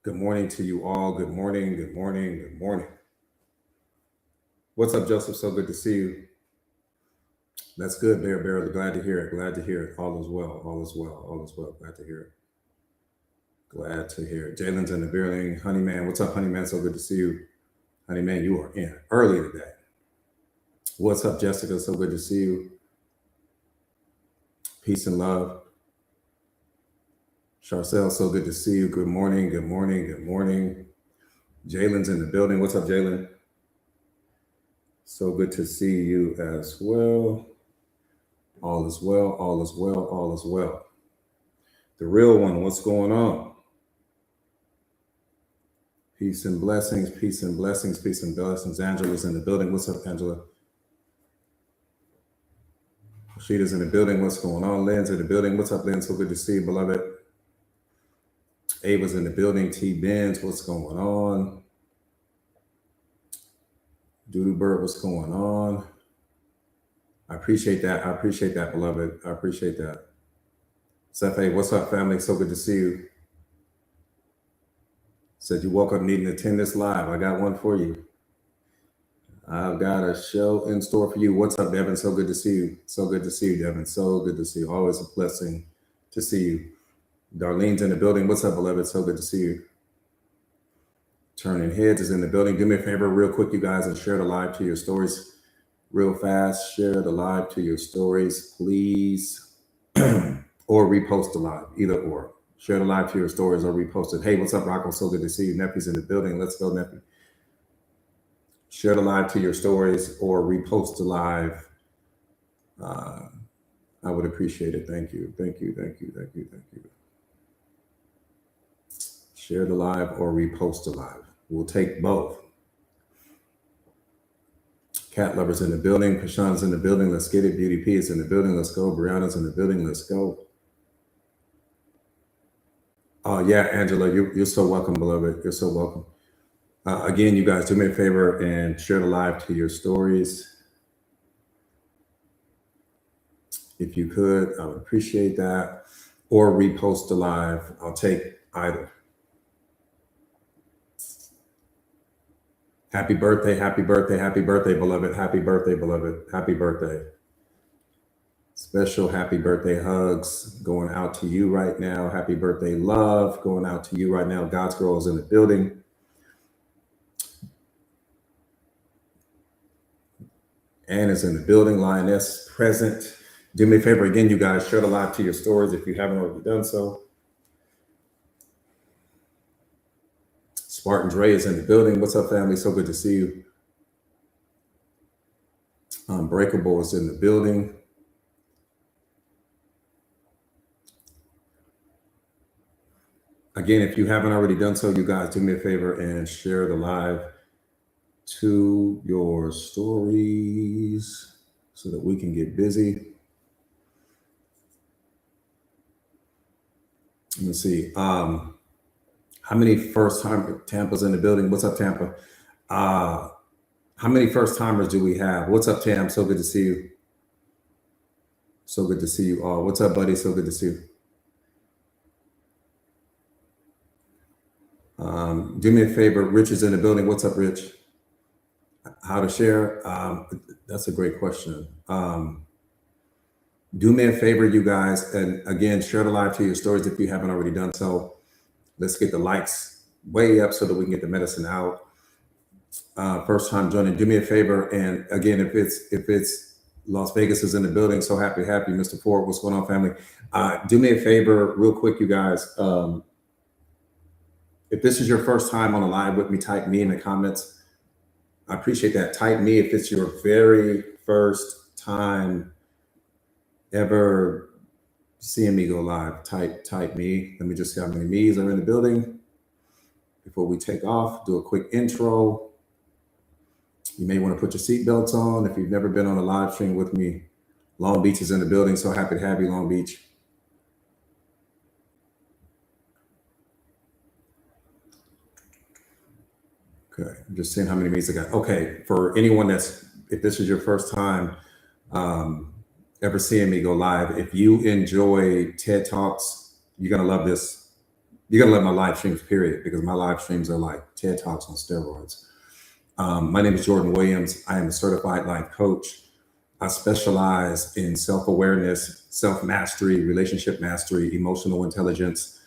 Good morning to you all. Good morning. Good morning. Good morning. What's up, Joseph? So good to see you. That's good, Bear. Barely glad to hear it. Glad to hear it. All is well. All is well. All is well. Glad to hear it. Glad to hear it. Jalen's in the building. Honey Man, what's up, Honey Man? So good to see you. Honey Man, you are in early today. What's up, Jessica? So good to see you. Peace and love. Charcel, so good to see you. Good morning. Good morning. Good morning. Jalen's in the building. What's up, Jalen? So good to see you as well. All is well. All is well. All is well. The real one, what's going on? Peace and blessings. Peace and blessings. Peace and blessings. Angela's in the building. What's up, Angela? Rashida's in the building. What's going on? Lynn's in the building. What's up, Lynn? So good to see you, beloved. Ava's in the building. T. Benz, what's going on? Doodoo Bird, what's going on? I appreciate that. I appreciate that, beloved. I appreciate that. Sefe, what's up, family? So good to see you. Said you woke up needing to attend this live. I got one for you. I've got a show in store for you. What's up, Devin? So good to see you. So good to see you, Devin. So good to see you. Always a blessing to see you. Darlene's in the building. What's up, beloved? So good to see you. Turning Heads is in the building. Do me a favor real quick, you guys, and share the live to your stories real fast. Share the live to your stories, please. Or repost the live, either or. Share the live to your stories or repost it. Hey, what's up, Rocco? So good to see you. Nephew's in the building. Let's go, Nephew. Share the live to your stories or repost the live. I would appreciate it. Thank you. Thank you. Thank you. Thank you. Thank you. Share the live or repost the live. We'll take both. Cat Lover's in the building. Prashant's in the building. Let's get it. Beauty P is in the building. Let's go. Brianna's in the building. Let's go. Oh, yeah, Angela, you're so welcome, beloved. You're so welcome. Again, you guys, do me a favor and share the live to your stories. If you could, I would appreciate that. Or repost the live. I'll take either. Happy birthday, happy birthday, happy birthday, beloved. Happy birthday, beloved. Happy birthday. Special happy birthday hugs going out to you right now. Happy birthday love going out to you right now. God's Girl is in the building. Anne is in the building. Lioness present. Do me a favor again, you guys. Share the live to your stories if you haven't already done so. Spartan Dre is in the building. What's up, family? So good to see you. Unbreakable is in the building. Again, if you haven't already done so, you guys, do me a favor and share the live to your stories so that we can get busy. Let me see. How many first-time Tampa's in the building? What's up, Tampa? How many first-timers do we have? What's up, Tam? So good to see you. So good to see you all. What's up, buddy? So good to see you. Do me a favor. Rich is in the building. What's up, Rich? How to share? That's a great question. Do me a favor, you guys, and again, share the live to your stories if you haven't already done so. Let's get the likes way up so that we can get the medicine out. First time joining, do me a favor, and again, if it's Las Vegas is in the building, so happy, Mr. Ford. What's going on, family? Do me a favor, real quick, you guys. If this is your first time on a live with me, type me in the comments. I appreciate that. Type me if it's your very first time ever seeing me go live. Type me. Let me just see how many me's are in the building before we take off. Do a quick intro. You may want to put your seatbelts on if you've never been on a live stream with me. Long Beach is in the building. So happy to have you, Long Beach. Okay, I'm just seeing how many me's I got. Okay, for anyone if this is your first time ever seeing me go live, if you enjoy TED Talks, you're gonna love this. You gotta love my live streams, period, because my live streams are like TED Talks on steroids. My name is Jordan Williams. I am a certified life coach. I specialize in self awareness, self mastery, relationship mastery, emotional intelligence,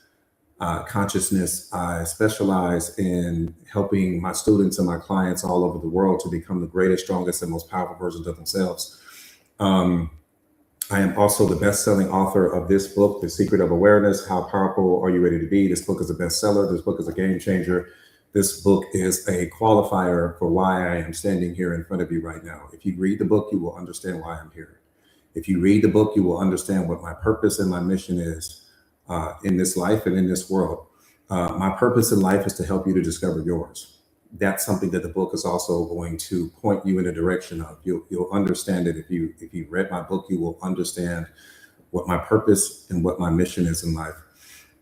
consciousness. I specialize in helping my students and my clients all over the world to become the greatest, strongest, and most powerful versions of themselves. Um, I am also the best-selling author of this book, The Secret of Awareness. How powerful are you ready to be? This book is a bestseller. This book is a game changer. This book is a qualifier for why I am standing here in front of you right now. If you read the book, you will understand why I'm here. If you read the book, you will understand what my purpose and my mission is in this life and in this world. My purpose in life is to help you to discover yours. That's something that the book is also going to point you in a direction of. You'll understand it. If you read my book, you will understand what my purpose and what my mission is in life.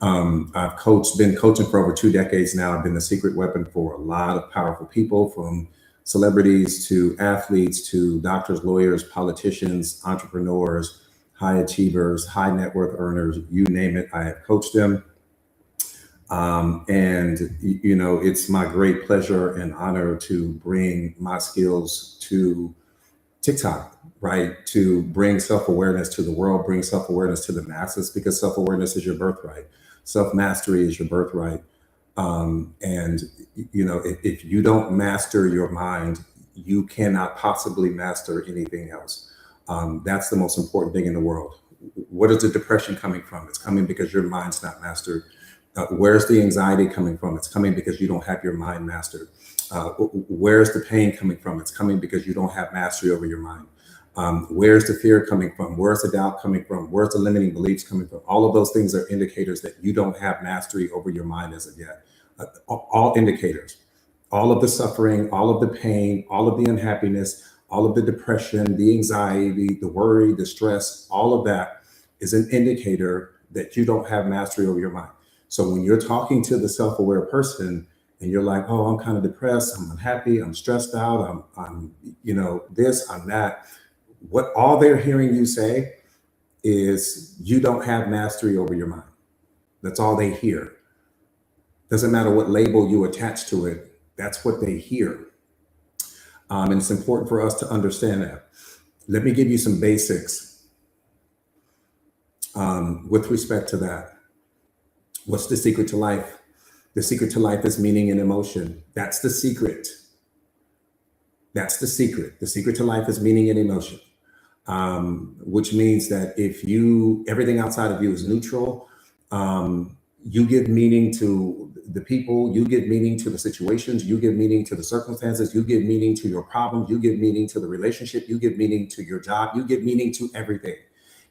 I've been coaching for over 2 decades now. I've been the secret weapon for a lot of powerful people, from celebrities to athletes to doctors, lawyers, politicians, entrepreneurs, high achievers, high net worth earners, you name it. I have coached them. It's my great pleasure and honor to bring my skills to TikTok, right? To bring self-awareness to the world, bring self-awareness to the masses, because self-awareness is your birthright. Self-mastery is your birthright. If you don't master your mind, you cannot possibly master anything else. That's the most important thing in the world. What is the depression coming from? It's coming because your mind's not mastered. Where's the anxiety coming from? It's coming because you don't have your mind mastered. Where's the pain coming from? It's coming because you don't have mastery over your mind. Where's the fear coming from? Where's the doubt coming from? Where's the limiting beliefs coming from? All of those things are indicators that you don't have mastery over your mind as of yet. All indicators, all of the suffering, all of the pain, all of the unhappiness, all of the depression, the anxiety, the worry, the stress, all of that is an indicator that you don't have mastery over your mind. So when you're talking to the self-aware person and you're like, oh, I'm kind of depressed, I'm unhappy, I'm stressed out, I'm this, I'm that, what all they're hearing you say is you don't have mastery over your mind. That's all they hear. Doesn't matter what label you attach to it, that's what they hear. And it's important for us to understand that. Let me give you some basics with respect to that. What's the secret to life? The secret to life is meaning and emotion. That's the secret. That's the secret. The secret to life is meaning and emotion, which means that if everything outside of you is neutral, you give meaning to the people, you give meaning to the situations, you give meaning to the circumstances, you give meaning to your problems, you give meaning to the relationship, you give meaning to your job, you give meaning to everything.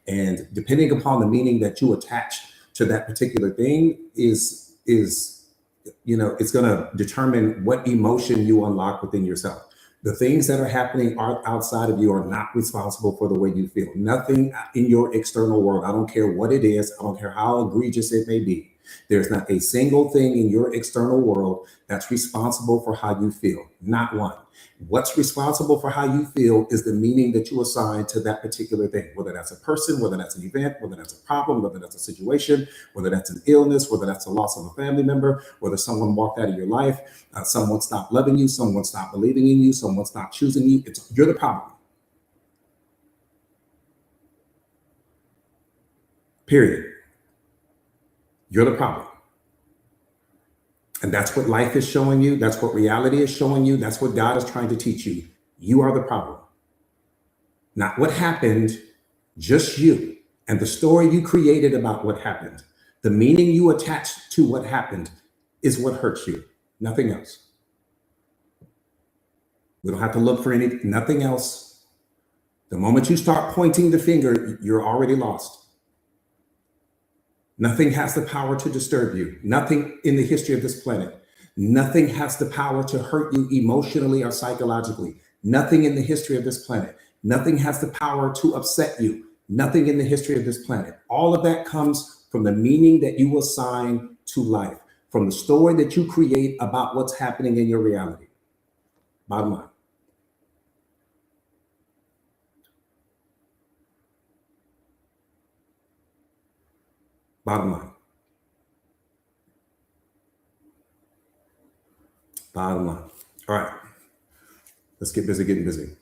And depending upon the meaning that you attach to that particular thing is it's going to determine what emotion you unlock within yourself. The things that are happening outside of you are not responsible for the way you feel. Nothing in your external world, I don't care what it is, I don't care how egregious it may be, there's not a single thing in your external world that's responsible for how you feel. Not one. What's responsible for how you feel is the meaning that you assign to that particular thing, whether that's a person, whether that's an event, whether that's a problem, whether that's a situation, whether that's an illness, whether that's a loss of a family member, whether someone walked out of your life, someone stopped loving you, someone stopped believing in you, someone stopped choosing you. You're the problem. Period. You're the problem. And that's what life is showing you. That's what reality is showing you. That's what God is trying to teach you. You are the problem. Not what happened, just you. And the story you created about what happened. The meaning you attached to what happened is what hurts you. Nothing else. We don't have to look for nothing else. The moment you start pointing the finger, you're already lost. Nothing has the power to disturb you. Nothing in the history of this planet. Nothing has the power to hurt you emotionally or psychologically. Nothing in the history of this planet. Nothing has the power to upset you. Nothing in the history of this planet. All of that comes from the meaning that you assign to life, from the story that you create about what's happening in your reality. Bottom line. Bottom line. Bottom line. All right. Let's get busy getting busy.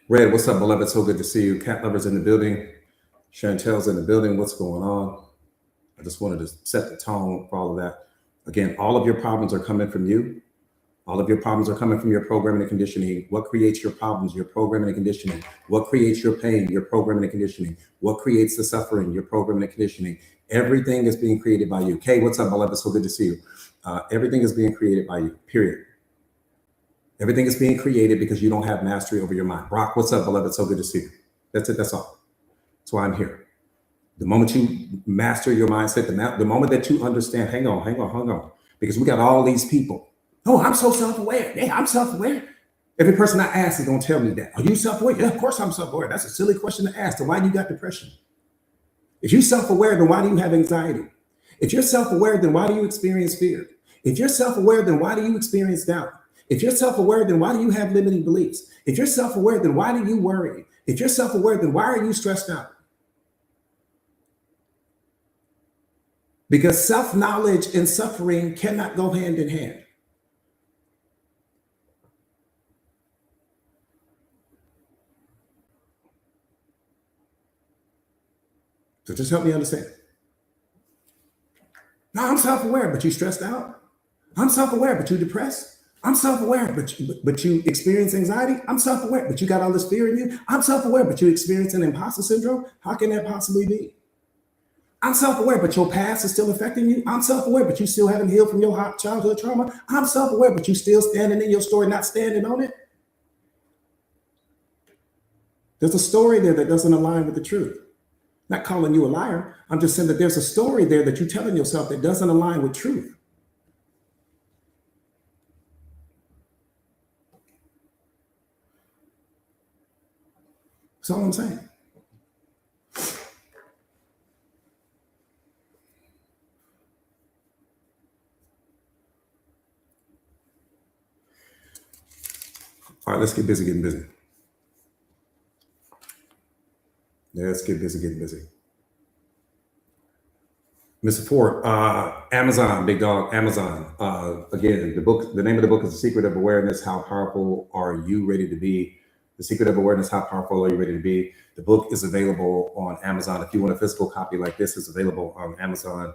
Red, what's up, beloved? So good to see you. Cat lovers in the building. Chantel's in the building. What's going on? I just wanted to set the tone for all of that. Again, all of your problems are coming from you. All of your problems are coming from your programming and conditioning. What creates your problems? Your programming and conditioning. What creates your pain? Your programming and conditioning. What creates the suffering? Your programming and conditioning. Everything is being created by you. Kay, what's up, beloved? So good to see you. Everything is being created by you, period. Everything is being created because you don't have mastery over your mind. Brock, what's up, beloved? So good to see you. That's it. That's all. That's why I'm here. The moment you master your mindset, the moment that you understand, hang on. Because we got all these people. Oh, I'm so self-aware. Yeah, I'm self-aware. Every person I ask is going to tell me that. Are you self-aware? Yeah, of course I'm self-aware. That's a silly question to ask. So why do you got depression? If you're self-aware, then why do you have anxiety? If you're self-aware, then why do you experience fear? If you're self-aware, then why do you experience doubt? If you're self-aware, then why do you have limiting beliefs? If you're self-aware, then why do you worry? If you're self-aware, then why are you stressed out? Because self-knowledge and suffering cannot go hand in hand. So just help me understand. No, I'm self-aware, but you stressed out. I'm self-aware, but you depressed. I'm self-aware, but you experience anxiety. I'm self-aware, but you got all this fear in you. I'm self-aware, but you experience an imposter syndrome. How can that possibly be? I'm self-aware, but your past is still affecting you. I'm self-aware, but you still haven't healed from your childhood trauma. I'm self-aware, but you still standing in your story, not standing on it. There's a story there that doesn't align with the truth. Not calling you a liar. I'm just saying that there's a story there that you're telling yourself that doesn't align with truth. That's all I'm saying. All right, let's get busy getting busy. Let's get busy getting busy. Mr. Ford, Amazon, big dog, Amazon. Again, the name of the book is The Secret of Awareness. How powerful are you ready to be? The Secret of Awareness. How powerful are you ready to be? The book is available on Amazon. If you want a physical copy like this, it's available on Amazon.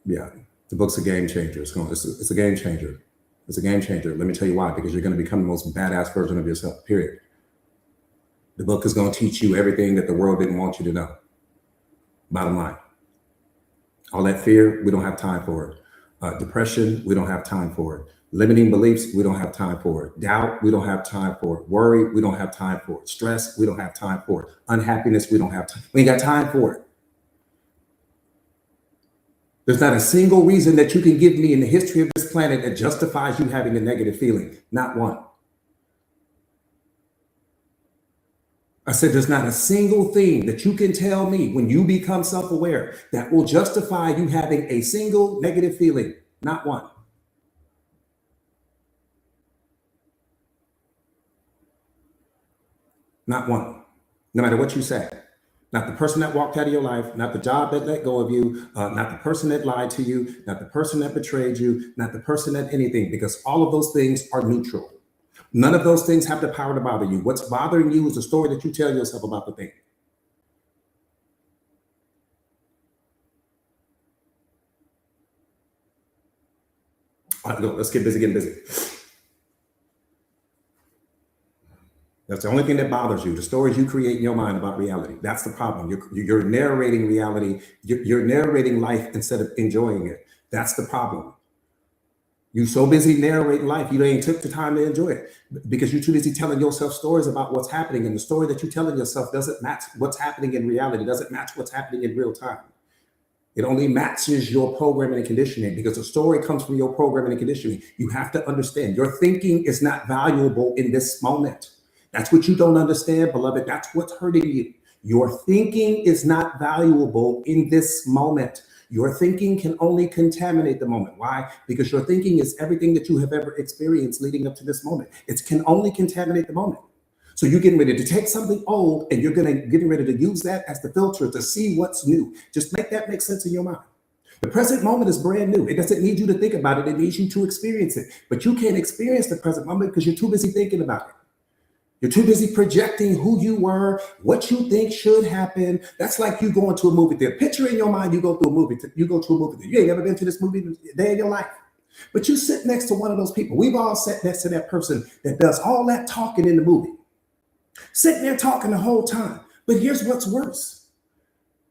Yeah, the book's a game changer. It's a game changer. It's a game changer. Let me tell you why. Because you're going to become the most badass version of yourself, period. The book is going to teach you everything that the world didn't want you to know. Bottom line. All that fear, we don't have time for it. Depression, we don't have time for it. Limiting beliefs, we don't have time for it. Doubt, we don't have time for it. Worry, we don't have time for it. Stress, we don't have time for it. Unhappiness, we don't have time. We ain't got time for it. There's not a single reason that you can give me in the history of this planet that justifies you having a negative feeling. Not one. I said, there's not a single thing that you can tell me when you become self-aware that will justify you having a single negative feeling. Not one. Not one. No matter what you say. Not the person that walked out of your life, not the job that let go of you, not the person that lied to you, not the person that betrayed you, not the person that anything, because all of those things are neutral. None of those things have the power to bother you. What's bothering you is the story that you tell yourself about the thing. All right, let's get busy getting busy. That's the only thing that bothers you. The stories you create in your mind about reality. That's the problem. You're narrating reality. You're narrating life instead of enjoying it. That's the problem. You're so busy narrating life, you ain't took the time to enjoy it because you're too busy telling yourself stories about what's happening. And the story that you're telling yourself doesn't match what's happening in reality, doesn't match what's happening in real time. It only matches your programming and conditioning because the story comes from your programming and conditioning. You have to understand your thinking is not valuable in this moment. That's what you don't understand, beloved. That's what's hurting you. Your thinking is not valuable in this moment. Your thinking can only contaminate the moment. Why? Because your thinking is everything that you have ever experienced leading up to this moment. It can only contaminate the moment. So you're getting ready to take something old and you're getting ready to use that as the filter to see what's new. Just make that make sense in your mind. The present moment is brand new. It doesn't need you to think about it. It needs you to experience it. But you can't experience the present moment because you're too busy thinking about it. You're too busy projecting who you were, what you think should happen. That's like you going to a movie theater. Picture in your mind, you go to a movie theater. You ain't never been to this movie day in your life. But you sit next to one of those people. We've all sat next to that person that does all that talking in the movie. Sitting there talking the whole time. But here's what's worse.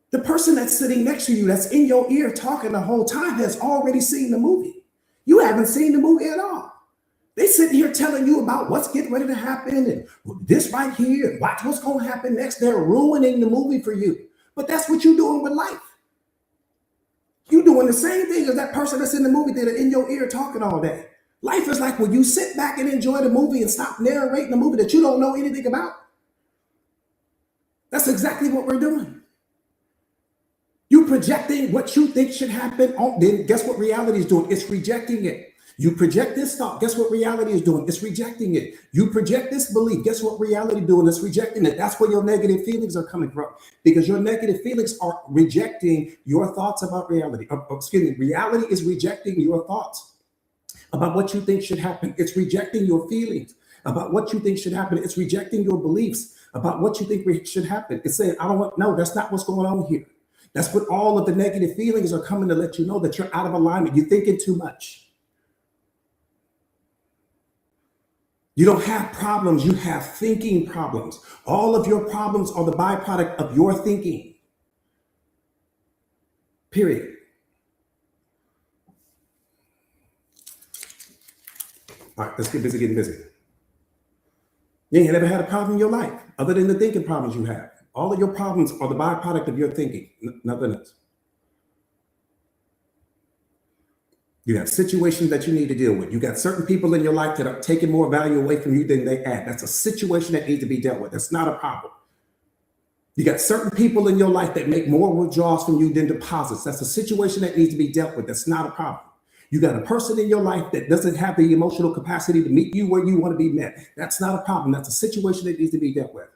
The person that's sitting next to you, that's in your ear talking the whole time, has already seen the movie. You haven't seen the movie at all. They sitting here telling you about what's getting ready to happen and this right here and watch what's going to happen next. They're ruining the movie for you. But that's what you're doing with life. You're doing the same thing as that person that's in the movie theater in your ear talking all day. Life is like when you sit back and enjoy the movie and stop narrating the movie that you don't know anything about. That's exactly what we're doing. You projecting what you think should happen. Then guess what reality is doing? It's rejecting it. You project this thought. Guess what reality is doing? It's rejecting it. You project this belief. Guess what reality is doing? It's rejecting it. That's where your negative feelings are coming from, because your negative feelings are rejecting your thoughts about reality. Reality is rejecting your thoughts about what you think should happen. It's rejecting your feelings about what you think should happen. It's rejecting your beliefs about what you think should happen. It's saying, no, that's not what's going on here. That's what all of the negative feelings are coming to let you know, that you're out of alignment. You're thinking too much. You don't have problems, you have thinking problems. All of your problems are the byproduct of your thinking. Period. All right, let's get busy getting busy. You ain't never had a problem in your life other than the thinking problems you have. All of your problems are the byproduct of your thinking, nothing else. You have situations that you need to deal with. You got certain people in your life that are taking more value away from you than they add. That's a situation that needs to be dealt with. That's not a problem. You got certain people in your life that make more withdrawals from you than deposits. That's a situation that needs to be dealt with. That's not a problem. You got a person in your life that doesn't have the emotional capacity to meet you where you want to be met. That's not a problem. That's a situation that needs to be dealt with.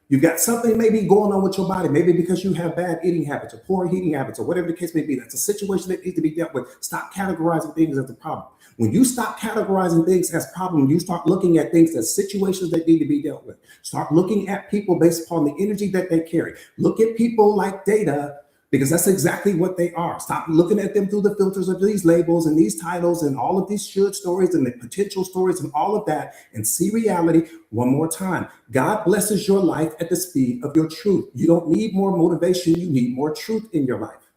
You've got something maybe going on with your body, maybe because you have bad eating habits or poor eating habits or whatever the case may be. That's a situation that needs to be dealt with. Stop categorizing things as a problem. When you stop categorizing things as problems, you start looking at things as situations that need to be dealt with. Start looking at people based upon the energy that they carry. Look at people like data, because that's exactly what they are. Stop looking at them through the filters of these labels and these titles and all of these should stories and the potential stories and all of that, and see reality one more time. God blesses your life at the speed of your truth. You don't need more motivation. You need more truth in your life.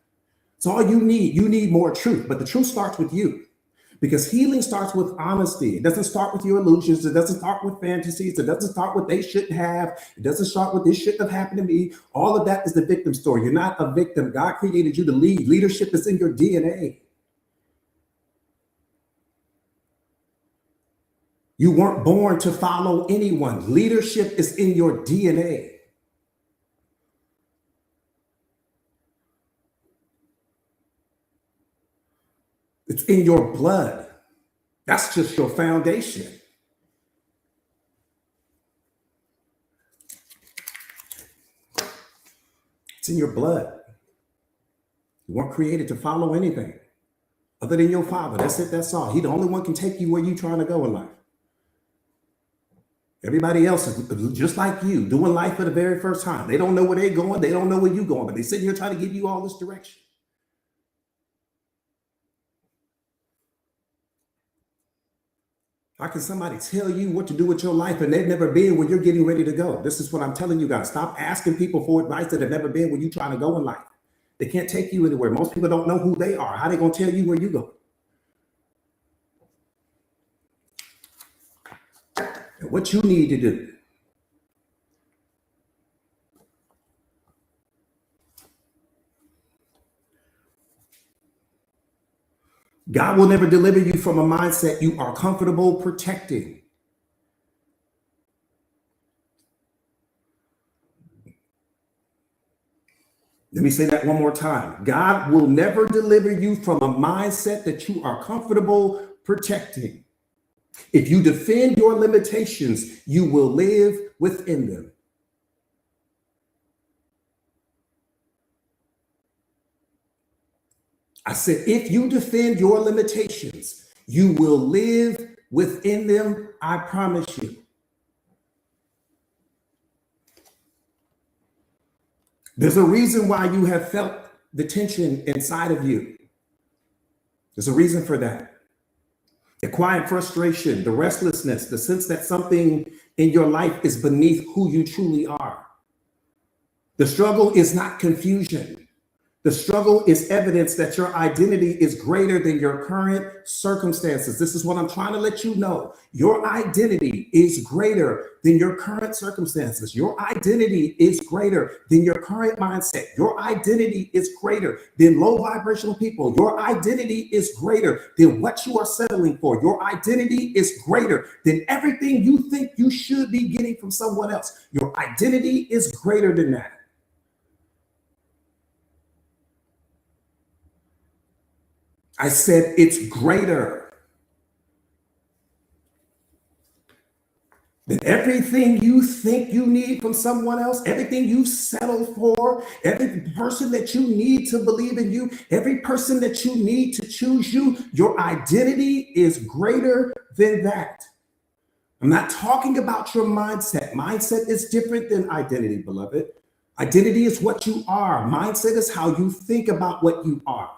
It's all you need. You need more truth, but the truth starts with you. Because healing starts with honesty. It doesn't start with your illusions. It doesn't start with fantasies. It doesn't start with they shouldn't have. It doesn't start with this shouldn't have happened to me. All of that is the victim story. You're not a victim. God created you to lead. Leadership is in your DNA. You weren't born to follow anyone. Leadership is in your DNA. It's in your blood. That's just your foundation. It's in your blood. You weren't created to follow anything other than your father. That's it. That's all. He the only one can take you where you're trying to go in life. Everybody else is just like you, doing life for the very first time. They don't know where they're going. They don't know where you're going, but they sit here trying to give you all this direction. How can somebody tell you what to do with your life and they've never been where you're getting ready to go? This is what I'm telling you guys. Stop asking people for advice that have never been where you're trying to go in life. They can't take you anywhere. Most people don't know who they are. How are they going to tell you where you go? And what you need to do. God will never deliver you from a mindset you are comfortable protecting. Let me say that one more time. God will never deliver you from a mindset that you are comfortable protecting. If you defend your limitations, you will live within them. I said, if you defend your limitations, you will live within them. I promise you. There's a reason why you have felt the tension inside of you. There's a reason for that. The quiet frustration, the restlessness, the sense that something in your life is beneath who you truly are. The struggle is not confusion. The struggle is evidence that your identity is greater than your current circumstances. This is what I'm trying to let you know. Your identity is greater than your current circumstances. Your identity is greater than your current mindset. Your identity is greater than low vibrational people. Your identity is greater than what you are settling for. Your identity is greater than everything you think you should be getting from someone else. Your identity is greater than that. I said it's greater than everything you think you need from someone else, everything you settle for, every person that you need to believe in you, every person that you need to choose you. Your identity is greater than that. I'm not talking about your mindset. Mindset is different than identity, beloved. Identity is what you are. Mindset is how you think about what you are.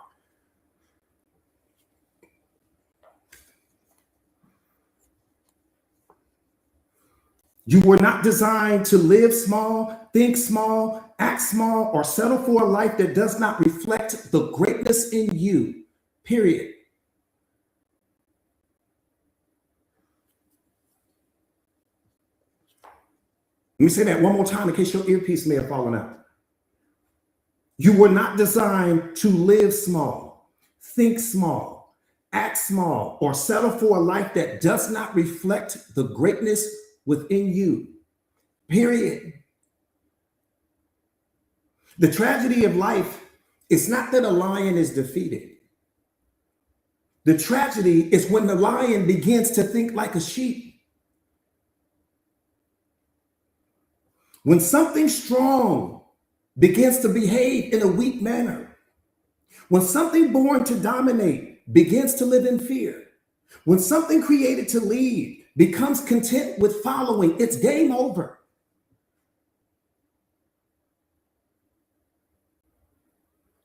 You were not designed to live small, think small, act small, or settle for a life that does not reflect the greatness in you, period. Let me say that one more time in case your earpiece may have fallen out. You were not designed to live small, think small, act small, or settle for a life that does not reflect the greatness within you, period. The tragedy of life is not that a lion is defeated. The tragedy is when the lion begins to think like a sheep. When something strong begins to behave in a weak manner. When something born to dominate begins to live in fear. When something created to lead becomes content with following, it's game over.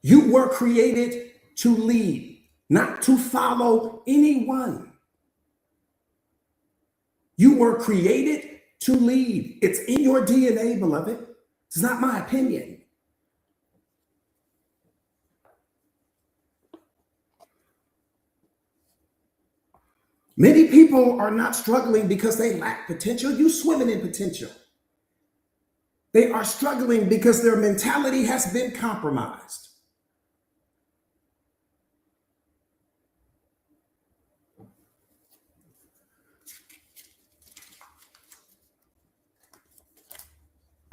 You were created to lead, not to follow anyone. You were created to lead. It's in your DNA, beloved. It's not my opinion. Many people are not struggling because they lack potential. You swimming in potential. They are struggling because their mentality has been compromised.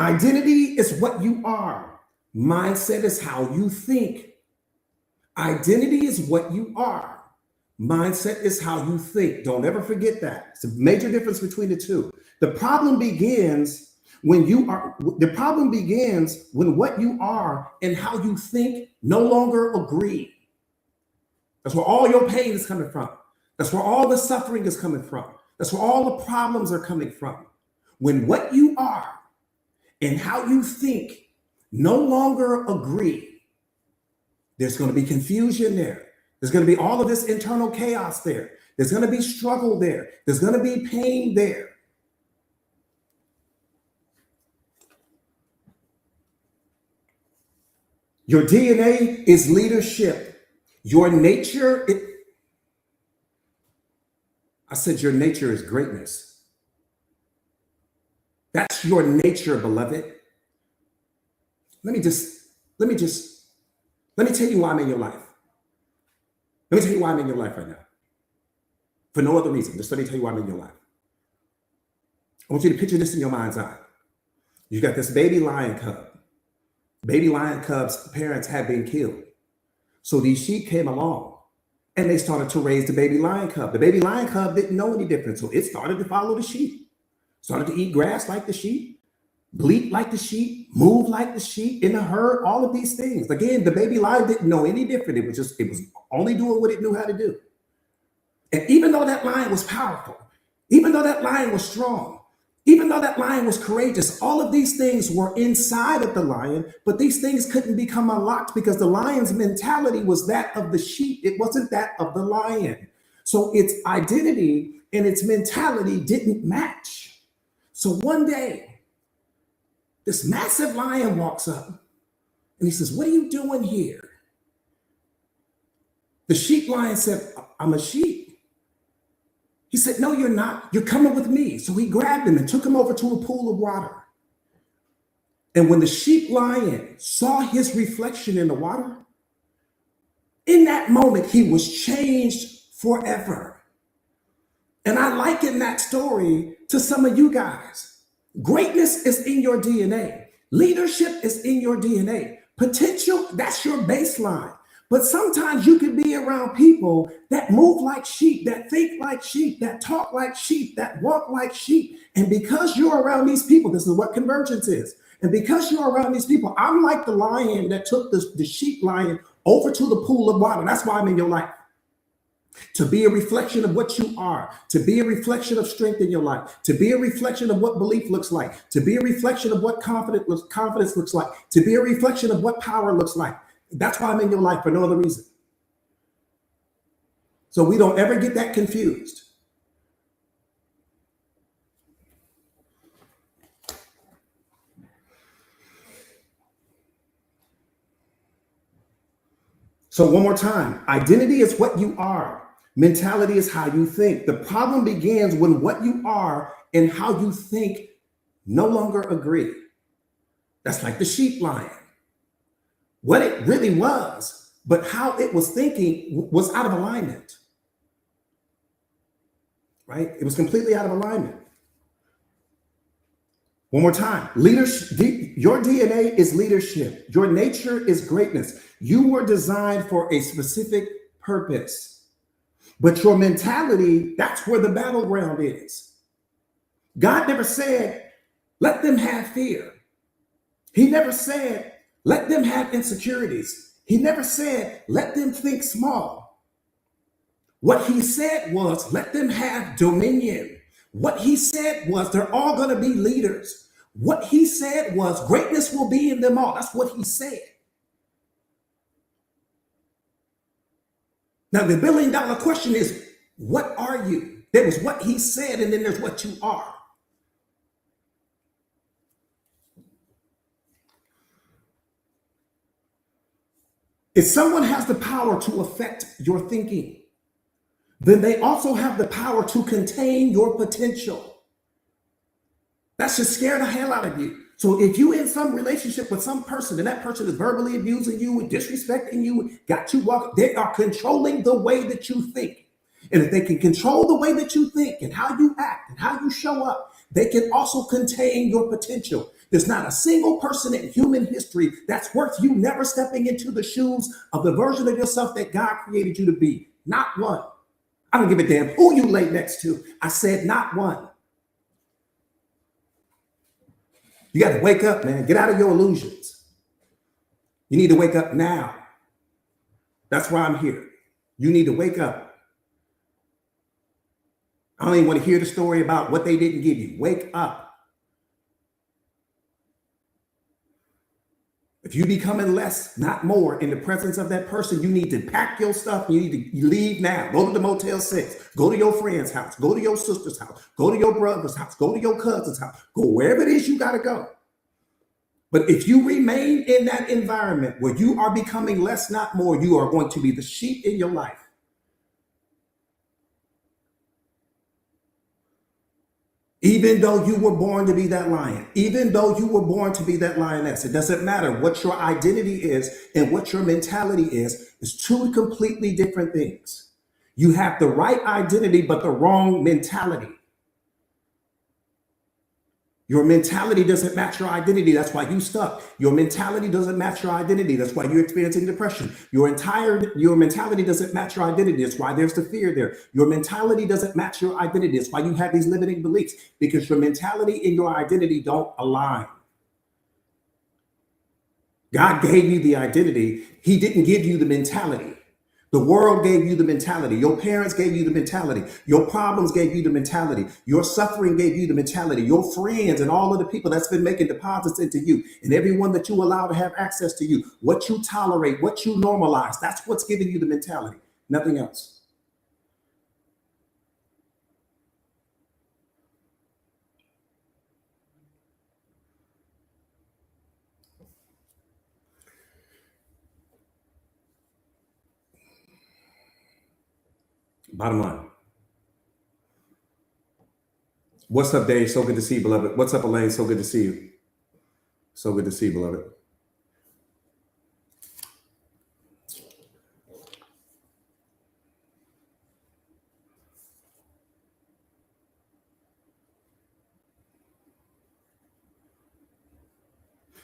Identity is what you are. Mindset is how you think. Identity is what you are. Mindset is how you think. Don't ever forget that. It's a major difference between the two. The problem begins when what you are and how you think no longer agree. That's where all your pain is coming from. That's where all the suffering is coming from. That's where all the problems are coming from. When what you are and how you think no longer agree, there's going to be confusion there. There's going to be all of this internal chaos there. There's going to be struggle there. There's going to be pain there. Your DNA is leadership. Your nature, I said your nature is greatness. That's your nature, beloved. Let me tell you why I'm in your life. Let me tell you why I'm in your life right now. For no other reason. Just let me tell you why I'm in your life. I want you to picture this in your mind's eye. You got this baby lion cub. Baby lion cub's parents had been killed. So these sheep came along and they started to raise the baby lion cub. The baby lion cub didn't know any different. So it started to follow the sheep. started to eat grass like the sheep, bleat like the sheep, move like the sheep in a herd, all of these things. Again, the baby lion didn't know any different. It was only doing what it knew how to do. And even though that lion was powerful, even though that lion was strong, even though that lion was courageous, all of these things were inside of the lion, but these things couldn't become unlocked because the lion's mentality was that of the sheep. It wasn't that of the lion. So its identity and its mentality didn't match. So one day, this massive lion walks up and he says, "What are you doing here?" The sheep lion said, "I'm a sheep." He said, "No, you're not. You're coming with me." So he grabbed him and took him over to a pool of water. And when the sheep lion saw his reflection in the water, in that moment, he was changed forever. And I liken that story to some of you guys. Greatness is in your DNA. Leadership is in your DNA. Potential, that's your baseline. But sometimes you can be around people that move like sheep, that think like sheep, that talk like sheep, that walk like sheep. And because you're around these people, this is what convergence is. And because you're around these people, I'm like the lion that took the sheep lion over to the pool of water. That's why I'm in your life. To be a reflection of what you are, to be a reflection of strength in your life, to be a reflection of what belief looks like, to be a reflection of what confidence looks like, to be a reflection of what power looks like. That's why I'm in your life, for no other reason. So we don't ever get that confused. So one more time, identity is what you are. Mentality is how you think. The problem begins when what you are and how you think no longer agree. That's like the sheep lion. What it really was, but how it was thinking was out of alignment. Right? It was completely out of alignment. One more time, leadership. Your DNA is leadership. Your nature is greatness. You were designed for a specific purpose. But your mentality, that's where the battleground is. God never said, let them have fear. He never said, let them have insecurities. He never said, let them think small. What he said was, let them have dominion. What he said was, they're all going to be leaders. What he said was, greatness will be in them all. That's what he said. Now, the $1 billion question is, what are you? There was what he said, and then there's what you are. If someone has the power to affect your thinking, then they also have the power to contain your potential. That should scare the hell out of you. So if you're in some relationship with some person and that person is verbally abusing you and disrespecting you, got you walking, they are controlling the way that you think. And if they can control the way that you think and how you act and how you show up, they can also contain your potential. There's not a single person in human history that's worth you never stepping into the shoes of the version of yourself that God created you to be. Not one. I don't give a damn who you lay next to. I said not one. You got to wake up, man. Get out of your illusions. You need to wake up now. That's why I'm here. You need to wake up. I don't even want to hear the story about what they didn't give you. Wake up. If you're becoming less, not more, in the presence of that person, you need to pack your stuff. You need to leave now. Go to the Motel 6. Go to your friend's house. Go to your sister's house. Go to your brother's house. Go to your cousin's house. Go wherever it is you got to go. But if you remain in that environment where you are becoming less, not more, you are going to be the sheep in your life. Even though you were born to be that lion, even though you were born to be that lioness, it doesn't matter what your identity is and what your mentality is. It's two completely different things. You have the right identity, but the wrong mentality. Your mentality doesn't match your identity. That's why you stuck. Your mentality doesn't match your identity. That's why you're experiencing depression. Your mentality doesn't match your identity. That's why there's the fear there. Your mentality doesn't match your identity. That's why you have these limiting beliefs, because your mentality and your identity don't align. God gave you the identity. He didn't give you the mentality. The world gave you the mentality. Your parents gave you the mentality. Your problems gave you the mentality. Your suffering gave you the mentality. Your friends and all of the people that's been making deposits into you, and everyone that you allow to have access to you, what you tolerate, what you normalize, that's what's giving you the mentality, nothing else. Bottom line. What's up, Dave? So good to see you, beloved. What's up, Elaine? So good to see you. So good to see you, beloved.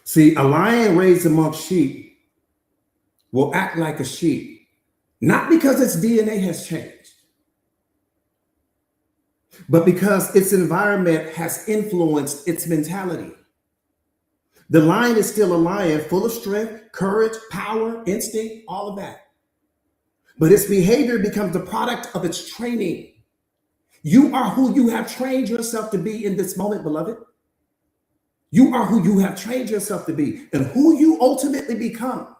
See, a lion raised amongst sheep will act like a sheep, not because its DNA has changed, but because its environment has influenced its mentality. The lion is still a lion, full of strength, courage, power, instinct, all of that. But its behavior becomes the product of its training. You are who you have trained yourself to be in this moment, beloved. You are who you have trained yourself to be, and who you ultimately become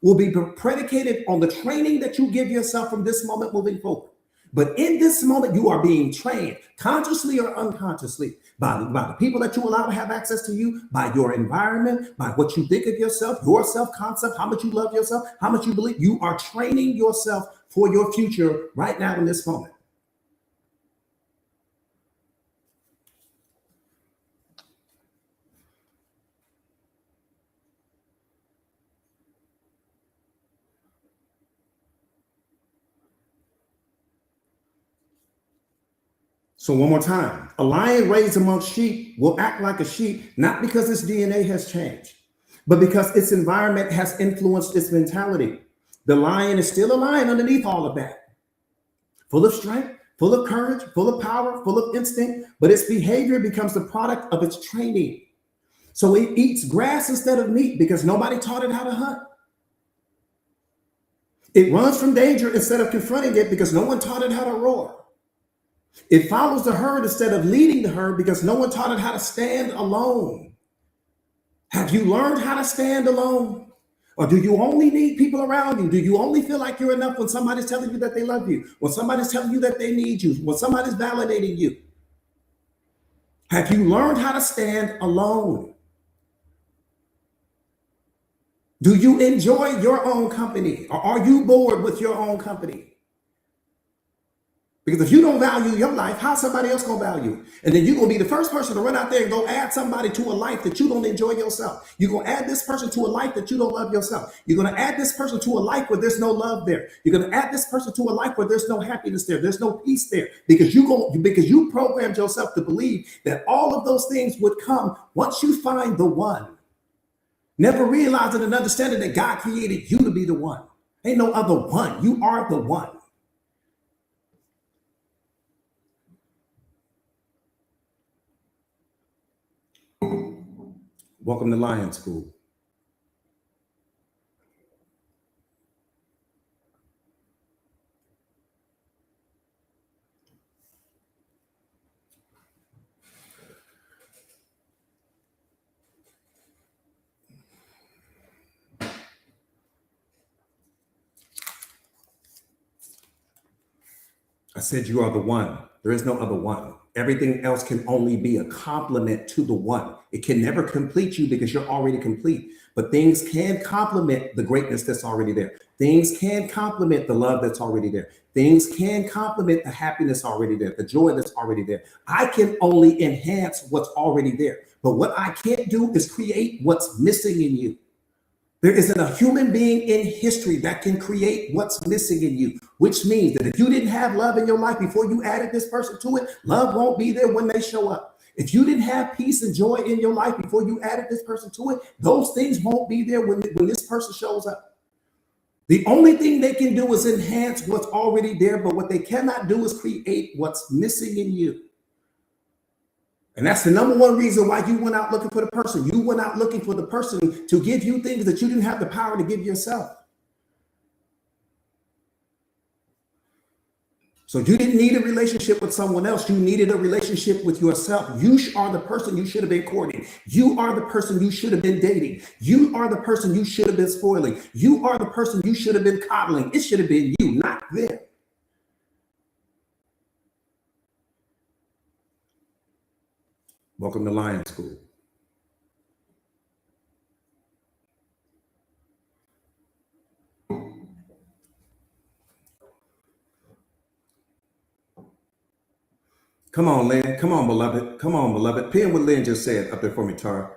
will be predicated on the training that you give yourself from this moment moving forward. But in this moment, you are being trained, consciously or unconsciously, by the people that you allow to have access to you, by your environment, by what you think of yourself, your self-concept, how much you love yourself, how much you believe. You are training yourself for your future right now in this moment. So one more time, a lion raised amongst sheep will act like a sheep, not because its DNA has changed, but because its environment has influenced its mentality. The lion is still a lion underneath all of that, full of strength, full of courage, full of power, full of instinct, but its behavior becomes the product of its training. So it eats grass instead of meat because nobody taught it how to hunt. It runs from danger instead of confronting it because no one taught it how to roar. It follows the herd instead of leading the herd because no one taught it how to stand alone. Have you learned how to stand alone? Or do you only need people around you? Do you only feel like you're enough when somebody's telling you that they love you? When somebody's telling you that they need you? When somebody's validating you? Have you learned how to stand alone? Do you enjoy your own company? Or are you bored with your own company? Because if you don't value your life, how's somebody else going to value? And then you're going to be the first person to run out there and go add somebody to a life that you don't enjoy yourself. You're going to add this person to a life that you don't love yourself. You're going to add this person to a life where there's no love there. You're going to add this person to a life where there's no happiness there. There's no peace there. Because you programmed yourself to believe that all of those things would come once you find the one. Never realizing and understanding that God created you to be the one. Ain't no other one. You are the one. Welcome to Lion School. I said you are the one. There is no other one. Everything else can only be a complement to the one. It can never complete you because you're already complete. But things can complement the greatness that's already there. Things can complement the love that's already there. Things can complement the happiness already there, the joy that's already there. I can only enhance what's already there. But what I can't do is create what's missing in you. There isn't a human being in history that can create what's missing in you, which means that if you didn't have love in your life before you added this person to it, love won't be there when they show up. If you didn't have peace and joy in your life before you added this person to it, those things won't be there when this person shows up. The only thing they can do is enhance what's already there, but what they cannot do is create what's missing in you. And that's the number one reason why you went out looking for the person. You went out looking for the person to give you things that you didn't have the power to give yourself. So you didn't need a relationship with someone else. You needed a relationship with yourself. You are the person you should have been courting. You are the person you should have been dating. You are the person you should have been spoiling. You are the person you should have been coddling. It should have been you, not them. Welcome to Lion School. Come on, Lynn. Come on, beloved. Come on, beloved. Pin what Lynn just said up there for me, Tara.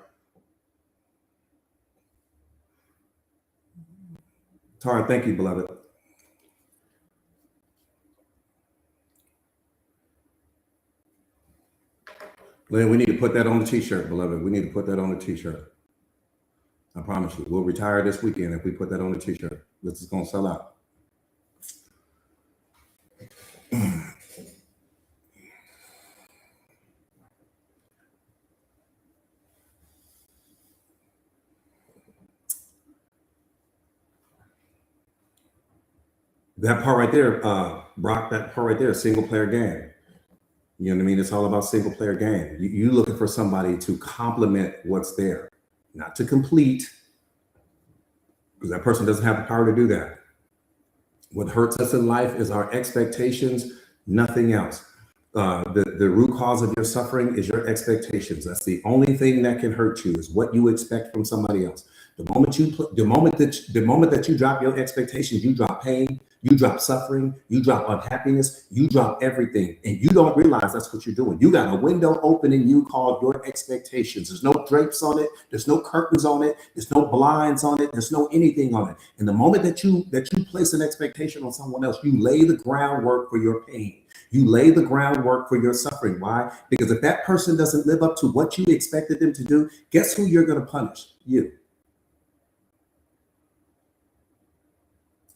Tara, thank you, beloved. Lynn, we need to put that on the t-shirt, beloved. We need to put that on the t-shirt. I promise you. We'll retire this weekend if we put that on the t-shirt. This is going to sell out. That part right there, Brock, that part right there, single player game. You know what I mean? It's all about single player game. You looking for somebody to complement what's there, not to complete, because that person doesn't have the power to do that. What hurts us in life is our expectations, nothing else. The root cause of your suffering is your expectations. That's the only thing that can hurt you, is what you expect from somebody else. The moment that you drop your expectations, you drop pain, you drop suffering, you drop unhappiness, you drop everything, and you don't realize that's what you're doing. You got a window open in you called your expectations. There's no drapes on it, there's no curtains on it, there's no blinds on it, there's no anything on it. And the moment that you place an expectation on someone else, you lay the groundwork for your pain. You lay the groundwork for your suffering. Why? Because if that person doesn't live up to what you expected them to do, guess who you're going to punish? You.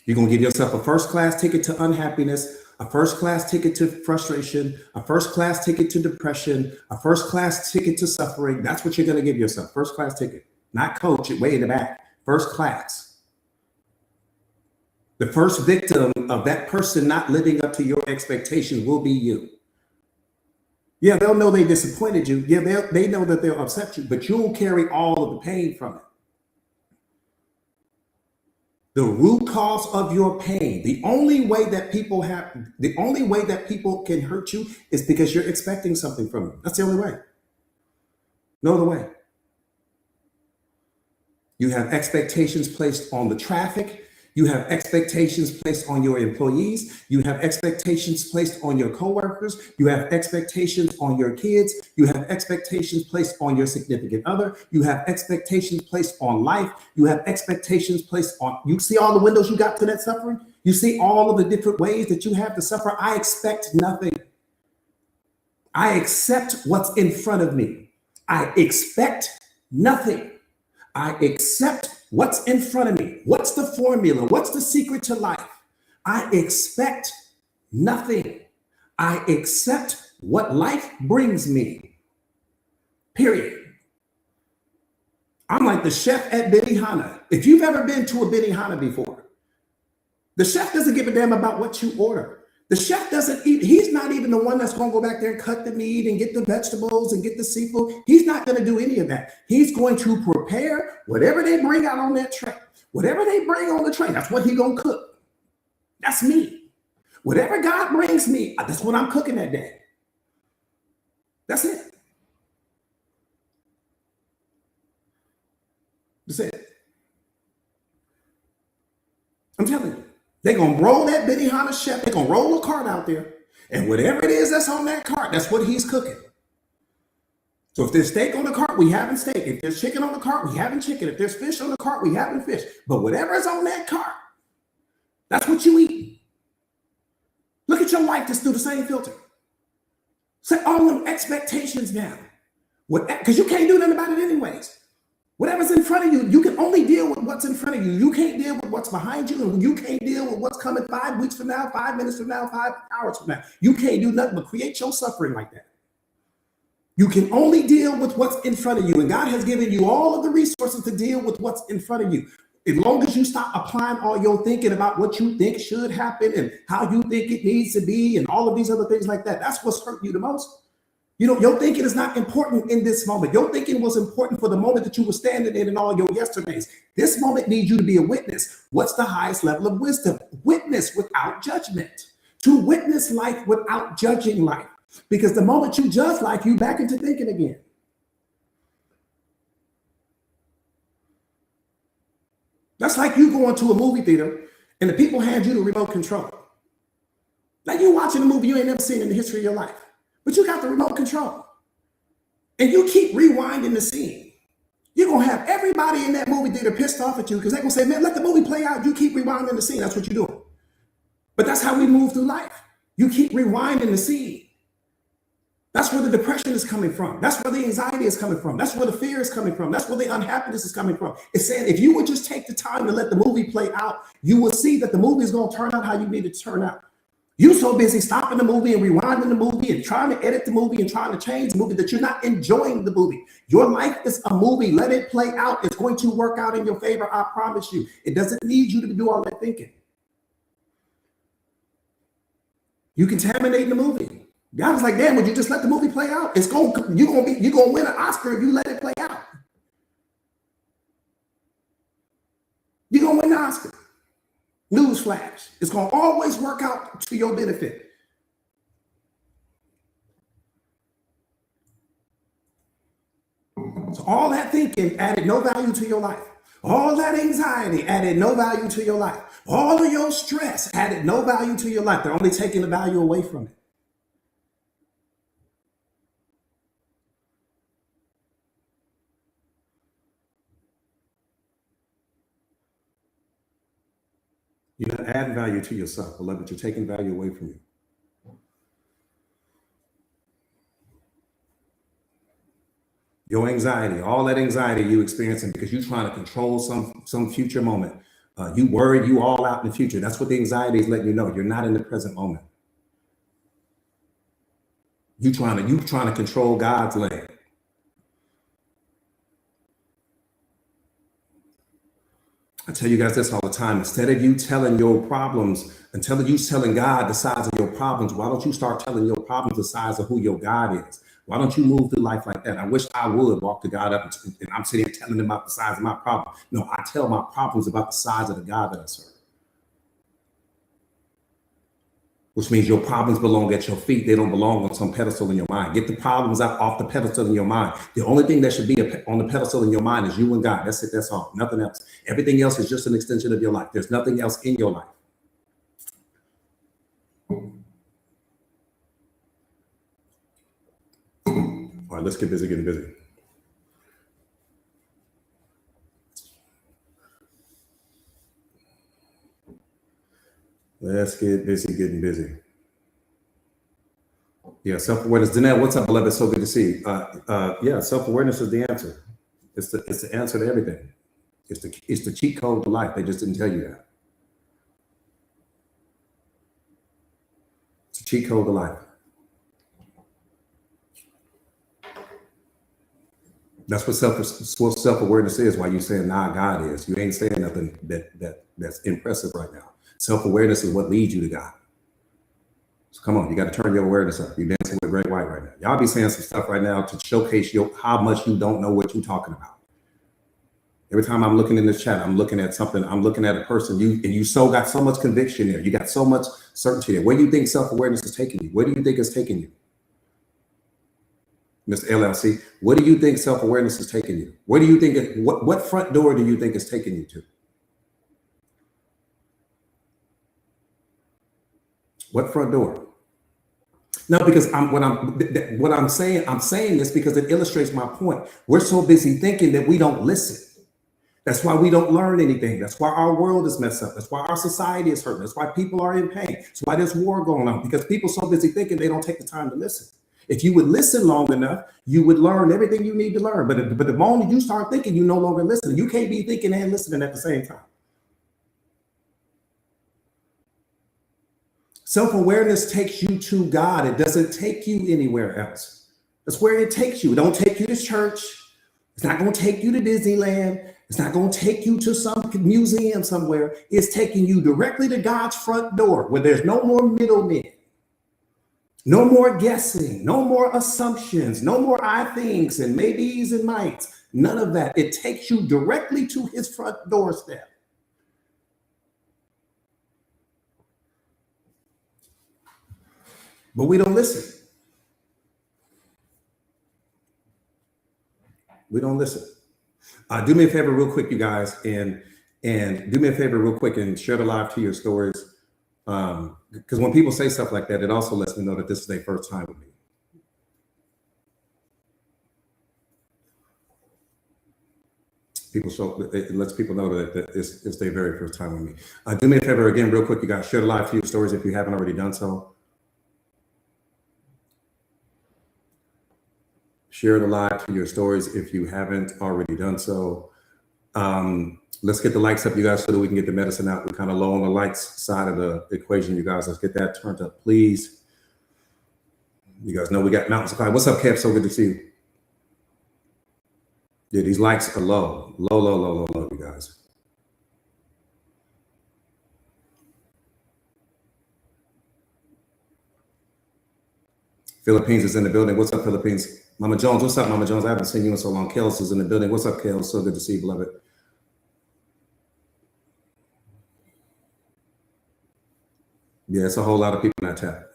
You're going to give yourself a first-class ticket to unhappiness, a first-class ticket to frustration, a first-class ticket to depression, a first-class ticket to suffering. That's what you're going to give yourself. First-class ticket. Not coach it way in the back. First class. The first victim of that person not living up to your expectations will be you. Yeah, they'll know they disappointed you. Yeah, they know that they'll upset you, but you'll carry all of the pain from it. The root cause of your pain, the only way that people can hurt you is because you're expecting something from them. That's the only way. No other way. You have expectations placed on the traffic. You have expectations placed on your employees. You have expectations placed on your coworkers. You have expectations on your kids. You have expectations placed on your significant other. You have expectations placed on life. You have expectations placed on, you see all the windows you got to that suffering? You see all of the different ways that you have to suffer. I expect nothing. I accept what's in front of me. I expect nothing. I accept what's in front of me. What's the formula? What's the secret to life? I expect nothing. I accept what life brings me. Period. I'm like the chef at Benihana. If you've ever been to a Benihana before, the chef doesn't give a damn about what you order. The chef doesn't eat. He's not even the one that's going to go back there and cut the meat and get the vegetables and get the seafood. He's not going to do any of that. He's going to prepare whatever they bring out on that tray. Whatever they bring on the tray, that's what he's going to cook. That's me. Whatever God brings me, that's what I'm cooking that day. That's it. That's it. I'm telling you. They're going to roll that Benihana chef. They're going to roll a cart out there. And whatever it is that's on that cart, that's what he's cooking. So if there's steak on the cart, we having steak. If there's chicken on the cart, we having chicken. If there's fish on the cart, we having fish. But whatever is on that cart, that's what you eat. Look at your life just through the same filter. Set all them expectations down. Because you can't do nothing about it anyways. Whatever's in front of you, you can only deal with what's in front of you. You can't deal with what's behind you, and you can't deal with what's coming 5 weeks from now, 5 minutes from now, 5 hours from now. You can't do nothing but create your suffering like that. You can only deal with what's in front of you, and God has given you all of the resources to deal with what's in front of you. As long as you stop applying all your thinking about what you think should happen and how you think it needs to be and all of these other things like that, that's what's hurt you the most. You know, your thinking is not important in this moment. Your thinking was important for the moment that you were standing in and all your yesterdays. This moment needs you to be a witness. What's the highest level of wisdom? Witness without judgment. To witness life without judging life. Because the moment you judge life, you back into thinking again. That's like you going to a movie theater and the people hand you the remote control. Like you watching a movie you ain't never seen in the history of your life. But you got the remote control. And you keep rewinding the scene. You're going to have everybody in that movie theater pissed off at you because they're going to say, man, let the movie play out. You keep rewinding the scene. That's what you're doing. But that's how we move through life. You keep rewinding the scene. That's where the depression is coming from. That's where the anxiety is coming from. That's where the fear is coming from. That's where the unhappiness is coming from. It's saying if you would just take the time to let the movie play out, you will see that the movie is going to turn out how you need it to turn out. You're so busy stopping the movie and rewinding the movie and trying to edit the movie and trying to change the movie that you're not enjoying the movie. Your life is a movie. Let it play out. It's going to work out in your favor. I promise you. It doesn't need you to do all that thinking. You contaminate the movie. God was like, damn, would you just let the movie play out? You're gonna win an Oscar if you let it play out. You're gonna win the Oscar. Newsflash. It's going to always work out to your benefit. So all that thinking added no value to your life. All that anxiety added no value to your life. All of your stress added no value to your life. They're only taking the value away from it. You're not adding value to yourself, beloved. You're taking value away from you. Your anxiety, all that anxiety you experiencing because you're trying to control some future moment. You worried you all out in the future. That's what the anxiety is letting you know. You're not in the present moment. You trying to control God's land. I tell you guys this all the time. Instead of you telling your problems, instead of you telling God the size of your problems, why don't you start telling your problems the size of who your God is? Why don't you move through life like that? I wish I would walk to God up and I'm sitting here telling him about the size of my problem. No, I tell my problems about the size of the God that I serve. Which means your problems belong at your feet. They don't belong on some pedestal in your mind. Get the problems out off the pedestal in your mind. The only thing that should be on the pedestal in your mind is you and God. That's it. That's all. Nothing else. Everything else is just an extension of your life. There's nothing else in your life. All right, let's get busy getting busy. Let's get busy getting busy. Yeah, self-awareness. Danelle, what's up, beloved? So good to see you. Yeah, self-awareness is the answer. It's the answer to everything. It's the cheat code to life. They just didn't tell you that. It's a cheat code to life. That's what self-awareness is. Why you saying, nah, God is. You ain't saying nothing that's impressive right now. Self-awareness is what leads you to God. So come on, you got to turn your awareness up. You're dancing with Great White right now. Y'all be saying some stuff right now to showcase how much you don't know what you're talking about. Every time I'm looking in this chat, I'm looking at something. I'm looking at a person. You got so much conviction there. You got so much certainty there. Where do you think self-awareness is taking you? Where do you think it's taking you? Mr. LLC, what do you think self-awareness is taking you? Where do you think what front door do you think it's taking you to? What front door? No, because I'm saying this because it illustrates my point. We're so busy thinking that we don't listen. That's why we don't learn anything. That's why our world is messed up. That's why our society is hurting. That's why people are in pain. That's why there's war going on, because people are so busy thinking they don't take the time to listen. If you would listen long enough, you would learn everything you need to learn. But the moment you start thinking, you no longer listen. You can't be thinking and listening at the same time. Self-awareness takes you to God. It doesn't take you anywhere else. That's where it takes you. It don't take you to church. It's not going to take you to Disneyland. It's not going to take you to some museum somewhere. It's taking you directly to God's front door where there's no more middlemen, no more guessing, no more assumptions, no more I thinks and maybes and mights. None of that. It takes you directly to his front doorstep. But we don't listen. We don't listen. Do me a favor real quick, you guys, and do me a favor real quick and share the live to your stories. Because when people say stuff like that, it also lets me know that this is their first time with me. It lets people know that it's their very first time with me. Do me a favor again, real quick, you guys, share the live to your stories if you haven't already done so. Share the live to your stories if you haven't already done so. Let's get the likes up, you guys, so that we can get the medicine out. We're kind of low on the likes side of the equation, you guys. Let's get that turned up, please. You guys know we got mountains of climb. What's up, Kev? So good to see you. Yeah, these likes are low, low, you guys. Philippines is in the building. What's up, Philippines? Mama Jones, what's up, Mama Jones? I haven't seen you in so long. Kels is in the building. What's up, Kels? So good to see you, beloved. Yeah, it's a whole lot of people in that chat.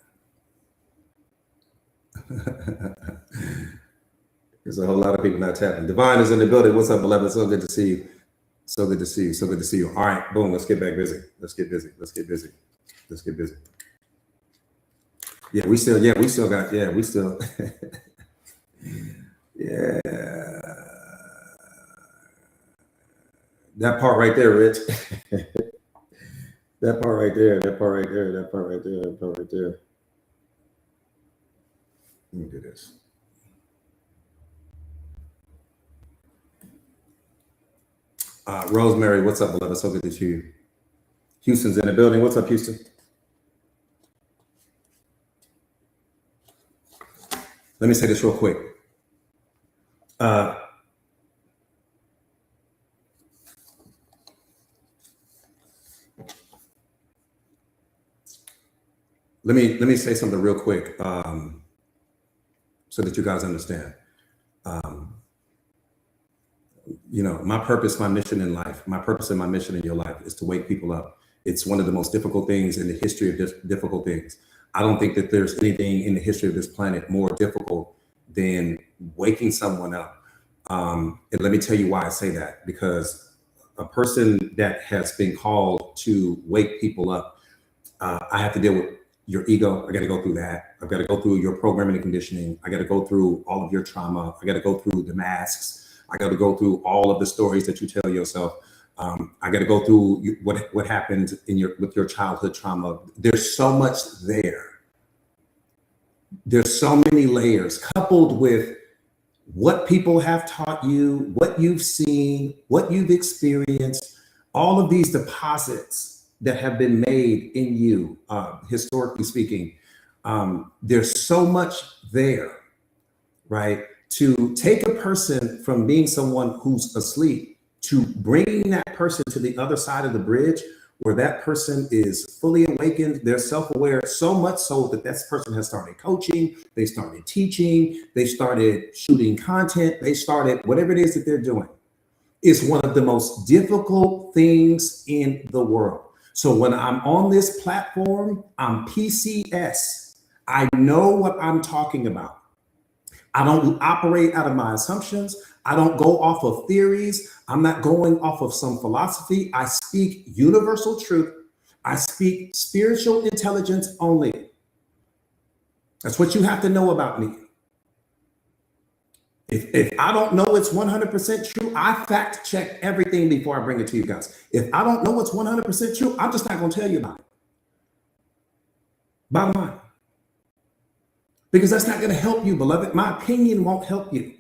There's a whole lot of people not tapping. Divine is in the building. What's up, beloved? So good to see you. So good to see you. So good to see you. All right, boom. Let's get back busy. Let's get busy. Let's get busy. Let's get busy. Yeah, we still got, yeah. That part right there, Rich. That part right there. Let me do this. Rosemary, what's up, beloved? So good to see you. Houston's in the building. What's up, Houston? Let me say this real quick. Let me say something real quick so that you guys understand. You know, my purpose, my mission in life, my purpose and my mission in your life is to wake people up. It's one of the most difficult things in the history of difficult things. I don't think that there's anything in the history of this planet more difficult than waking someone up. And let me tell you why I say that, because a person that has been called to wake people up, I have to deal with your ego. I got to go through that. I've got to go through your programming and conditioning. I got to go through all of your trauma. I got to go through the masks. I got to go through all of the stories that you tell yourself. I got to go through what happened with your childhood trauma. There's so much there. There's so many layers, coupled with what people have taught you, what you've seen, what you've experienced, all of these deposits that have been made in you, historically speaking. There's so much there, right? To take a person from being someone who's asleep to bringing that person to the other side of the bridge where that person is fully awakened, they're self-aware, so much so that that person has started coaching, they started teaching, they started shooting content, they started whatever it is that they're doing. It's one of the most difficult things in the world. So when I'm on this platform, I'm PCS. I know what I'm talking about. I don't operate out of my assumptions. I don't go off of theories. I'm not going off of some philosophy. I speak universal truth. I speak spiritual intelligence only. That's what you have to know about me. If I don't know it's 100% true, I fact check everything before I bring it to you guys. If I don't know it's 100% true, I'm just not going to tell you about it. Bottom line. because that's not going to help you, beloved. My opinion won't help you.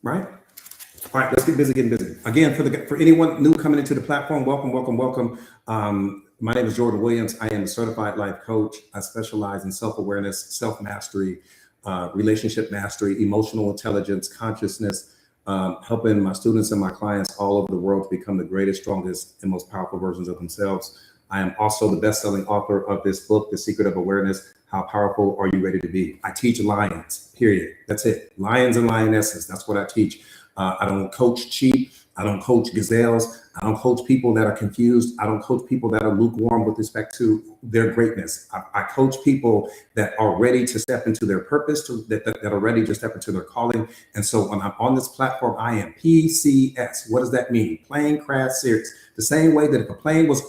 Right? All right, let's get busy getting busy. Again, for anyone new coming into the platform, welcome, welcome, welcome. My name is Jordan Williams. I am a certified life coach. I specialize in self-awareness, self-mastery, relationship mastery, emotional intelligence, consciousness, helping my students and my clients all over the world to become the greatest, strongest, and most powerful versions of themselves. I am also the best-selling author of this book, The Secret of Awareness. How powerful are you ready to be? I teach lions, period. That's it. Lions and lionesses. That's what I teach. I don't coach sheep. I don't coach gazelles. I don't coach people that are confused. I don't coach people that are lukewarm with respect to their greatness. I coach people that are ready to step into their purpose, that are ready to step into their calling. And so when I'm on this platform, I am PCS. What does that mean? Plane crash series. The same way that if a plane was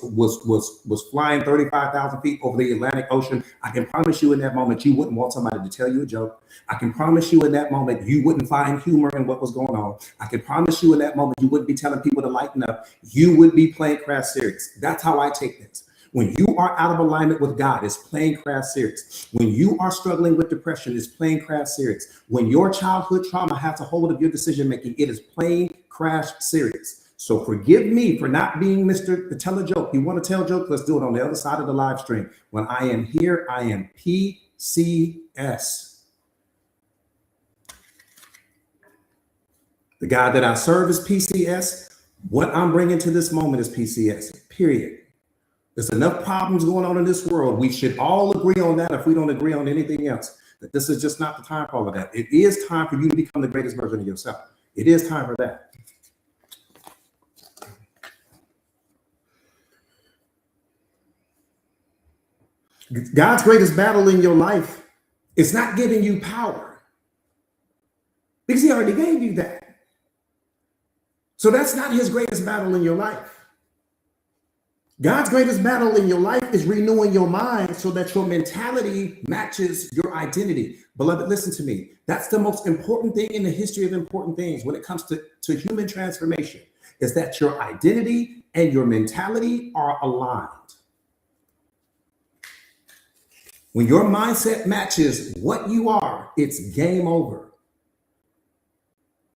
flying 35,000 feet over the Atlantic Ocean, I can promise you in that moment, you wouldn't want somebody to tell you a joke. I can promise you in that moment, you wouldn't find humor in what was going on. I can promise you in that moment, you wouldn't be telling people to lighten up. You would be plane crash serious. That's how I take this. When you are out of alignment with God, it's plane crash serious. When you are struggling with depression, it's plane crash serious. When your childhood trauma has a hold of your decision making, it is plane crash serious. So forgive me for not being Mr. to tell a joke. You want to tell a joke? Let's do it on the other side of the live stream. When I am here, I am PCS. The God that I serve is PCS. What I'm bringing to this moment is PCS, period. There's enough problems going on in this world. We should all agree on that if we don't agree on anything else. That this is just not the time for all of that. It is time for you to become the greatest version of yourself. It is time for that. God's greatest battle in your life is not giving you power, because he already gave you that. So that's not his greatest battle in your life. God's greatest battle in your life is renewing your mind so that your mentality matches your identity. Beloved, listen to me. That's the most important thing in the history of important things when it comes to human transformation, is that your identity and your mentality are aligned. When your mindset matches what you are, it's game over.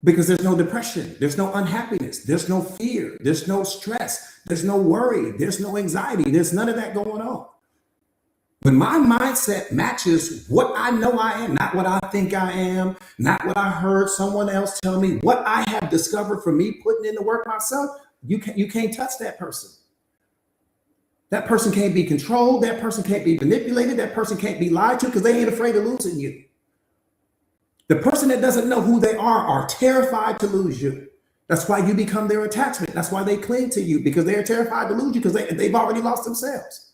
Because there's no depression, there's no unhappiness, there's no fear, there's no stress, there's no worry, there's no anxiety, there's none of that going on. When my mindset matches what I know I am, not what I think I am, not what I heard someone else tell me, what I have discovered from me putting in the work myself, you can't touch that person. That person can't be controlled. That person can't be manipulated. That person can't be lied to, because they ain't afraid of losing you. The person that doesn't know who they are terrified to lose you. That's why you become their attachment. That's why they cling to you, because they're terrified to lose you, because they've already lost themselves.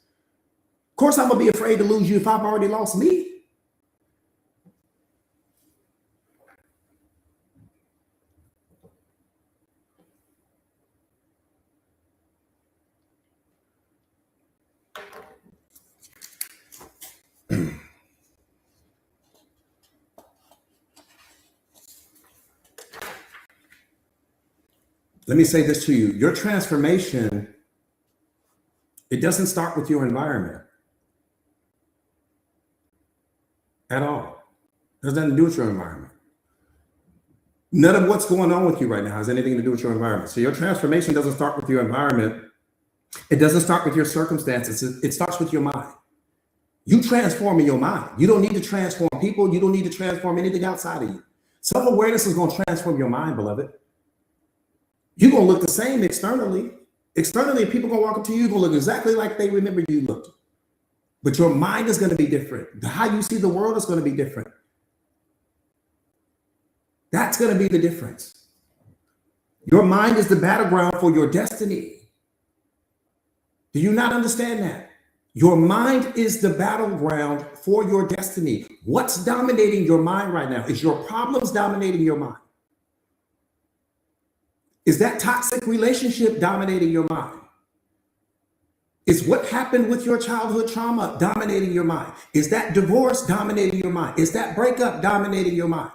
Of course, I'm going to be afraid to lose you if I've already lost me. Let me say this to you. Your transformation, it doesn't start with your environment at all. It has nothing to do with your environment. None of what's going on with you right now has anything to do with your environment. So your transformation doesn't start with your environment. It doesn't start with your circumstances. It starts with your mind. You transform in your mind. You don't need to transform people. You don't need to transform anything outside of you. Self-awareness is going to transform your mind, beloved. You're going to look the same externally. Externally, people are going to walk up to you, you're going to look exactly like they remember you looked. But your mind is going to be different. How you see the world is going to be different. That's going to be the difference. Your mind is the battleground for your destiny. Do you not understand that? Your mind is the battleground for your destiny. What's dominating your mind right now? Is your problems dominating your mind? Is that toxic relationship dominating your mind? Is what happened with your childhood trauma dominating your mind? Is that divorce dominating your mind? Is that breakup dominating your mind?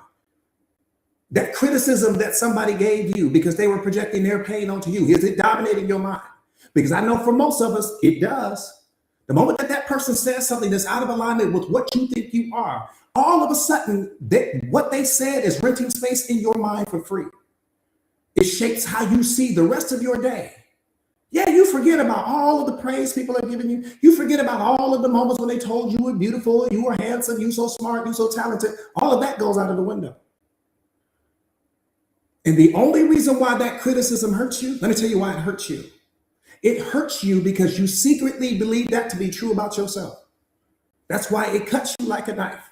That criticism that somebody gave you because they were projecting their pain onto you, is it dominating your mind? Because I know for most of us, it does. The moment that that person says something that's out of alignment with what you think you are, all of a sudden, what they said is renting space in your mind for free. It shapes how you see the rest of your day. Yeah, you forget about all of the praise people are giving you. You forget about all of the moments when they told you were beautiful, you were handsome, you so smart, you so talented. All of that goes out of the window. And the only reason why that criticism hurts you, let me tell you why it hurts you. It hurts you because you secretly believe that to be true about yourself. That's why it cuts you like a knife.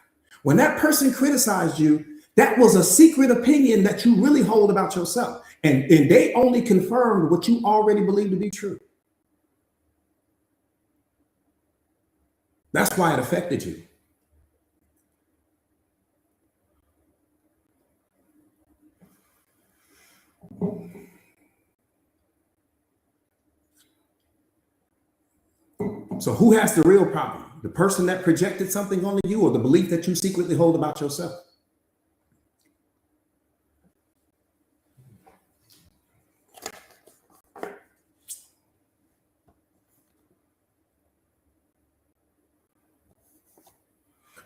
When that person criticized you, that was a secret opinion that you really hold about yourself. And they only confirmed what you already believed to be true. That's why it affected you. So who has the real problem? The person that projected something onto you, or the belief that you secretly hold about yourself?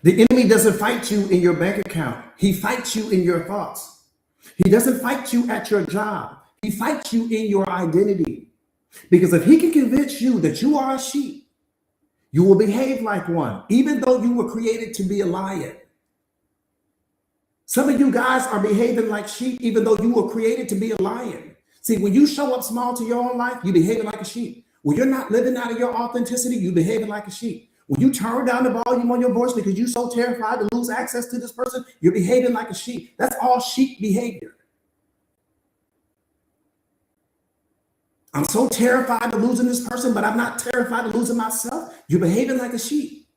The enemy doesn't fight you in your bank account. He fights you in your thoughts. He doesn't fight you at your job. He fights you in your identity. Because if he can convince you that you are a sheep, you will behave like one, even though you were created to be a lion. Some of you guys are behaving like sheep, even though you were created to be a lion. See, when you show up small to your own life, you're behaving like a sheep. When you're not living out of your authenticity, you're behaving like a sheep. When you turn down the volume on your voice because you're so terrified to lose access to this person, you're behaving like a sheep. That's all sheep behavior. I'm so terrified of losing this person, but I'm not terrified of losing myself. You're behaving like a sheep.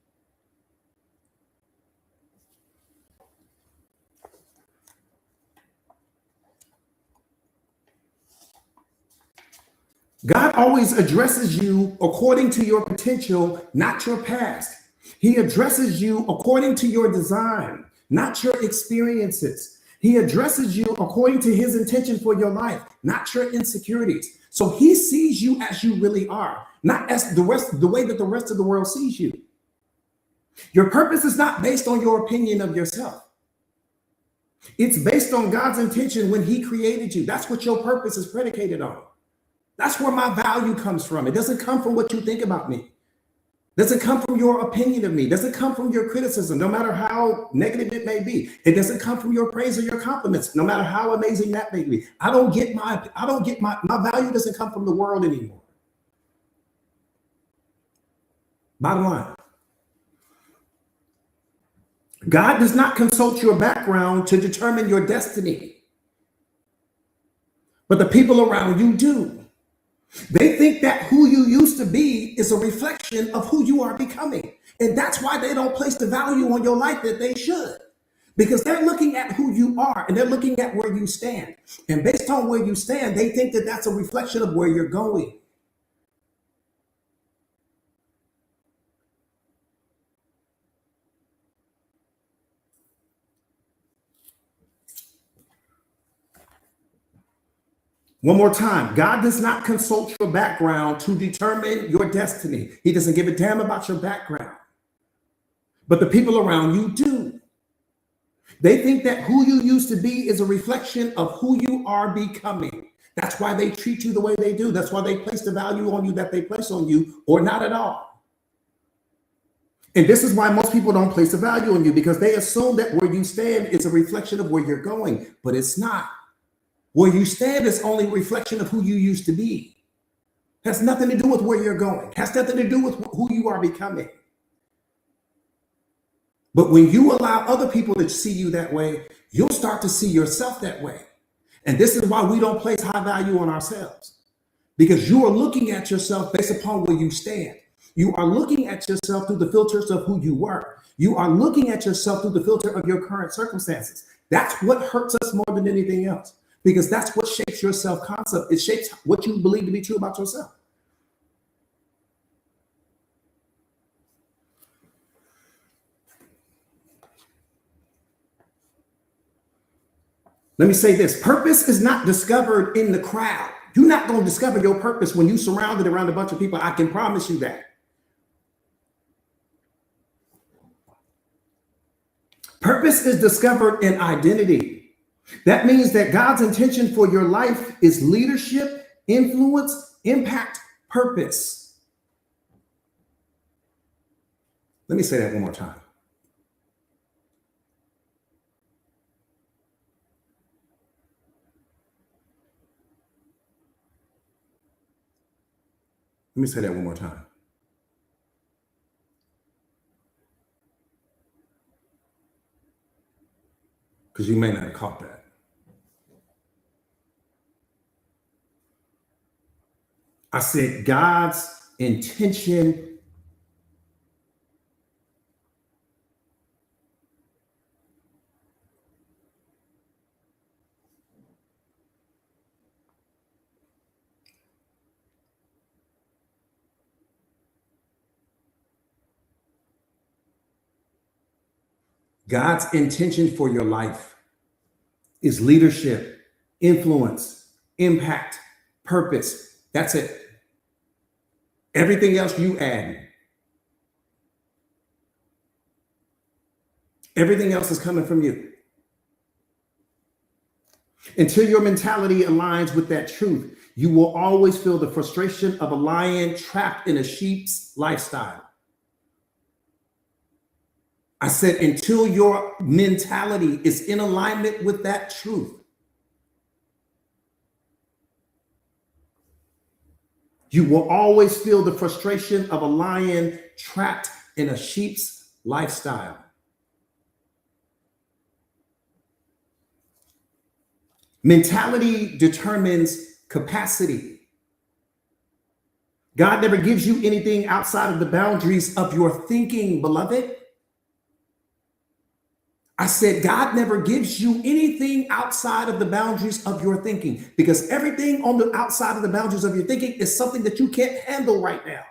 God always addresses you according to your potential, not your past. He addresses you according to your design, not your experiences. He addresses you according to his intention for your life, not your insecurities. So he sees you as you really are, not as the way that the rest of the world sees you. Your purpose is not based on your opinion of yourself. It's based on God's intention when he created you. That's what your purpose is predicated on. That's where my value comes from. It doesn't come from what you think about me. It doesn't come from your opinion of me. It doesn't come from your criticism, no matter how negative it may be. It doesn't come from your praise or your compliments, no matter how amazing that may be. My value doesn't come from the world anymore. Bottom line. God does not consult your background to determine your destiny, but the people around you do. They think that who you used to be is a reflection of who you are becoming. And that's why they don't place the value on your life that they should. Because they're looking at who you are and they're looking at where you stand. And based on where you stand, they think that that's a reflection of where you're going. One more time, God does not consult your background to determine your destiny. He doesn't give a damn about your background. But the people around you do. They think that who you used to be is a reflection of who you are becoming. That's why they treat you the way they do. That's why they place the value on you that they place on you, or not at all. And this is why most people don't place a value on you, because they assume that where you stand is a reflection of where you're going, but it's not. Where you stand is only a reflection of who you used to be. Has nothing to do with where you're going. Has nothing to do with who you are becoming. But when you allow other people to see you that way, you'll start to see yourself that way. And this is why we don't place high value on ourselves. Because you are looking at yourself based upon where you stand. You are looking at yourself through the filters of who you were. You are looking at yourself through the filter of your current circumstances. That's what hurts us more than anything else. Because that's what shapes your self-concept. It shapes what you believe to be true about yourself. Let me say this. Purpose is not discovered in the crowd. You're not going to discover your purpose when you're surrounded around a bunch of people. I can promise you that. Purpose is discovered in identity. That means that God's intention for your life is leadership, influence, impact, purpose. Let me say that one more time. Let me say that one more time. Because you may not have caught that. I said God's intention God's intention for your life is leadership, influence, impact, purpose. That's it. Everything else you add. Everything else is coming from you. Until your mentality aligns with that truth, you will always feel the frustration of a lion trapped in a sheep's lifestyle. I said, until your mentality is in alignment with that truth, you will always feel the frustration of a lion trapped in a sheep's lifestyle. Mentality determines capacity. God never gives you anything outside of the boundaries of your thinking, beloved. I said, God never gives you anything outside of the boundaries of your thinking, because everything on the outside of the boundaries of your thinking is something that you can't handle right now.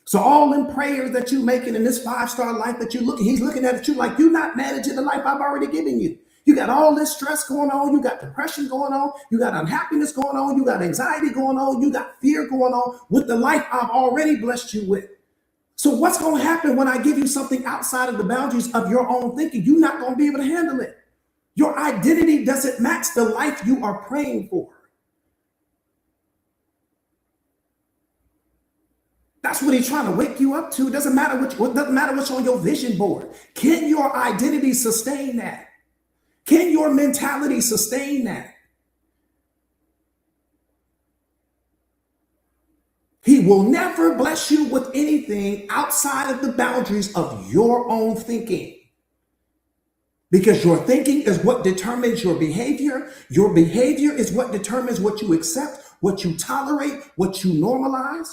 So all in prayers that you're making in this 5-star life that he's looking at you like you're not managing the life I've already given you. You got all this stress going on. You got depression going on. You got unhappiness going on. You got anxiety going on. You got fear going on with the life I've already blessed you with. So what's going to happen when I give you something outside of the boundaries of your own thinking? You're not going to be able to handle it. Your identity doesn't match the life you are praying for. That's what he's trying to wake you up to. It doesn't matter what's on your vision board. Can your identity sustain that? Can your mentality sustain that? He will never bless you with anything outside of the boundaries of your own thinking. Because your thinking is what determines your behavior. Your behavior is what determines what you accept, what you tolerate, what you normalize.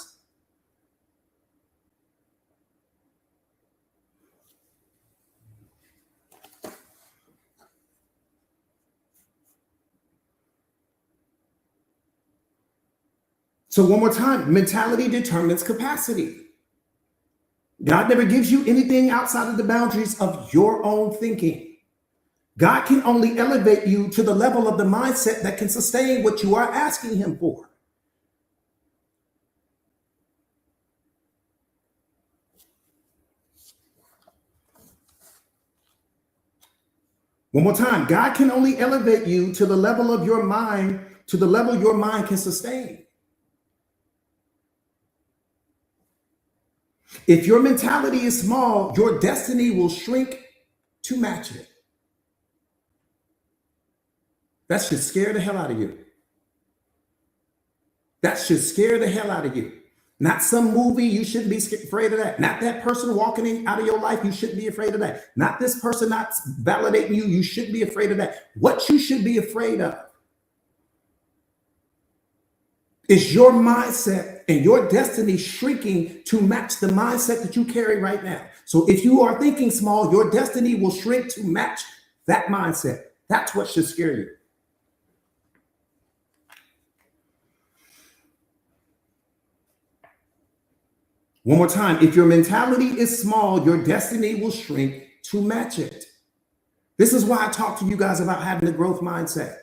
So one more time, mentality determines capacity. God never gives you anything outside of the boundaries of your own thinking. God can only elevate you to the level of the mindset that can sustain what you are asking him for. One more time, God can only elevate you to the level of your mind, to the level your mind can sustain. If your mentality is small, your destiny will shrink to match it. That should scare the hell out of you. That should scare the hell out of you. Not some movie, you shouldn't be afraid of that. Not that person walking out of your life, you shouldn't be afraid of that. Not this person not validating you, you shouldn't be afraid of that. What you should be afraid of is your mindset and your destiny shrinking to match the mindset that you carry right now. So if you are thinking small, your destiny will shrink to match that mindset. That's what should scare you. One more time, if your mentality is small, your destiny will shrink to match it. This is why I talk to you guys about having a growth mindset.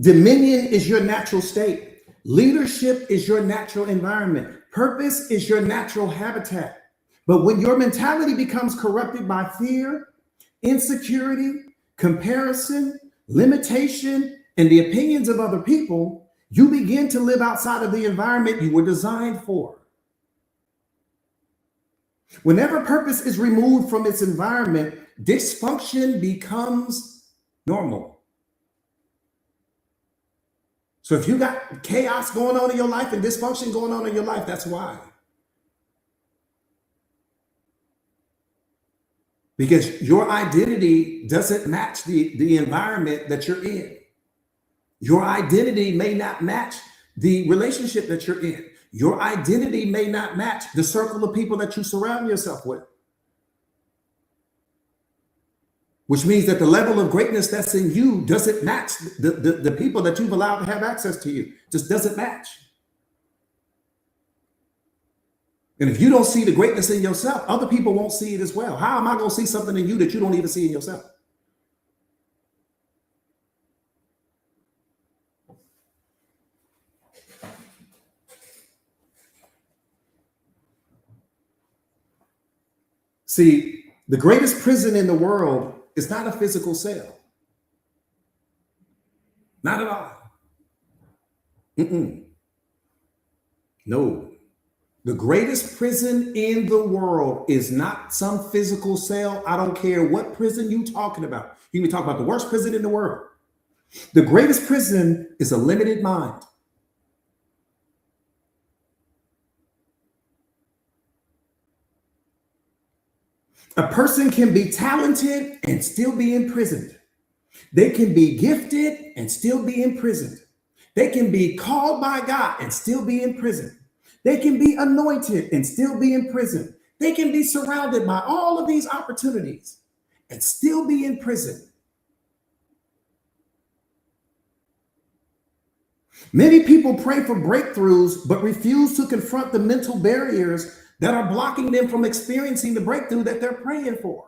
Dominion is your natural state. Leadership is your natural environment. Purpose is your natural habitat. But when your mentality becomes corrupted by fear, insecurity, comparison, limitation, and the opinions of other people, you begin to live outside of the environment you were designed for. Whenever purpose is removed from its environment, dysfunction becomes normal. So if you got chaos going on in your life and dysfunction going on in your life, that's why. Because your identity doesn't match the environment that you're in. Your identity may not match the relationship that you're in. Your identity may not match the circle of people that you surround yourself with. Which means that the level of greatness that's in you doesn't match the people that you've allowed to have access to you. Just doesn't match. And if you don't see the greatness in yourself, other people won't see it as well. How am I going to see something in you that you don't even see in yourself? See, the greatest prison in the world is not a physical cell. Not at all. No. The greatest prison in the world is not some physical cell. I don't care what prison you're talking about. You can talk about the worst prison in the world. The greatest prison is a limited mind. A person can be talented and still be imprisoned. They can be gifted and still be imprisoned. They can be called by God and still be imprisoned. They can be anointed and still be in prison. They can be surrounded by all of these opportunities and still be in prison. Many people pray for breakthroughs, but refuse to confront the mental barriers that are blocking them from experiencing the breakthrough that they're praying for.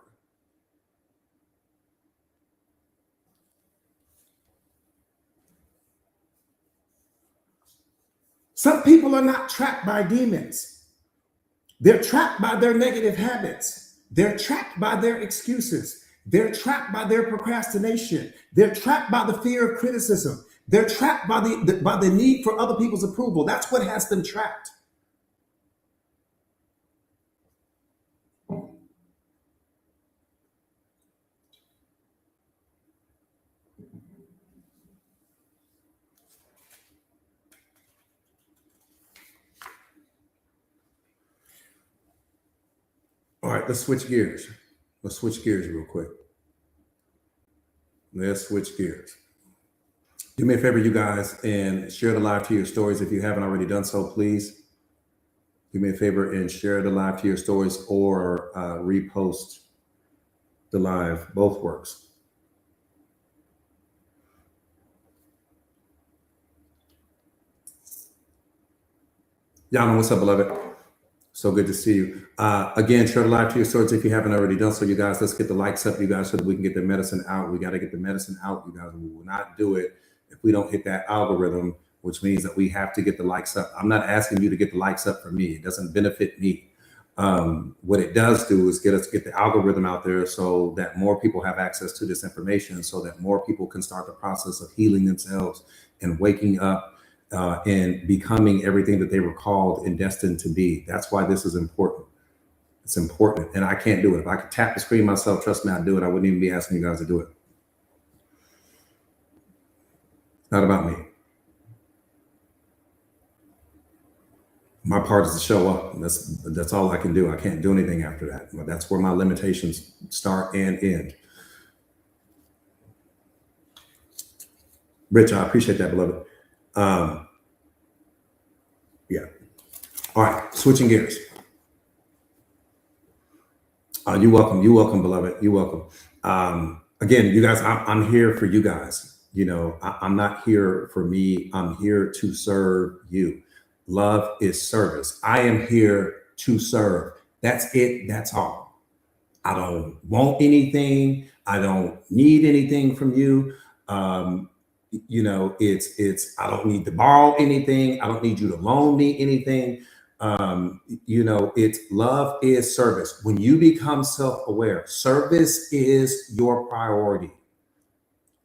Some people are not trapped by demons. They're trapped by their negative habits. They're trapped by their excuses. They're trapped by their procrastination. They're trapped by the fear of criticism. They're trapped by the need for other people's approval. That's what has them trapped. All right, let's switch gears. Let's switch gears real quick. Let's switch gears. Do me a favor, you guys, and share the live to your stories. If you haven't already done so, please do me a favor and share the live to your stories or repost the live. Both works. Y'all know what's up, beloved. So good to see you. Again, share the live to your stories if you haven't already done so, you guys. Let's get the likes up, you guys, so that we can get the medicine out. We got to get the medicine out, you guys. We will not do it if we don't hit that algorithm, which means that we have to get the likes up. I'm not asking you to get the likes up for me. It doesn't benefit me. What it does do is get the algorithm out there so that more people have access to this information, so that more people can start the process of healing themselves and waking up and becoming everything that they were called and destined to be. That's why this is important. It's important. And I can't do it. If I could tap the screen myself, trust me, I'd do it. I wouldn't even be asking you guys to do it. Not about me. My part is to show up. That's all I can do. I can't do anything after that. But that's where my limitations start and end. Rich, I appreciate that, beloved. Yeah. All right. Switching gears. You're welcome. You're welcome, beloved. You're welcome. Again, you guys, I'm here for you guys. You know, I'm not here for me. I'm here to serve you. Love is service. I am here to serve. That's it. That's all. I don't want anything. I don't need anything from you. It's I don't need to borrow anything. I don't need you to loan me anything. It's love is service. When you become self-aware, service is your priority.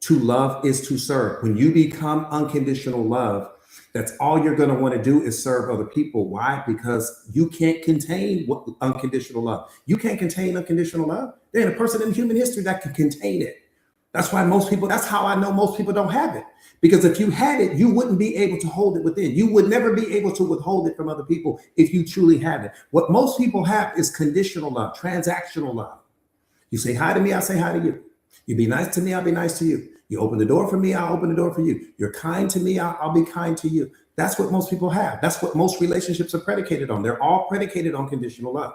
To love is to serve. When you become unconditional love, that's all you're going to want to do is serve other people. Why? Because you can't contain unconditional love. You can't contain unconditional love. There ain't a person in human history that can contain it. That's why that's how I know most people don't have it. Because if you had it, you wouldn't be able to hold it within. You would never be able to withhold it from other people if you truly had it. What most people have is conditional love, transactional love. You say hi to me, I say hi to you. You be nice to me, I'll be nice to you. You open the door for me, I'll open the door for you. You're kind to me, I'll be kind to you. That's what most people have. That's what most relationships are predicated on. They're all predicated on conditional love.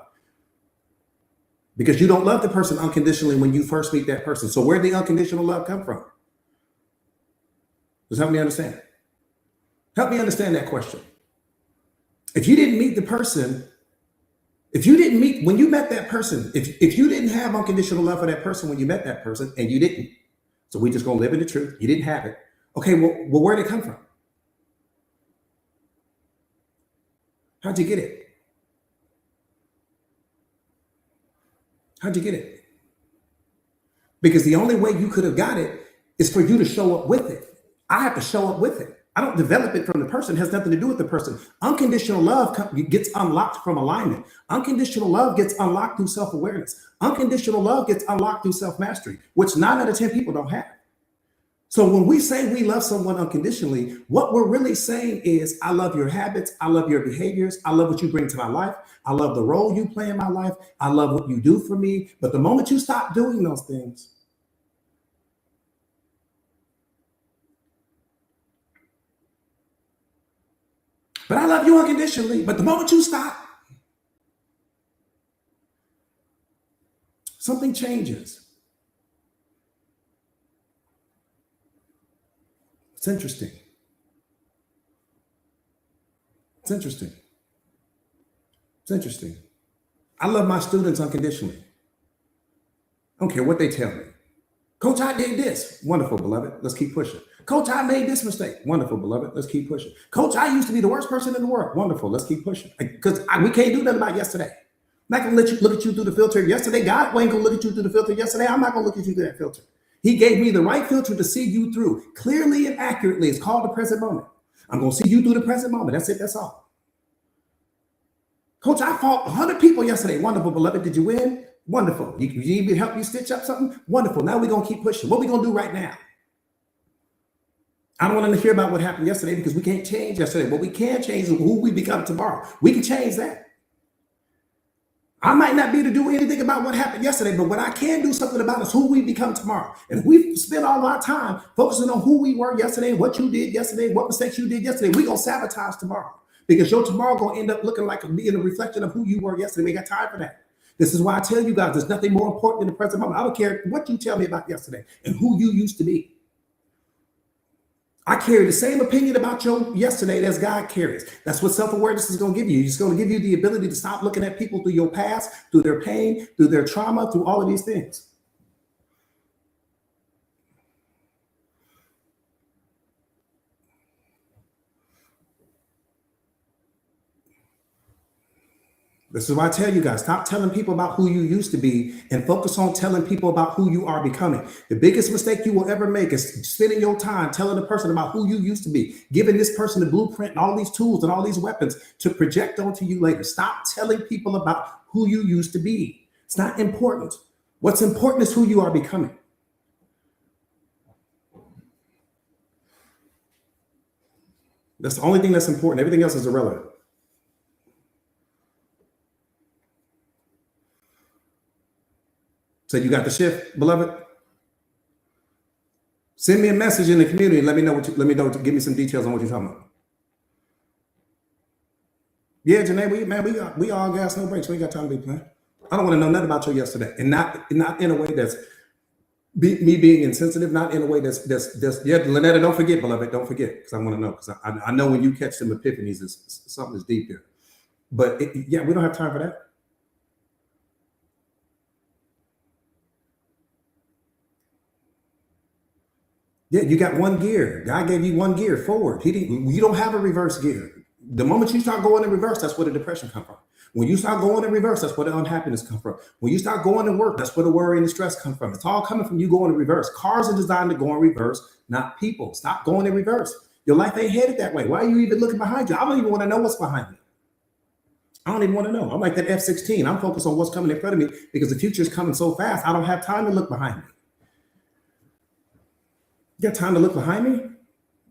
Because you don't love the person unconditionally when you first meet that person. So where'd the unconditional love come from? Just help me understand. Help me understand that question. If you didn't meet the person, when you met that person, if you didn't have unconditional love for that person when you met that person, and you didn't, so we just gonna live in the truth, you didn't have it. Okay, well, where'd it come from? How'd you get it? How'd you get it? Because the only way you could have got it is for you to show up with it. I have to show up with it. I don't develop it from the person. It has nothing to do with the person. Unconditional love gets unlocked from alignment. Unconditional love gets unlocked through self-awareness. Unconditional love gets unlocked through self-mastery, which 9 out of 10 people don't have. So when we say we love someone unconditionally, what we're really saying is, I love your habits. I love your behaviors. I love what you bring to my life. I love the role you play in my life. I love what you do for me. But the moment you stop doing those things, but I love you unconditionally. But the moment you stop, something changes. It's interesting. It's interesting. It's interesting. I love my students unconditionally. I don't care what they tell me. Coach, I did this. Wonderful, beloved. Let's keep pushing. Coach, I made this mistake. Wonderful, beloved. Let's keep pushing. Coach, I used to be the worst person in the world. Wonderful. Let's keep pushing. Because we can't do nothing about yesterday. I'm not going to let you look at you through the filter yesterday. God ain't going to look at you through the filter yesterday. I'm not going to look at you through that filter. He gave me the right filter to see you through clearly and accurately. It's called the present moment. I'm going to see you through the present moment. That's it. That's all. Coach, I fought 100 people yesterday. Wonderful, beloved. Did you win? Wonderful. You need me to help you stitch up something? Wonderful. Now we're going to keep pushing. What are we going to do right now? I don't want to hear about what happened yesterday because we can't change yesterday. What we can change is who we become tomorrow. We can change that. I might not be able to do anything about what happened yesterday, but what I can do something about is who we become tomorrow. And if we spend all our time focusing on who we were yesterday, what you did yesterday, what mistakes you did yesterday, we're going to sabotage tomorrow because your tomorrow going to end up looking like being a reflection of who you were yesterday. We got time for that. This is why I tell you guys, there's nothing more important than the present moment. I don't care what you tell me about yesterday and who you used to be. I carry the same opinion about your yesterday as God carries. That's what self-awareness is going to give you. It's going to give you the ability to stop looking at people through your past, through their pain, through their trauma, through all of these things. This is why I tell you guys, stop telling people about who you used to be and focus on telling people about who you are becoming. The biggest mistake you will ever make is spending your time telling a person about who you used to be, giving this person the blueprint and all these tools and all these weapons to project onto you later. Stop telling people about who you used to be. It's not important. What's important is who you are becoming. That's the only thing that's important. Everything else is irrelevant. So you got the shift, beloved? Send me a message in the community and let me know, give me some details on what you're talking about. Yeah, Janae, we all gas, no breaks. We ain't got time to be playing. I don't want to know nothing about your yesterday. And not in a way that's me being insensitive, not in a way that's yeah, Lynetta, don't forget, beloved, don't forget, because I want to know, because I know when you catch them epiphanies, something is deep here. But yeah, we don't have time for that. Yeah, you got one gear. God gave you one gear forward. He didn't. You don't have a reverse gear. The moment you start going in reverse, that's where the depression comes from. When you start going in reverse, that's where the unhappiness comes from. When you start going to work, that's where the worry and the stress come from. It's all coming from you going in reverse. Cars are designed to go in reverse, not people. Stop going in reverse. Your life ain't headed that way. Why are you even looking behind you? I don't even want to know what's behind me. I don't even want to know. I'm like that F-16. I'm focused on what's coming in front of me because the future is coming so fast. I don't have time to look behind me. You got time to look behind me?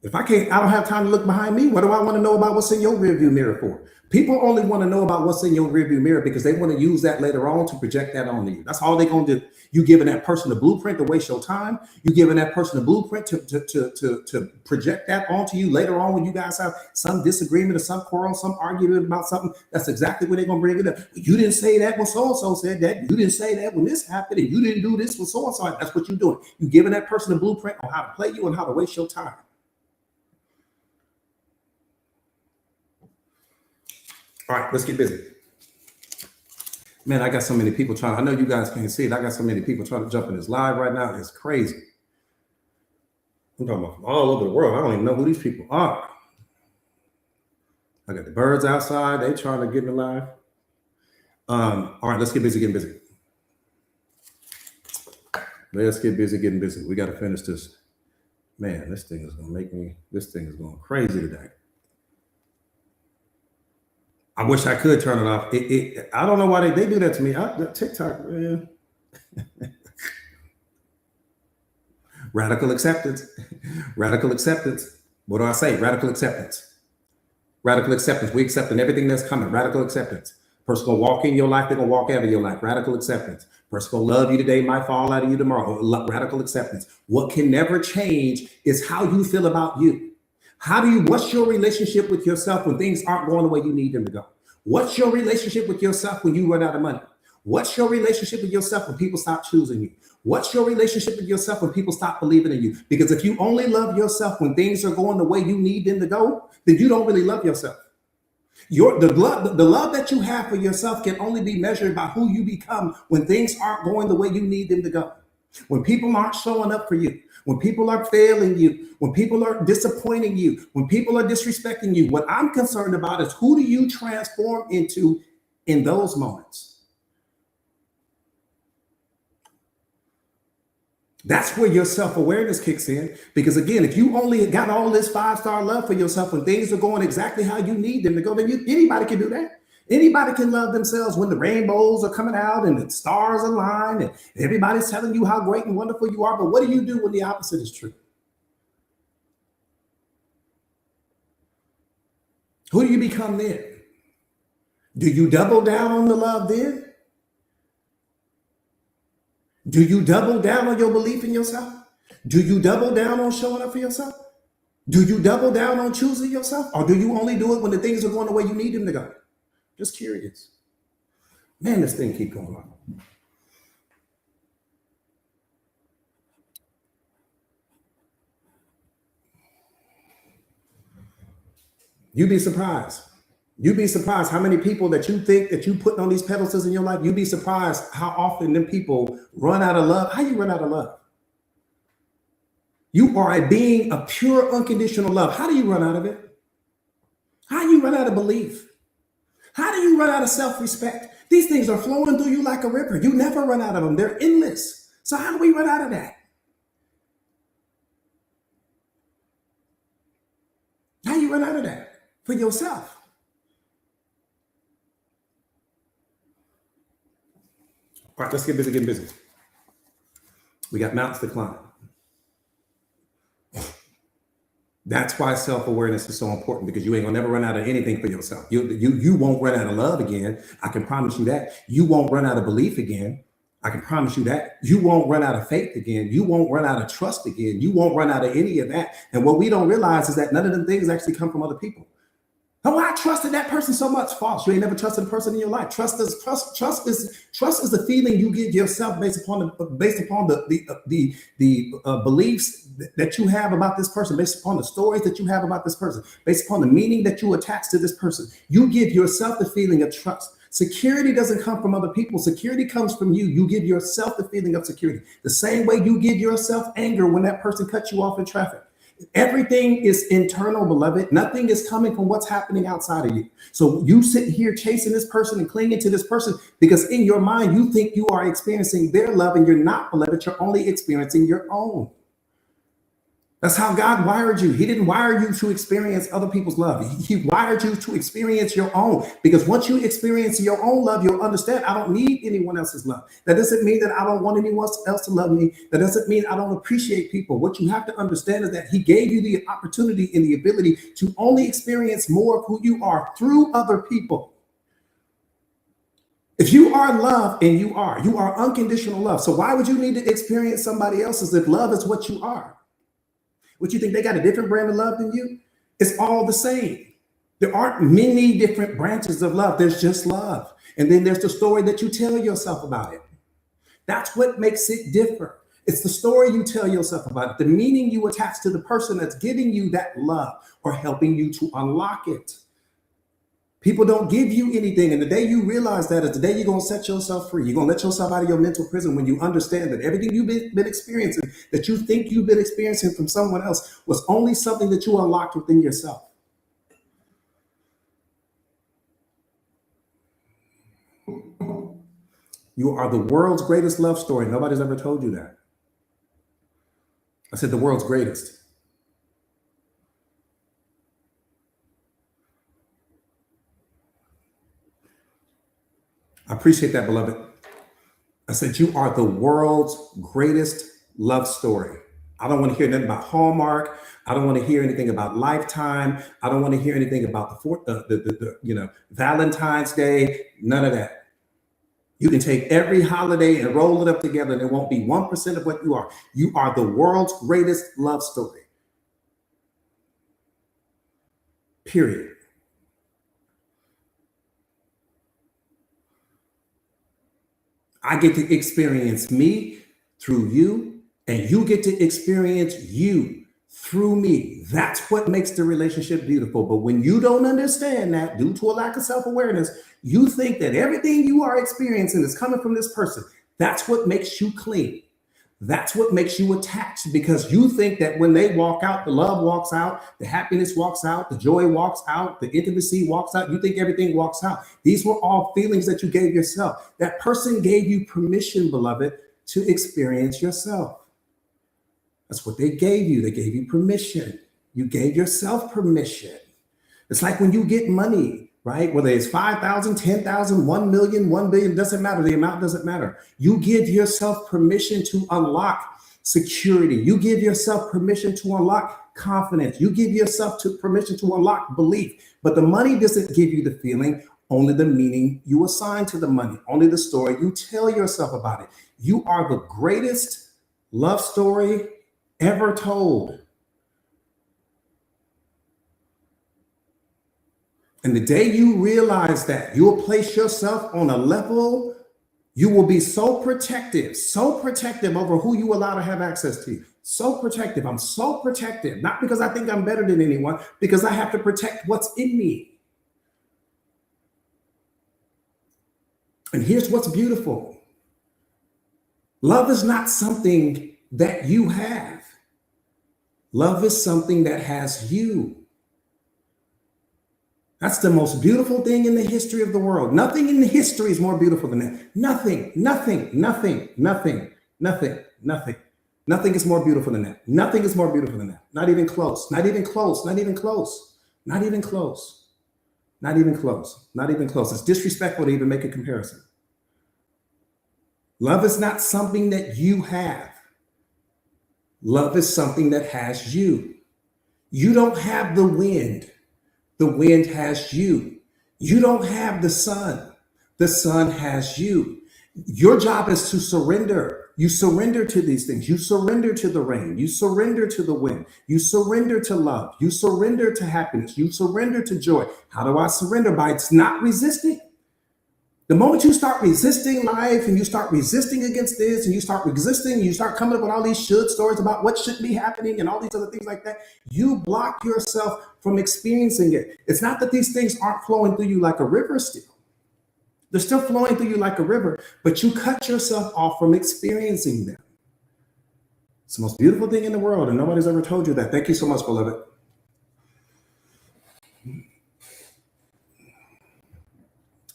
If I don't have time to look behind me. What do I want to know about what's in your rearview mirror for? People only want to know about what's in your rearview mirror because they want to use that later on to project that onto you. That's all they're going to do. You giving that person a blueprint to waste your time. You giving that person a blueprint to project that onto you later on when you guys have some disagreement or some quarrel, some argument about something. That's exactly when they're going to bring it up. You didn't say that when so-and-so said that. You didn't say that when this happened. And you didn't do this when so-and-so. That's what you're doing. You're giving that person a blueprint on how to play you and how to waste your time. All right, let's get busy. Man, I got so many people trying. I know you guys can't see it. I got so many people trying to jump in this live right now. It's crazy. I'm talking about from all over the world. I don't even know who these people are. I got the birds outside. They trying to get in the live. All right, let's get busy getting busy. Let's get busy getting busy. We got to finish this. Man, this thing is going crazy today. I wish I could turn it off. I don't know why they do that to me. TikTok, man. Radical acceptance. Radical acceptance. What do I say? Radical acceptance. Radical acceptance. We accepting everything that's coming. Radical acceptance. Person gonna walk in your life, they're gonna walk out of your life. Radical acceptance. Person gonna love you today, might fall out of you tomorrow. Radical acceptance. What can never change is how you feel about you. What's your relationship with yourself when things aren't going the way you need them to go? What's your relationship with yourself when you run out of money? What's your relationship with yourself when people stop choosing you? What's your relationship with yourself when people stop believing in you? Because if you only love yourself when things are going the way you need them to go, then you don't really love yourself. The love that you have for yourself can only be measured by who you become when things aren't going the way you need them to go. When people aren't showing up for you, when people are failing you, when people are disappointing you, when people are disrespecting you, what I'm concerned about is who do you transform into in those moments? That's where your self-awareness kicks in. Because again, if you only got all this 5-star love for yourself when things are going exactly how you need them to go, then anybody can do that. Anybody can love themselves when the rainbows are coming out and the stars align and everybody's telling you how great and wonderful you are. But what do you do when the opposite is true? Who do you become then? Do you double down on the love then? Do you double down on your belief in yourself? Do you double down on showing up for yourself? Do you double down on choosing yourself? Or do you only do it when the things are going the way you need them to go? Just curious. Man, this thing keep going on. You'd be surprised. You'd be surprised how many people that you think that you put on these pedestals in your life. You'd be surprised how often them people run out of love. How you run out of love? You are a being of pure unconditional love. How do you run out of it? How do you run out of belief? How do you run out of self-respect? These things are flowing through you like a river. You never run out of them. They're endless. So how do we run out of that? How do you run out of that for yourself? All right, let's get busy getting busy. We got mountains to climb. That's why self-awareness is so important, because you ain't gonna never run out of anything for yourself. You won't run out of love again. I can promise you that. You won't run out of belief again. I can promise you that. You won't run out of faith again. You won't run out of trust again. You won't run out of any of that. And what we don't realize is that none of them things actually come from other people. Oh, I trusted that person so much. False. You ain't never trusted a person in your life. Trust is the feeling you give yourself based upon the beliefs that you have about this person, based upon the stories that you have about this person, based upon the meaning that you attach to this person. You give yourself the feeling of trust. Security doesn't come from other people. Security comes from you. You give yourself the feeling of security. The same way you give yourself anger when that person cuts you off in traffic. Everything is internal, beloved. Nothing is coming from what's happening outside of you. So you sit here chasing this person and clinging to this person because in your mind, you think you are experiencing their love and you're not, beloved. You're only experiencing your own. That's how God wired you. He didn't wire you to experience other people's love. He wired you to experience your own. Because once you experience your own love, you'll understand I don't need anyone else's love. That doesn't mean that I don't want anyone else to love me. That doesn't mean I don't appreciate people. What you have to understand is that he gave you the opportunity and the ability to only experience more of who you are through other people. If you are love and you are unconditional love. So why would you need to experience somebody else's if love is what you are? What, you think they got a different brand of love than you? It's all the same. There aren't many different branches of love. There's just love. And then there's the story that you tell yourself about it. That's what makes it different. It's the story you tell yourself about it, the meaning you attach to the person that's giving you that love or helping you to unlock it. People don't give you anything. And the day you realize that is the day you're going to set yourself free. You're going to let yourself out of your mental prison when you understand that everything you've been experiencing, that you think you've been experiencing from someone else, was only something that you unlocked within yourself. You are the world's greatest love story. Nobody's ever told you that. I said the world's greatest. I appreciate that, beloved. I said, you are the world's greatest love story. I don't want to hear nothing about Hallmark. I don't want to hear anything about Lifetime. I don't want to hear anything about the Valentine's Day. None of that. You can take every holiday and roll it up together and it won't be 1% of what you are. You are the world's greatest love story. Period. I get to experience me through you, and you get to experience you through me. That's what makes the relationship beautiful. But when you don't understand that, due to a lack of self-awareness, you think that everything you are experiencing is coming from this person. That's what makes you cling. That's what makes you attached, because you think that when they walk out, the love walks out, the happiness walks out, the joy walks out, the intimacy walks out. You think everything walks out. These were all feelings that you gave yourself. That person gave you permission, beloved, to experience yourself. That's what they gave you. They gave you permission. You gave yourself permission. It's like when you get money, right? Whether it's 5,000, 10,000, 1 million, 1 billion, doesn't matter. The amount doesn't matter. You give yourself permission to unlock security. You give yourself permission to unlock confidence. You give yourself permission to unlock belief. But the money doesn't give you the feeling, only the meaning you assign to the money, only the story you tell yourself about it. You are the greatest love story ever told. And the day you realize that, you will place yourself on a level, you will be so protective over who you allow to have access to you. So protective. I'm so protective, not because I think I'm better than anyone, because I have to protect what's in me. And here's what's beautiful. Love is not something that you have. Love is something that has you. That's the most beautiful thing in the history of the world. Nothing in the history is more beautiful than that. Nothing is more beautiful than that. Nothing is more beautiful than that. Not even close. Not even close. Not even close. Not even close. Not even close. Not even close. It's disrespectful to even make a comparison. Love is not something that you have. Love is something that has you. You don't have the wind. The wind has you. You don't have the sun. The sun has you. Your job is to surrender. You surrender to these things. You surrender to the rain. You surrender to the wind. You surrender to love. You surrender to happiness. You surrender to joy. How do I surrender? By it's not resisting. The moment you start resisting life and you start resisting against this and you start resisting, you start coming up with all these should stories about what should be happening and all these other things like that, you block yourself from experiencing it. It's not that these things aren't flowing through you like a river still. They're still flowing through you like a river, but you cut yourself off from experiencing them. It's the most beautiful thing in the world, and nobody's ever told you that. Thank you so much, beloved.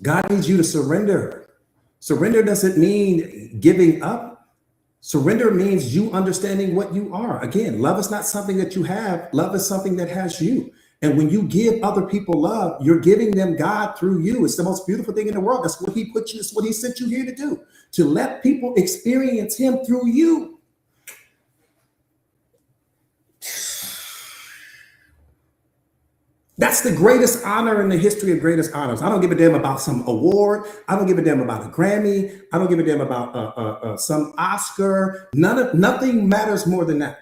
God needs you to surrender. Surrender doesn't mean giving up. Surrender means you understanding what you are. Again, love is not something that you have. Love is something that has you. And when you give other people love, you're giving them God through you. It's the most beautiful thing in the world. That's what he put you, that's what he sent you here to do, to let people experience him through you. That's the greatest honor in the history of greatest honors. I don't give a damn about some award. I don't give a damn about a Grammy. I don't give a damn about some Oscar. Nothing matters more than that.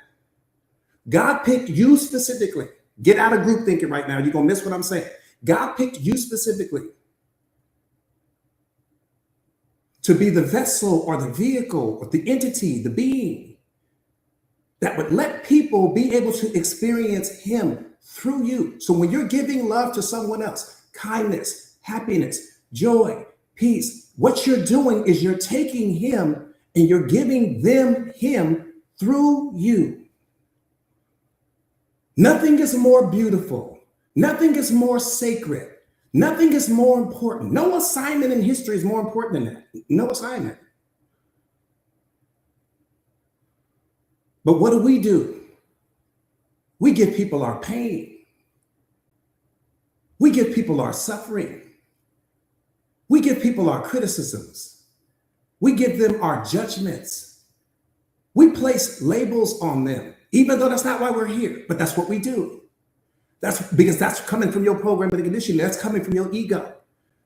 God picked you specifically. Get out of group thinking right now. You're going to miss what I'm saying. God picked you specifically to be the vessel or the vehicle or the entity, the being that would let people be able to experience him through you. So when you're giving love to someone else, kindness, happiness, joy, peace, what you're doing is you're taking him and you're giving them him through you. Nothing is more beautiful. Nothing is more sacred. Nothing is more important. No assignment in history is more important than that. No assignment. But what do? We give people our pain. We give people our suffering. We give people our criticisms. We give them our judgments. We place labels on them, even though that's not why we're here, but that's what we do. That's because that's coming from your programming and conditioning. That's coming from your ego.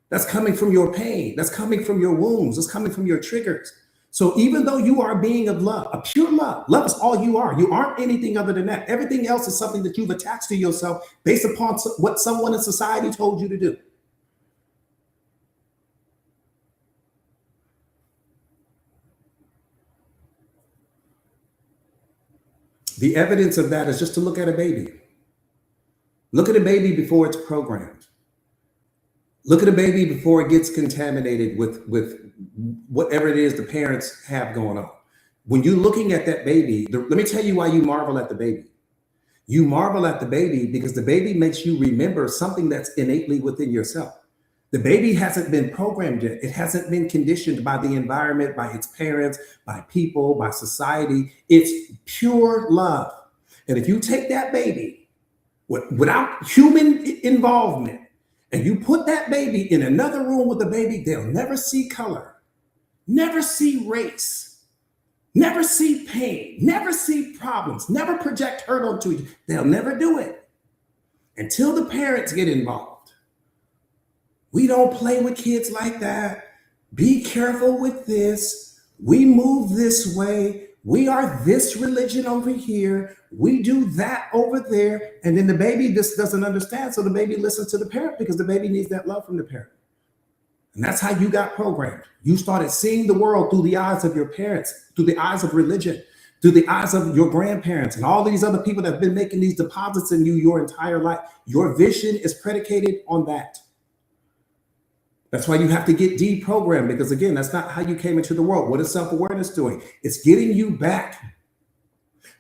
That's coming from your pain. That's coming from your wounds. That's coming from your triggers. So even though you are a being of love, a pure love is all you are. You aren't anything other than that. Everything else is something that you've attached to yourself based upon what someone in society told you to do. The evidence of that is just to look at a baby. Look at a baby before it's programmed. Look at a baby before it gets contaminated with whatever it is the parents have going on. When you're looking at that baby, let me tell you why you marvel at the baby. You marvel at the baby because the baby makes you remember something that's innately within yourself. The baby hasn't been programmed yet. It hasn't been conditioned by the environment, by its parents, by people, by society. It's pure love. And if you take that baby without human involvement, and you put that baby in another room with the baby, they'll never see color, never see race, never see pain, never see problems, never project hurt onto you. They'll never do it until the parents get involved. We don't play with kids like that. Be careful with this. We move this way. We are this religion over here. We do that over there. And then the baby just doesn't understand. So the baby listens to the parent because the baby needs that love from the parent. And that's how you got programmed. You started seeing the world through the eyes of your parents, through the eyes of religion, through the eyes of your grandparents and all these other people that have been making these deposits in you your entire life. Your vision is predicated on that. That's why you have to get deprogrammed, because again, that's not how you came into the world. What is self-awareness doing? It's getting you back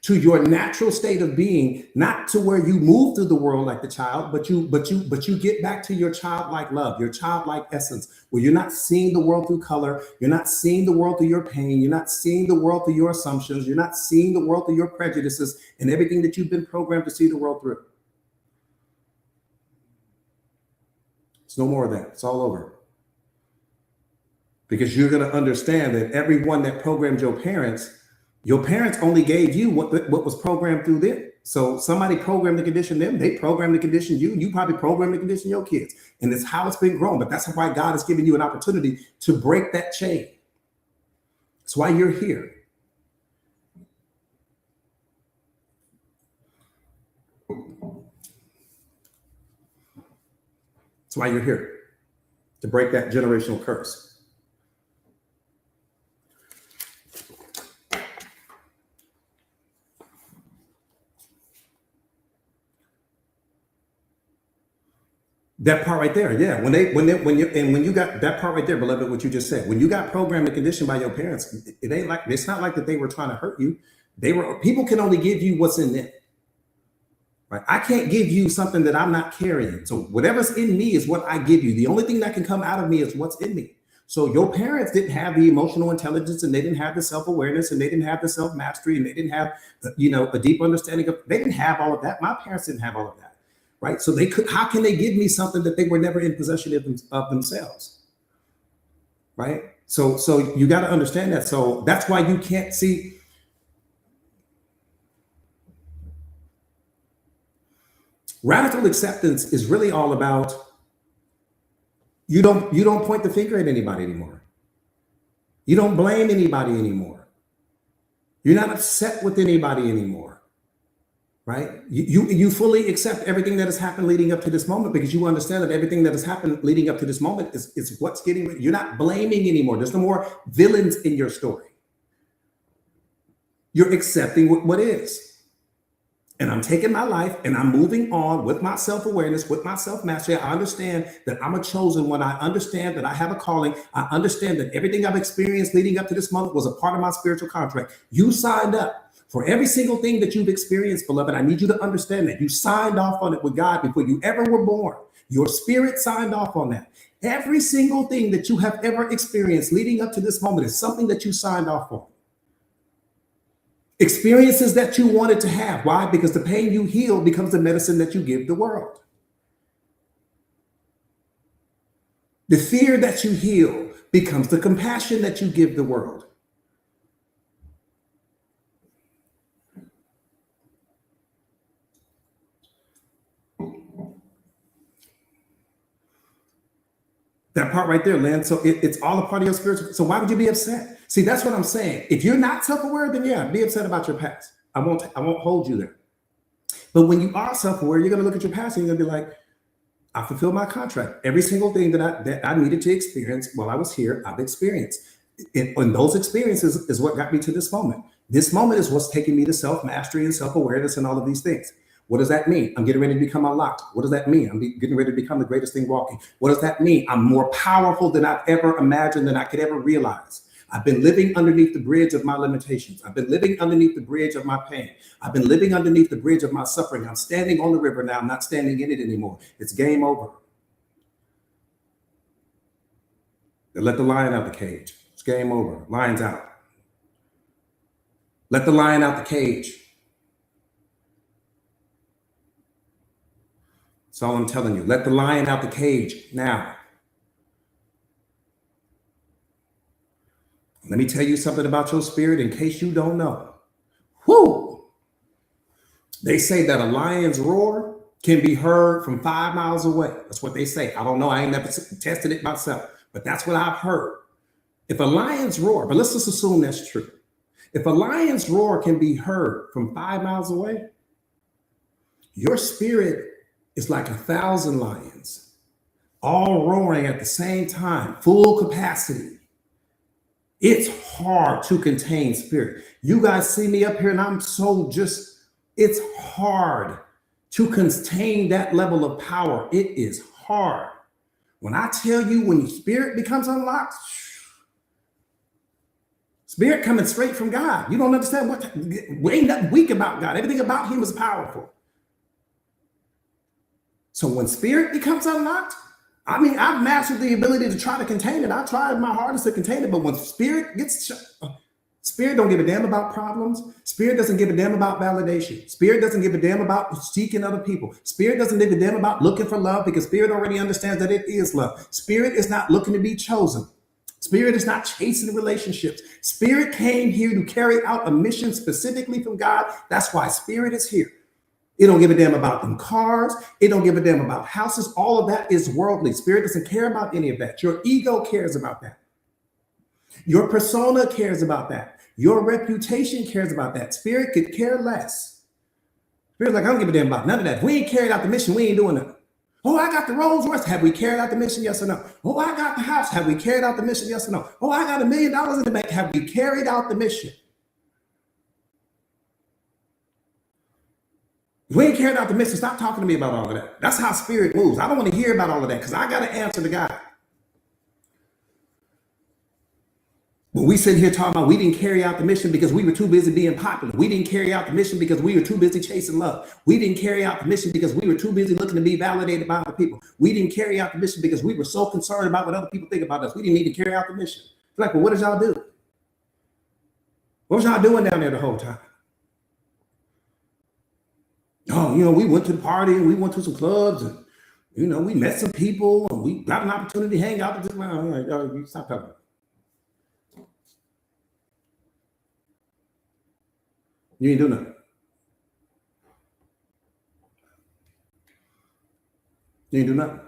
to your natural state of being, not to where you move through the world like the child, but you get back to your childlike love, your childlike essence, where you're not seeing the world through color, you're not seeing the world through your pain, you're not seeing the world through your assumptions, you're not seeing the world through your prejudices and everything that you've been programmed to see the world through. It's no more of that. It's all over. Because you're going to understand that everyone that programmed your parents only gave you what was programmed through them. So somebody programmed to condition them. They programmed to condition you. You probably programmed to condition your kids. And that's how it's been grown. But that's why God has given you an opportunity to break that chain. That's why you're here. That's why you're here. To break that generational curse. That part right there, yeah. When you got that part right there, beloved, what you just said, when you got programmed and conditioned by your parents, it ain't like, it's not like that they were trying to hurt you. People can only give you what's in them. Right? I can't give you something that I'm not carrying. So whatever's in me is what I give you. The only thing that can come out of me is what's in me. So your parents didn't have the emotional intelligence, and they didn't have the self-awareness, and they didn't have the self-mastery, and they didn't have, a deep understanding of, they didn't have all of that. My parents didn't have all of that. Right? So how can they give me something that they were never in possession of themselves? Right? So you got to understand that. So that's why you can't see. Radical acceptance is really all about, you don't point the finger at anybody anymore. You don't blame anybody anymore. You're not upset with anybody anymore. Right? You fully accept everything that has happened leading up to this moment, because you understand that everything that has happened leading up to this moment is what's getting, you're not blaming anymore. There's no more villains in your story. You're accepting what is. And I'm taking my life and I'm moving on with my self-awareness, with my self-mastery. I understand that I'm a chosen one. I understand that I have a calling. I understand that everything I've experienced leading up to this moment was a part of my spiritual contract. You signed up for every single thing that you've experienced, beloved. I need you to understand that you signed off on it with God before you ever were born. Your spirit signed off on that. Every single thing that you have ever experienced leading up to this moment is something that you signed off on. Experiences that you wanted to have. Why? Because the pain you heal becomes the medicine that you give the world. The fear that you heal becomes the compassion that you give the world. That part right there, Lynn. So it's all a part of your spiritual. So why would you be upset? See, that's what I'm saying. If you're not self-aware, then yeah, be upset about your past. I won't hold you there. But when you are self-aware, you're going to look at your past and you're going to be like, I fulfilled my contract. Every single thing that I needed to experience while I was here, I've experienced. And those experiences is what got me to this moment. This moment is what's taking me to self-mastery and self-awareness and all of these things. What does that mean? I'm getting ready to become unlocked. What does that mean? I'm getting ready to become the greatest thing walking. What does that mean? I'm more powerful than I've ever imagined, than I could ever realize. I've been living underneath the bridge of my limitations. I've been living underneath the bridge of my pain. I've been living underneath the bridge of my suffering. I'm standing on the river now. I'm not standing in it anymore. It's game over. They let the lion out the cage. It's game over. Lion's out. Let the lion out the cage. That's all I'm telling you. Let the lion out the cage now. Let me tell you something about your spirit in case you don't know. Whoo! They say that a lion's roar can be heard from 5 miles away. That's what they say. I don't know. I ain't never tested it myself, but that's what I've heard. If a lion's roar, but let's just assume that's true. If a lion's roar can be heard from 5 miles away, your spirit is like 1,000 lions, all roaring at the same time, full capacity. It's hard to contain spirit. You guys see me up here and I'm so it's hard to contain that level of power. It is hard. When I tell you, when your spirit becomes unlocked, spirit coming straight from God. You don't understand ain't nothing weak about God. Everything about him is powerful. So when spirit becomes unlocked, I mean, I've mastered the ability to try to contain it. I tried my hardest to contain it, but when spirit gets spirit don't give a damn about problems. Spirit doesn't give a damn about validation. Spirit doesn't give a damn about seeking other people. Spirit doesn't give a damn about looking for love, because spirit already understands that it is love. Spirit is not looking to be chosen. Spirit is not chasing relationships. Spirit came here to carry out a mission specifically from God. That's why spirit is here. It don't give a damn about them cars. It don't give a damn about houses. All of that is worldly. Spirit doesn't care about any of that. Your ego cares about that. Your persona cares about that. Your reputation cares about that. Spirit could care less. Spirit's like, I don't give a damn about none of that. If we ain't carried out the mission, we ain't doing nothing. Oh, I got the Rolls Royce. Have we carried out the mission? Yes or no? Oh, I got the house. Have we carried out the mission? Yes or no? Oh, I got $1 million in the bank. Have we carried out the mission? We ain't carried out the mission. Stop talking to me about all of that. That's how spirit moves. I don't want to hear about all of that because I got to answer to God. But we sit here talking about we didn't carry out the mission because we were too busy being popular. We didn't carry out the mission because we were too busy chasing love. We didn't carry out the mission because we were too busy looking to be validated by other people. We didn't carry out the mission because we were so concerned about what other people think about us. We didn't need to carry out the mission. It's like, well, what did y'all do? What was y'all doing down there the whole time? Oh, we went to the party and we went to some clubs and, we met some people and we got an opportunity to hang out. I'm like, oh, you stop talking. You ain't do nothing. You ain't do nothing.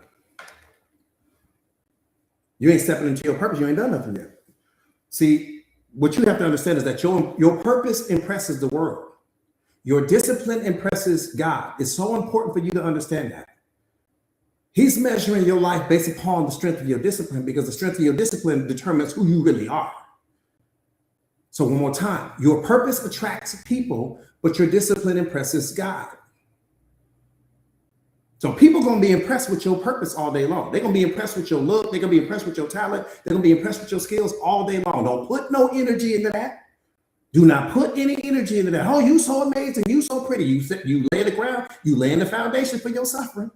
You ain't stepping into your purpose. You ain't done nothing yet. See, what you have to understand is that your purpose impresses the world. Your discipline impresses God. It's so important for you to understand that. He's measuring your life based upon the strength of your discipline because the strength of your discipline determines who you really are. So one more time, your purpose attracts people, but your discipline impresses God. So people are going to be impressed with your purpose all day long. They're going to be impressed with your look. They're going to be impressed with your talent. They're going to be impressed with your skills all day long. Don't put no energy into that. Do not put any energy into that. Oh, you so amazing. You so pretty. You lay the ground. You lay in the foundation for your suffering.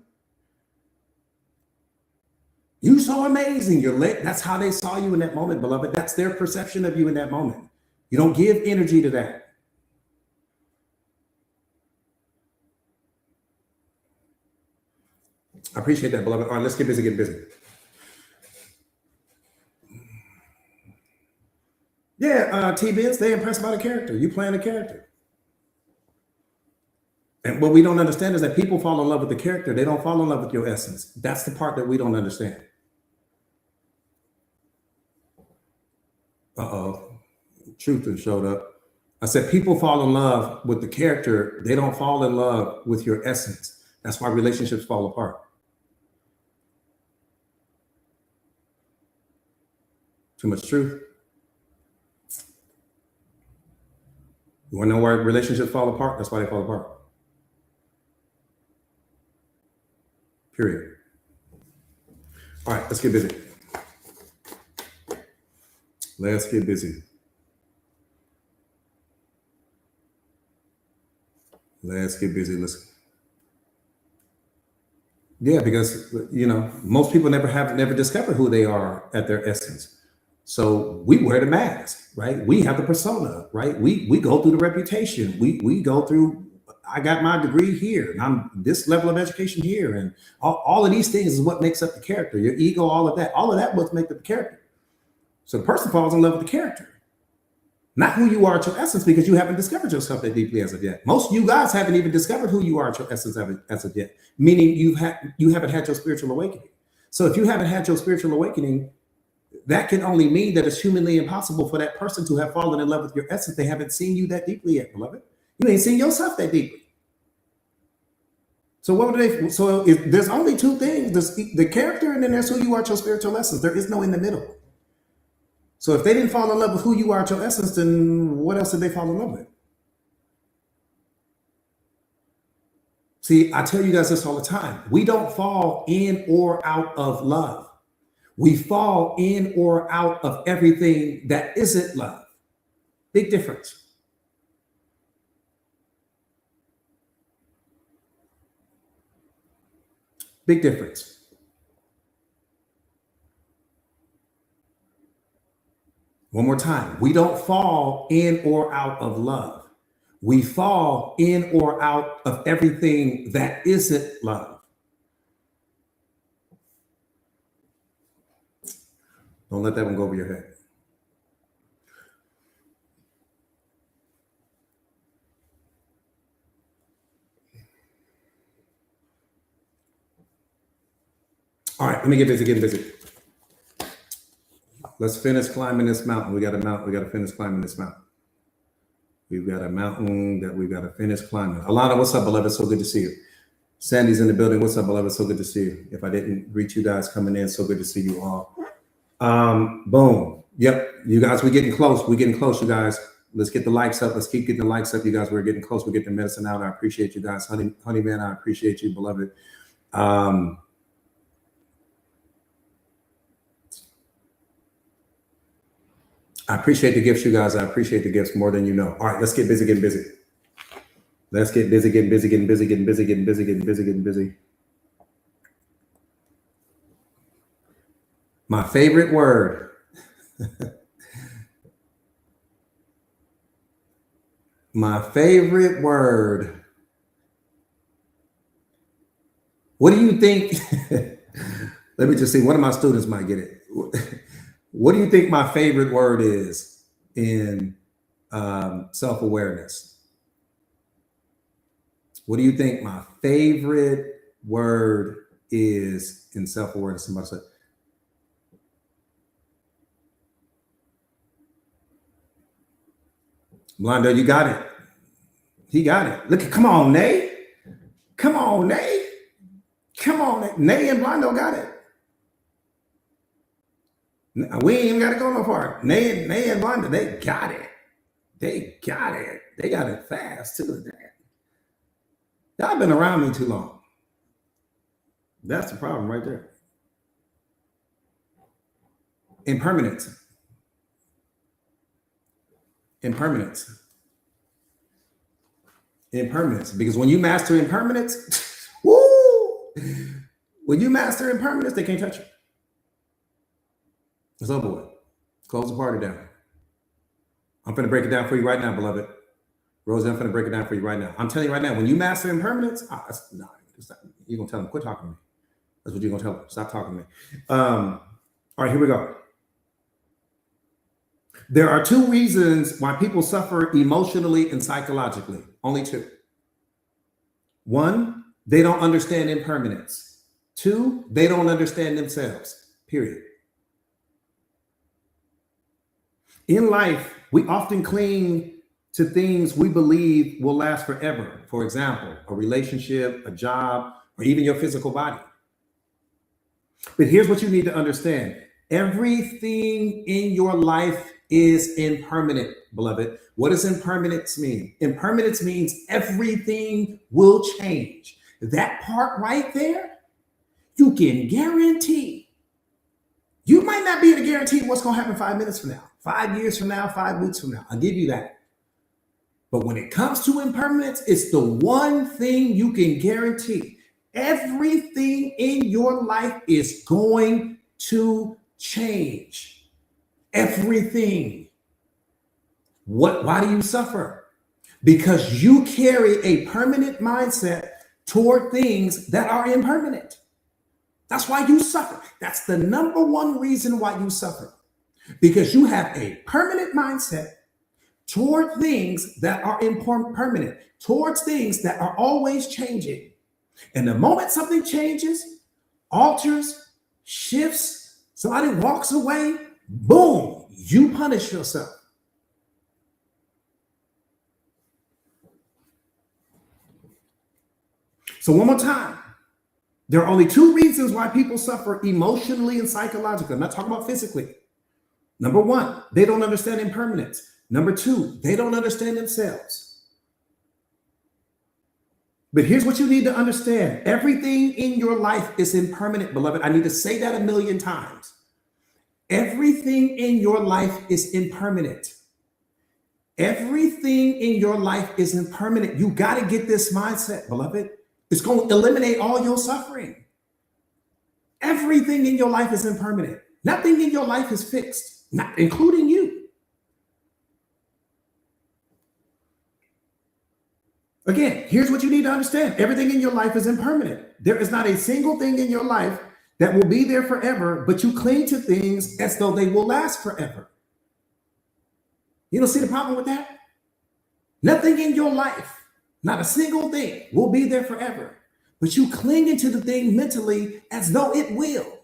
You so amazing. That's how they saw you in that moment, beloved. That's their perception of you in that moment. You don't give energy to that. I appreciate that, beloved. All right, let's get busy, get busy. Yeah, T-Biz, they impressed by the character. You playing a character. And what we don't understand is that people fall in love with the character. They don't fall in love with your essence. That's the part that we don't understand. Uh-oh. Truth has showed up. I said people fall in love with the character. They don't fall in love with your essence. That's why relationships fall apart. Too much truth. You want to know why relationships fall apart? That's why they fall apart. Period. All right, let's get busy. Let's get busy. Let's get busy. Yeah, because most people never discover who they are at their essence. So we wear the mask, right? We have the persona, right? We go through the reputation. We go through. I got my degree here, and I'm this level of education here, and all of these things is what makes up the character. Your ego, all of that what makes up the character. So the person falls in love with the character. Not who you are at your essence, because you haven't discovered yourself that deeply as of yet. Most of you guys haven't even discovered who you are at your essence as of yet, meaning you haven't had your spiritual awakening. So if you haven't had your spiritual awakening, that can only mean that it's humanly impossible for that person to have fallen in love with your essence. They haven't seen you that deeply yet, beloved. You ain't seen yourself that deeply. So what would they? So if there's only two things: there's the character, and then there's who you are at your spiritual essence. There is no in the middle. So if they didn't fall in love with who you are at your essence, then what else did they fall in love with? See, I tell you guys this all the time. We don't fall in or out of love. We fall in or out of everything that isn't love. Big difference. Big difference. One more time. We don't fall in or out of love. We fall in or out of everything that isn't love. Don't let that one go over your head. All right, let me get busy. Let's finish climbing this mountain. We got to finish climbing this mountain. We've got a mountain that we've got to finish climbing. Alana, what's up, beloved? So good to see you. Sandy's in the building. What's up, beloved? So good to see you. If I didn't greet you guys coming in, so good to see you all. Boom. Yep, you guys, we're getting close. You guys. Let's get the likes up. Let's keep getting the likes up. You guys, we're getting close. We're getting the medicine out. I appreciate you guys. Honey man, I appreciate you, beloved. I appreciate the gifts, you guys. I appreciate the gifts more than you know. All right, let's get busy getting busy. Let's get busy getting busy, getting busy, getting busy, getting busy, getting busy, getting busy. My favorite word. My favorite word. What do you think? Let me just see. One of my students might get it. What do you think my favorite word is in self-awareness? What do you think my favorite word is in self-awareness? Somebody said. Blondo, you got it. He got it. Look, come on, Nay. Come on, Nay. Come on, Nay and Blondo got it. We ain't even got to go no far. Nay and Blondo, they got it. They got it. They got it fast too. Y'all been around me too long. That's the problem right there. Impermanence. Impermanence. Impermanence. Because when you master impermanence, woo! When you master impermanence, they can't touch you. It's over with. Close the party down. I'm going to break it down for you right now, beloved. Rosie, I'm going to break it down for you right now. I'm telling you right now, when you master impermanence, you're going to tell them, quit talking to me. That's what you're going to tell them. Stop talking to me. All right, here we go. There are two reasons why people suffer emotionally and psychologically. Only two. One, they don't understand impermanence. Two, they don't understand themselves. Period. In life, we often cling to things we believe will last forever. For example, a relationship, a job, or even your physical body. But here's what you need to understand. Everything in your life is impermanent, beloved. What does impermanence mean? Impermanence means everything will change. That part right there, you can guarantee. You might not be able to guarantee what's going to happen 5 minutes from now, 5 years from now, 5 weeks from now. I'll give you that. But when it comes to impermanence, it's the one thing you can guarantee. Everything in your life is going to change. Everything. Why do you suffer? Because you carry a permanent mindset toward things that are impermanent. That's why you suffer. That's the number one reason why you suffer. Because you have a permanent mindset toward things that are impermanent, towards things that are always changing. And the moment something changes, alters, shifts, somebody walks away, boom, you punish yourself. So one more time. There are only two reasons why people suffer emotionally and psychologically. I'm not talking about physically. Number one, they don't understand impermanence. Number two, they don't understand themselves. But here's what you need to understand. Everything in your life is impermanent, beloved. I need to say that 1,000,000 times. Everything in your life is impermanent. Everything in your life is impermanent. You got to get this mindset, beloved. It's going to eliminate all your suffering. Everything in your life is impermanent. Nothing in your life is fixed, not including you. Again, here's what you need to understand. Everything in your life is impermanent. There is not a single thing in your life that will be there forever, but you cling to things as though they will last forever. You don't see the problem with that? Nothing in your life, not a single thing, will be there forever, but you cling into the thing mentally as though it will.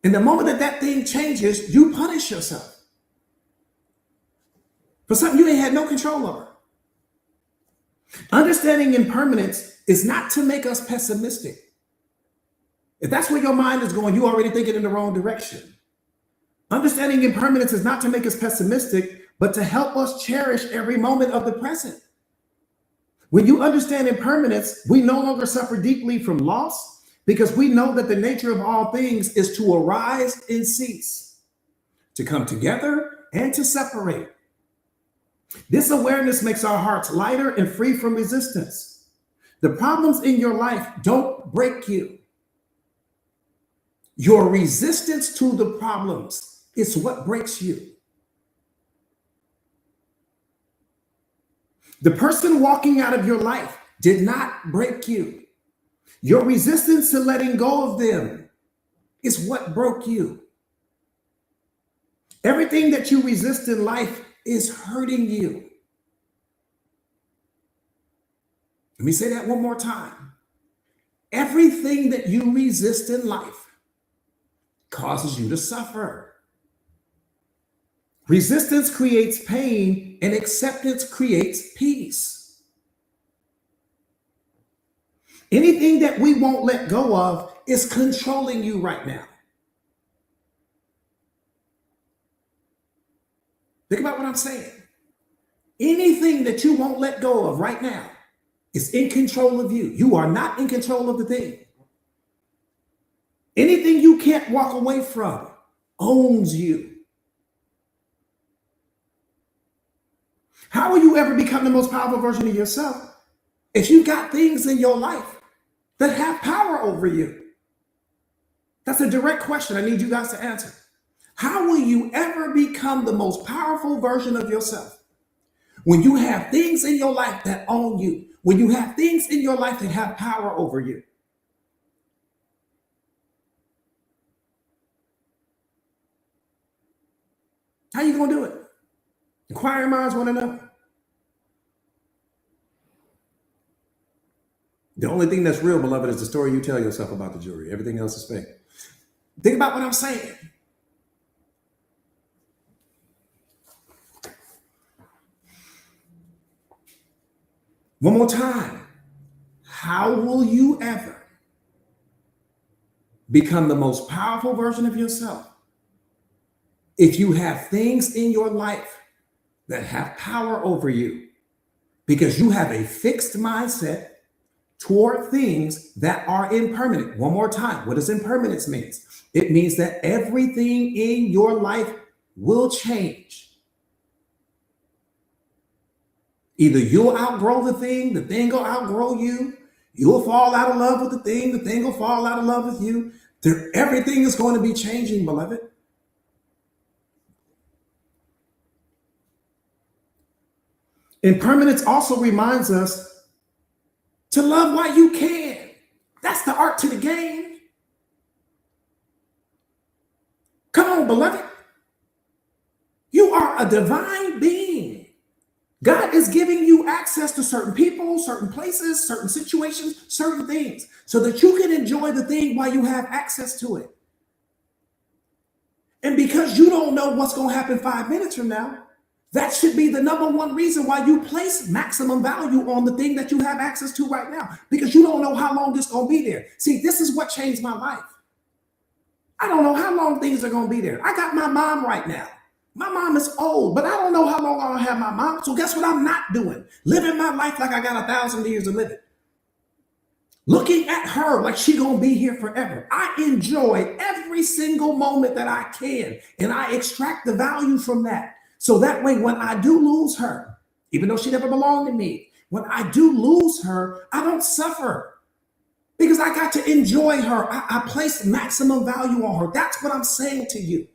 And the moment that that thing changes, you punish yourself for something you ain't had no control over. Understanding impermanence is not to make us pessimistic. If that's where your mind is going, you already thinking in the wrong direction. Understanding impermanence is not to make us pessimistic, but to help us cherish every moment of the present. When you understand impermanence, we no longer suffer deeply from loss because we know that the nature of all things is to arise and cease, to come together and to separate. This awareness makes our hearts lighter and free from resistance. The problems in your life don't break you. Your resistance to the problems is what breaks you. The person walking out of your life did not break you. Your resistance to letting go of them is what broke you. Everything that you resist in life is hurting you. Let me say that one more time. Everything that you resist in life causes you to suffer. Resistance creates pain and acceptance creates peace. Anything that we won't let go of is controlling you right now. Think about what I'm saying. Anything that you won't let go of right now is in control of you. You are not in control of the thing. Anything you can't walk away from owns you. How will you ever become the most powerful version of yourself if you got things in your life that have power over you? That's a direct question I need you guys to answer. How will you ever become the most powerful version of yourself when you have things in your life that own you, when you have things in your life that have power over you? How you going to do it? Inquiring minds want to know. The only thing that's real, beloved, is the story you tell yourself about the jewelry. Everything else is fake. Think about what I'm saying. One more time. How will you ever become the most powerful version of yourself if you have things in your life that have power over you? Because you have a fixed mindset toward things that are impermanent. One more time. What does impermanence mean? It means that everything in your life will change. Either you'll outgrow the thing will outgrow you, you'll fall out of love with the thing will fall out of love with you. Everything is going to be changing, beloved. Impermanence also reminds us to love while you can. That's the art to the game. Come on, beloved. You are a divine being. God is giving you access to certain people, certain places, certain situations, certain things, so that you can enjoy the thing while you have access to it. And because you don't know what's going to happen 5 minutes from now, that should be the number one reason why you place maximum value on the thing that you have access to right now, because you don't know how long it's going to be there. See, this is what changed my life. I don't know how long things are going to be there. I got my mom right now. My mom is old, but I don't know how long I'll have my mom. So guess what I'm not doing? Living my life like I got 1,000 years to live it. Looking at her like she gonna be here forever. I enjoy every single moment that I can, and I extract the value from that. So that way, when I do lose her, even though she never belonged to me, when I do lose her, I don't suffer because I got to enjoy her. I place maximum value on her. That's what I'm saying to you.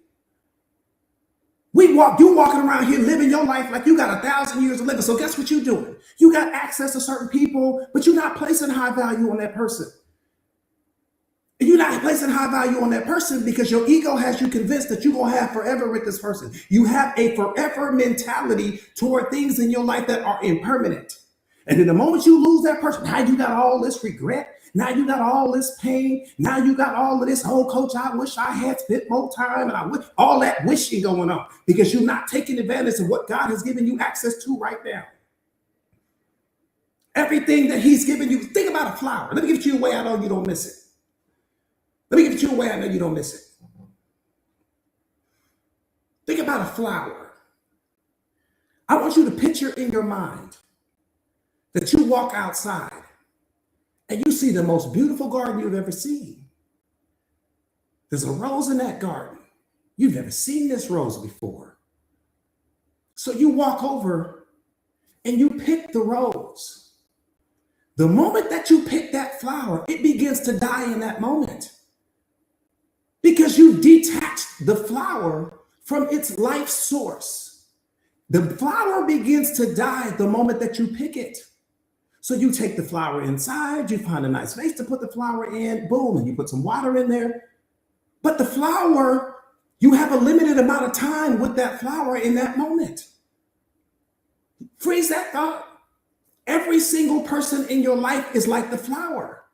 You walking around here living your life like you got 1,000 years to live. So guess what you're doing? You got access to certain people, but you're not placing high value on that person. And you're not placing high value on that person because your ego has you convinced that you're going to have forever with this person. You have a forever mentality toward things in your life that are impermanent. And in the moment you lose that person, now you got all this regret. Now you got all this pain. Now you got all of this, oh, coach, I wish I had spent more time. And I wish all that wishing going on because you're not taking advantage of what God has given you access to right now. Everything that he's given you. Think about a flower. Let me give it to you a way I know you don't miss it. Let me give it to you a way I know you don't miss it. about a flower. I want you to picture in your mind that you walk outside and you see the most beautiful garden you've ever seen. There's a rose in that garden. You've never seen this rose before. So you walk over and you pick the rose. The moment that you pick that flower, it begins to die in that moment because you detached the flower from its life source. The flower begins to die the moment that you pick it. So you take the flower inside, you find a nice vase to put the flower in, boom, and you put some water in there. But the flower, you have a limited amount of time with that flower in that moment. Freeze that thought. Every single person in your life is like the flower.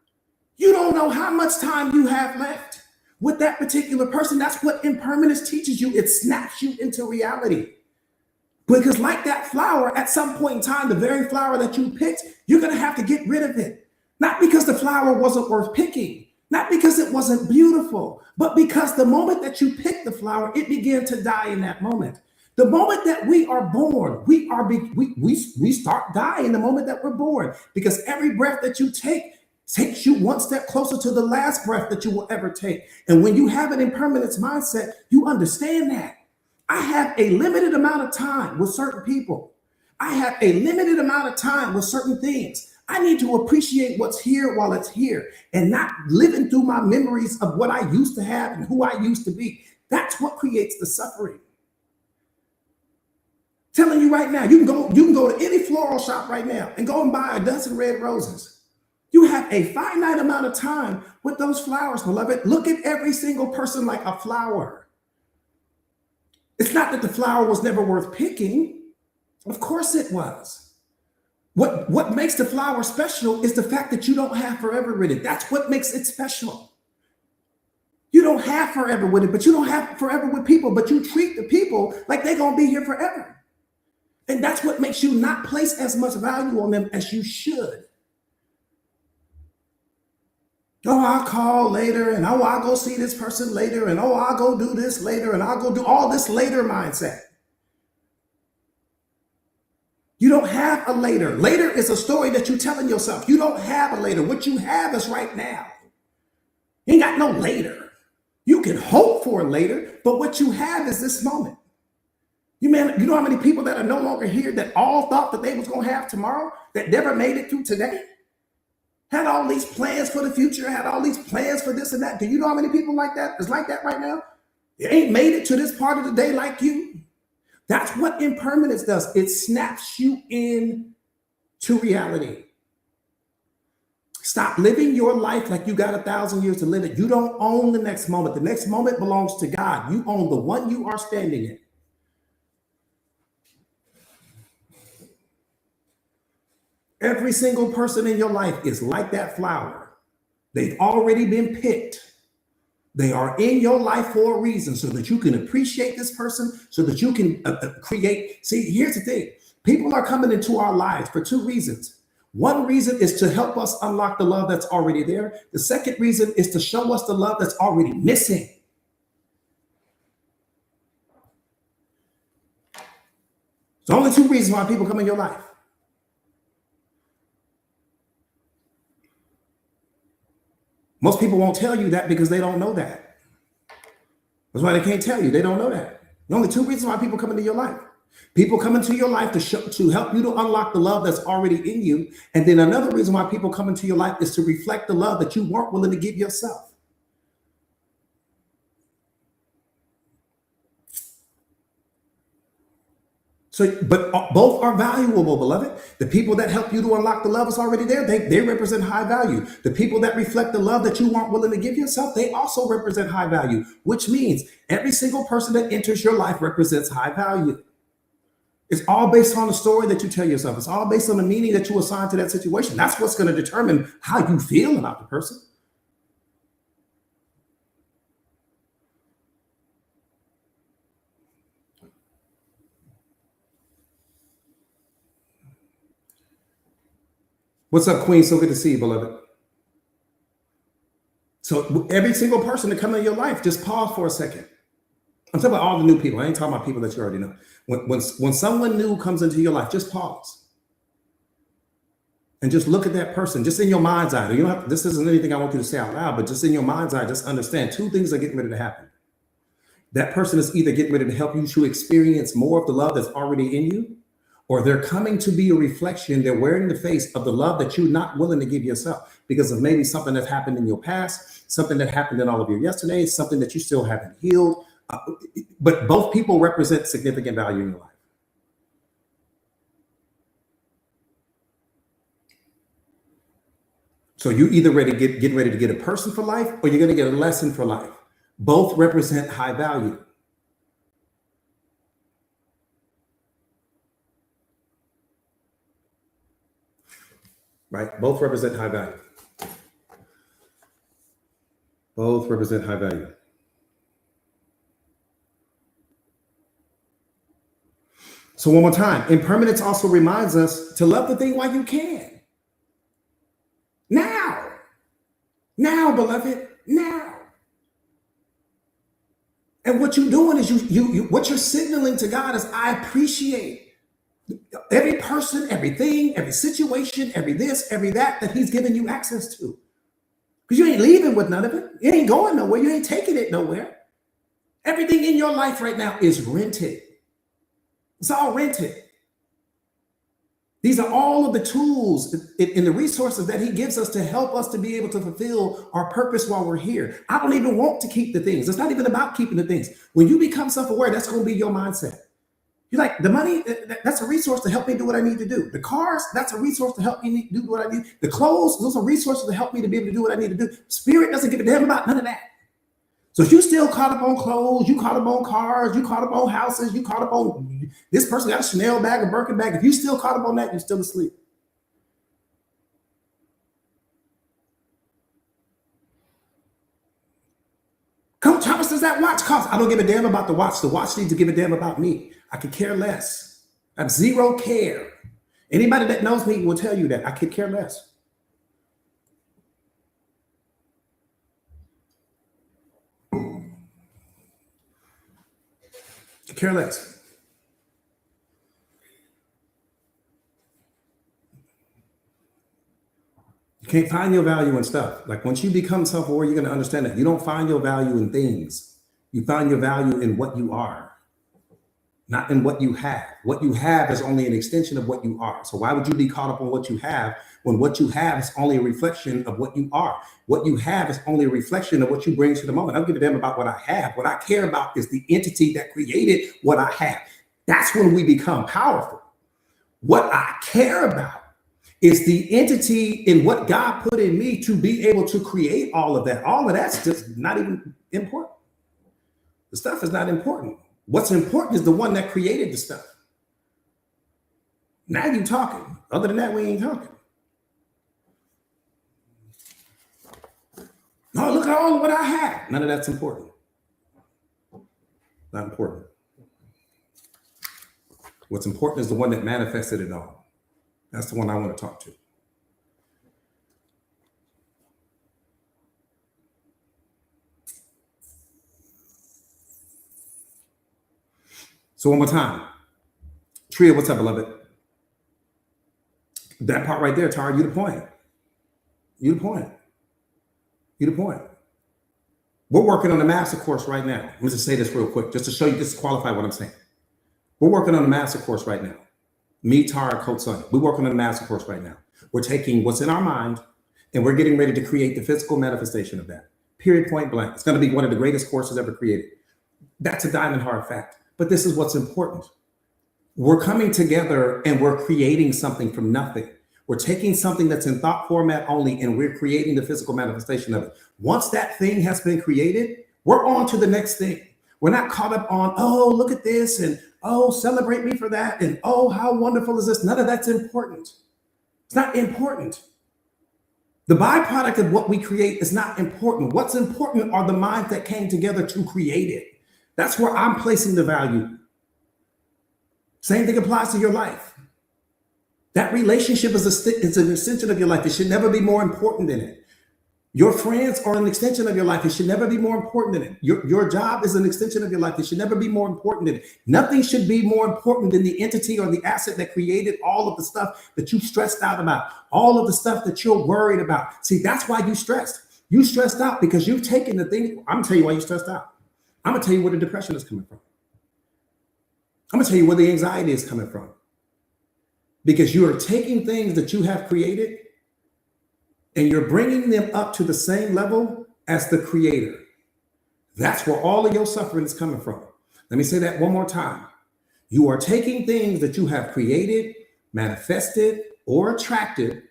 You don't know how much time you have left with that particular person. That's what impermanence teaches you. It snaps you into reality. Because like that flower, at some point in time, the very flower that you picked, you're going to have to get rid of it. Not because the flower wasn't worth picking, not because it wasn't beautiful, but because the moment that you pick the flower, it began to die in that moment. The moment that we are born, we start dying the moment that we're born, because every breath that you take takes you one step closer to the last breath that you will ever take. And when you have an impermanence mindset, you understand that. I have a limited amount of time with certain people. I have a limited amount of time with certain things. I need to appreciate what's here while it's here and not living through my memories of what I used to have and who I used to be. That's what creates the suffering. Telling you right now, you can go to any floral shop right now and go and buy a dozen red roses. You have a finite amount of time with those flowers, beloved. Look at every single person like a flower. It's not that the flower was never worth picking. Of course it was. What makes the flower special is the fact that you don't have forever with it. That's what makes it special. You don't have forever with it, but you don't have forever with people, but you treat the people like they're going to be here forever. And that's what makes you not place as much value on them as you should. Oh, I'll call later, and oh, I'll go see this person later, and oh, I'll go do this later, and I'll go do all this later mindset. You don't have a later. Later is a story that you're telling yourself. You don't have a later. What you have is right now. You ain't got no later. You can hope for a later, but what you have is this moment. You know how many people that are no longer here that all thought that they was going to have tomorrow, that never made it through today? Had all these plans for the future, had all these plans for this and that. Do you know how many people like that is like that right now? They ain't made it to this part of the day like you. That's what impermanence does. It snaps you in to reality. Stop living your life like you got 1,000 years to live it. You don't own the next moment. The next moment belongs to God. You own the one you are standing in. Every single person in your life is like that flower. They've already been picked. They are in your life for a reason, so that you can appreciate this person, so that you can create. See, here's the thing. People are coming into our lives for two reasons. One reason is to help us unlock the love that's already there. The second reason is to show us the love that's already missing. There's only two reasons why people come in your life. Most people won't tell you that because they don't know that. That's why they can't tell you. They don't know that. The only two reasons why people come into your life. People come into your life to help you to unlock the love that's already in you. And then another reason why people come into your life is to reflect the love that you weren't willing to give yourself. So, but both are valuable, beloved. The people that help you to unlock the love is already there. They represent high value. The people that reflect the love that you weren't willing to give yourself, they also represent high value, which means every single person that enters your life represents high value. It's all based on the story that you tell yourself. It's all based on the meaning that you assign to that situation. That's what's going to determine how you feel about the person. What's up, Queen? So good to see you, beloved. So every single person that comes in your life, just pause for a second. I'm talking about all the new people. I ain't talking about people that you already know. When someone new comes into your life, just pause and just look at that person, just in your mind's eye. You don't have, this isn't anything I want you to say out loud, but just in your mind's eye, just understand two things are getting ready to happen. That person is either getting ready to help you to experience more of the love that's already in you, or they're coming to be a reflection. They're wearing the face of the love that you're not willing to give yourself because of maybe something that happened in your past, something that happened in all of your yesterdays, something that you still haven't healed. But both people represent significant value in your life. So you either get ready to get a person for life, or you're going to get a lesson for life. Both represent high value. Right? Both represent high value. Both represent high value. So one more time, impermanence also reminds us to love the thing while you can. Now, beloved, now. And what you're doing is you what you're signaling to God is, I appreciate every person, everything, every situation, every this, every that He's given you access to. Because you ain't leaving with none of it. You ain't going nowhere. You ain't taking it nowhere. Everything in your life right now is rented. It's all rented. These are all of the tools and the resources that He gives us to help us to be able to fulfill our purpose while we're here. I don't even want to keep the things. It's not even about keeping the things. When you become self-aware, that's going to be your mindset. You're like, the money, that's a resource to help me do what I need to do. The cars, that's a resource to help me do what I need. The clothes, those are resources to help me to be able to do what I need to do. Spirit doesn't give a damn about none of that. So if you still caught up on clothes, you caught up on cars, you caught up on houses, you caught up on this person got a Chanel bag, a Birkin bag. If you still caught up on that, you're still asleep. Coach, how much does that watch cost? I don't give a damn about the watch. The watch needs to give a damn about me. I could care less. I have zero care. Anybody that knows me will tell you that I could care less. Care less. You can't find your value in stuff. Like once you become self-aware, you're going to understand that you don't find your value in things. You find your value in what you are, not in what you have. What you have is only an extension of what you are. So why would you be caught up on what you have when what you have is only a reflection of what you are? What you have is only a reflection of what you bring to the moment. I don't give a damn about what I have. What I care about is the entity that created what I have. That's when we become powerful. What I care about is the entity in what God put in me to be able to create all of that. All of that's just not even important. The stuff is not important. What's important is the one that created the stuff. Now you talking. Other than that, we ain't talking. No, look at all of what I have. None of that's important. Not important. What's important is the one that manifested it all. That's the one I want to talk to. So one more time. Tria, what's up, beloved? That part right there, Tara, you the point. You the point. You the point. We're working on the master course right now. Let me just say this real quick, just to show you, just to qualify what I'm saying. We're working on the master course right now. Me, Tara, Coach Sonny. We're working on the master course right now. We're taking what's in our mind and we're getting ready to create the physical manifestation of that. Period, point blank. It's going to be one of the greatest courses ever created. That's a diamond hard fact. But this is what's important. We're coming together and we're creating something from nothing. We're taking something that's in thought format only and we're creating the physical manifestation of it. Once that thing has been created, we're on to the next thing. We're not caught up on, oh, look at this, and oh, celebrate me for that, and oh, how wonderful is this? None of that's important. It's not important. The byproduct of what we create is not important. What's important are the minds that came together to create it. That's where I'm placing the value. Same thing applies to your life. That relationship is an extension of your life. It should never be more important than it. Your friends are an extension of your life. It should never be more important than it. Your job is an extension of your life. It should never be more important than it. Nothing should be more important than the entity or the asset that created all of the stuff that you stressed out about, all of the stuff that you're worried about. See, that's why you stressed. You stressed out because you've taken the thing. I'm gonna tell you why you stressed out. I'm gonna tell you where the depression is coming from. I'm gonna tell you where the anxiety is coming from. Because you are taking things that you have created and you're bringing them up to the same level as the creator. That's where all of your suffering is coming from. Let me say that one more time. You are taking things that you have created, manifested, or attracted,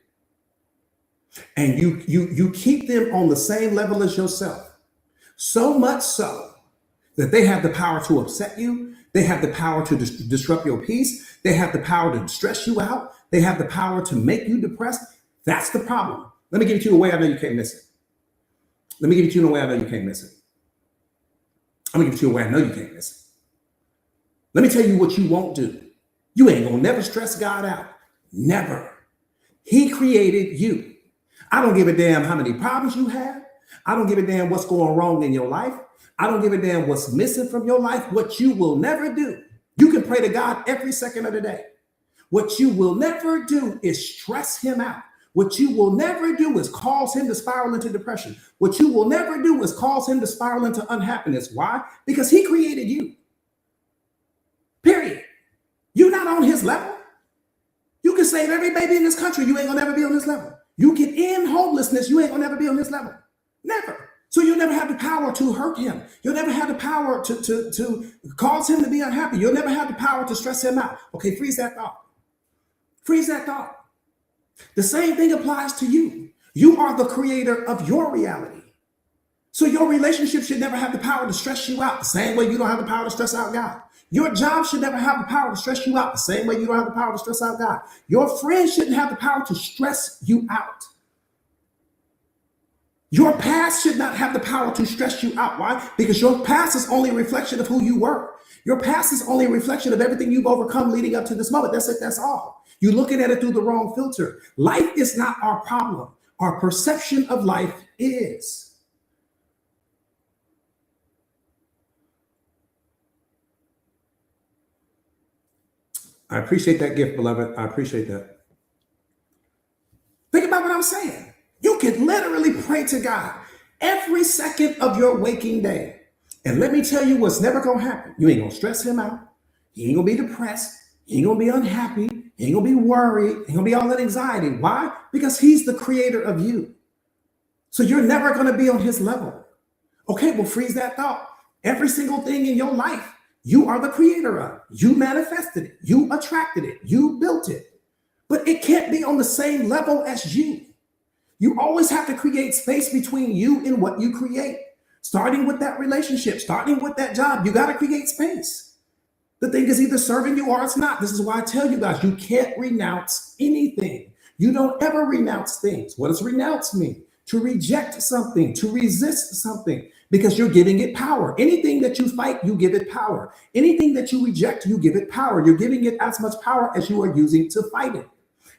and you keep them on the same level as yourself. So much so that they have the power to upset you. They have the power to disrupt your peace. They have the power to stress you out. They have the power to make you depressed. That's the problem. Let me give it to you a way I know you can't miss it. Let me give it to you in a way I know you can't miss it. I'm gonna give it to you a way I know you can't miss it. Let me tell you what you won't do. You ain't gonna never stress God out. Never. He created you. I don't give a damn how many problems you have. I don't give a damn what's going wrong in your life. I don't give a damn what's missing from your life. What you will never do. You can pray to God every second of the day. What you will never do is stress him out. What you will never do is cause him to spiral into depression. What you will never do is cause him to spiral into unhappiness. Why? Because he created you. Period. You're not on his level. You can save every baby in this country. You ain't gonna never be on this level. You can end homelessness. You ain't gonna never be on this level. Never. So you'll never have the power to hurt him. You'll never have the power to cause him to be unhappy. You'll never have the power to stress him out. Okay, freeze that thought. Freeze that thought. The same thing applies to you. You are the creator of your reality. So your relationship should never have the power to stress you out the same way you don't have the power to stress out God. Your job should never have the power to stress you out the same way you don't have the power to stress out God. Your friends shouldn't have the power to stress you out. Your past should not have the power to stress you out. Why? Because your past is only a reflection of who you were. Your past is only a reflection of everything you've overcome leading up to this moment. That's it. That's all. You're looking at it through the wrong filter. Life is not our problem. Our perception of life is. I appreciate that gift, beloved. I appreciate that. Think about what I'm saying. You can literally pray to God every second of your waking day. And let me tell you what's never going to happen. You ain't going to stress him out. He ain't going to be depressed. He ain't going to be unhappy. He ain't going to be worried. He ain't going to be all that anxiety. Why? Because he's the creator of you. So you're never going to be on his level. Okay, well, freeze that thought. Every single thing in your life, you are the creator of. You manifested it. You attracted it. You built it. But it can't be on the same level as you. You always have to create space between you and what you create. Starting with that relationship, starting with that job, you got to create space. The thing is either serving you or it's not. This is why I tell you guys, you can't renounce anything. You don't ever renounce things. What does renounce mean? To reject something, to resist something, because you're giving it power. Anything that you fight, you give it power. Anything that you reject, you give it power. You're giving it as much power as you are using to fight it.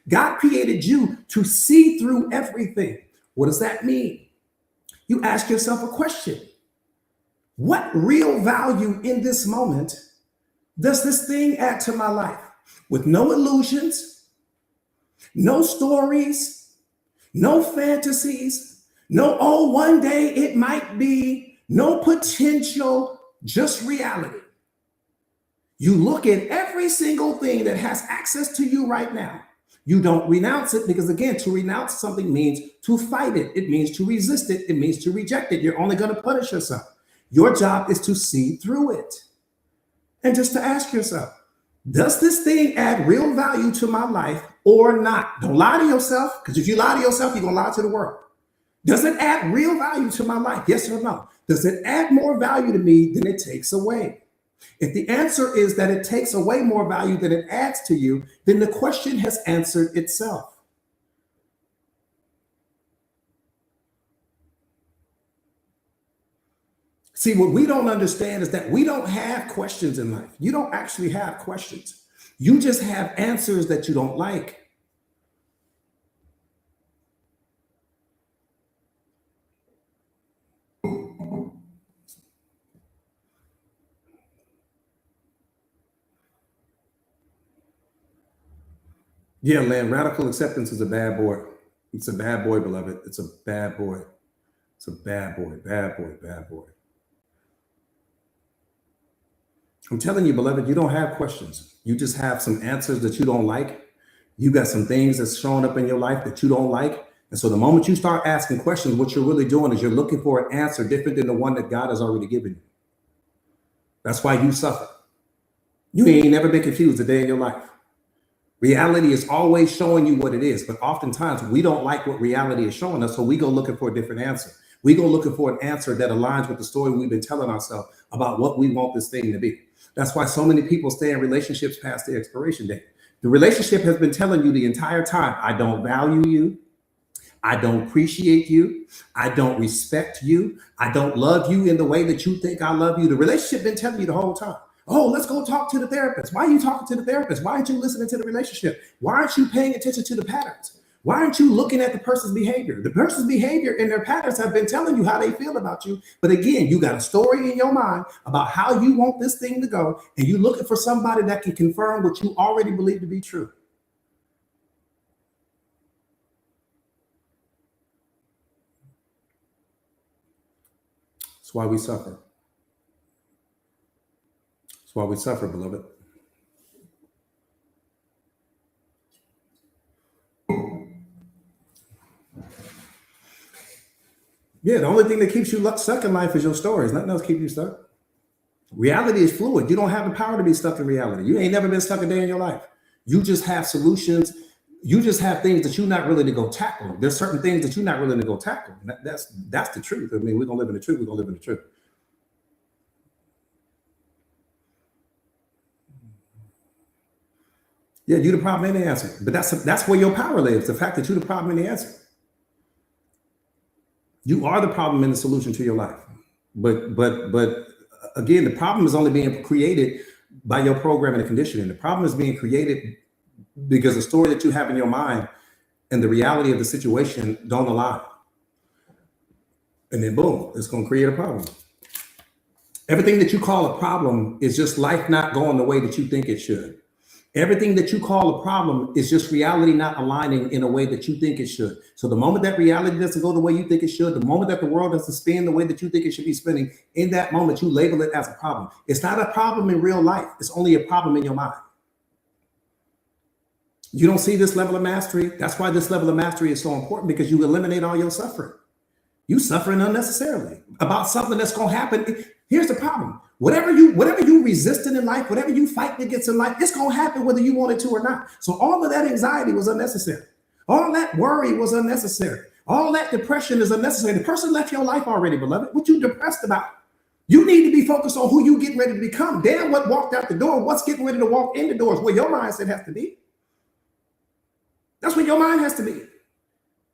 God created you to see through everything. What does that mean? You ask yourself a question. What real value in this moment does this thing add to my life? With no illusions, no stories, no fantasies, no, oh, one day it might be, no potential, just reality. You look at every single thing that has access to you right now. You don't renounce it because, again, to renounce something means to fight it. It means to resist it. It means to reject it. You're only going to punish yourself. Your job is to see through it. And just to ask yourself, does this thing add real value to my life or not? Don't lie to yourself, because if you lie to yourself, you're going to lie to the world. Does it add real value to my life? Yes or no? Does it add more value to me than it takes away? If the answer is that it takes away more value than it adds to you, then the question has answered itself. See, what we don't understand is that we don't have questions in life. You don't actually have questions. You just have answers that you don't like. Yeah, Lynn, radical acceptance is a bad boy. It's a bad boy, beloved. It's a bad boy. It's a bad boy, bad boy, bad boy. I'm telling you, beloved, you don't have questions. You just have some answers that you don't like. You got some things that's showing up in your life that you don't like. And so the moment you start asking questions, what you're really doing is you're looking for an answer different than the one that God has already given you. That's why you suffer. You ain't never been confused a day in your life. Reality is always showing you what it is, but oftentimes we don't like what reality is showing us, so we go looking for a different answer. We go looking for an answer that aligns with the story we've been telling ourselves about what we want this thing to be. That's why so many people stay in relationships past their expiration date. The relationship has been telling you the entire time, I don't value you. I don't appreciate you. I don't respect you. I don't love you in the way that you think I love you. The relationship been telling you the whole time. Oh, let's go talk to the therapist. Why are you talking to the therapist? Why aren't you listening to the relationship? Why aren't you paying attention to the patterns? Why aren't you looking at the person's behavior? The person's behavior and their patterns have been telling you how they feel about you. But again, you got a story in your mind about how you want this thing to go, and you're looking for somebody that can confirm what you already believe to be true. That's why we suffer. That's why we suffer, beloved. Yeah, the only thing that keeps you stuck in life is your stories. Nothing else keeps you stuck. Reality is fluid. You don't have the power to be stuck in reality. You ain't never been stuck a day in your life. You just have solutions. You just have things that you're not willing to go tackle. There's certain things that you're not willing to go tackle. That's the truth. I mean, we're gonna live in the truth. We're gonna live in the truth. Yeah, you the problem and the answer. But that's where your power lives. The fact that you're the problem and the answer. You are the problem and the solution to your life. But again, the problem is only being created by your programming and conditioning. The problem is being created because the story that you have in your mind and the reality of the situation don't align. And then boom, it's going to create a problem. Everything that you call a problem is just life not going the way that you think it should. Everything that you call a problem is just reality not aligning in a way that you think it should. So the moment that reality doesn't go the way you think it should, the moment that the world doesn't spin the way that you think it should be spinning, in that moment you label it as a problem. It's not a problem in real life. It's only a problem in your mind. You don't see this level of mastery. That's why this level of mastery is so important, because you eliminate all your suffering. You suffering unnecessarily about something that's going to happen. Here's the problem. Whatever you resisting in life, whatever you fighting against in life, it's going to happen whether you want it to or not. So all of that anxiety was unnecessary. All that worry was unnecessary. All that depression is unnecessary. The person left your life already, beloved. What you depressed about? You need to be focused on who you getting ready to become. Damn what walked out the door. What's getting ready to walk in the door is where your mindset has to be. That's where your mind has to be.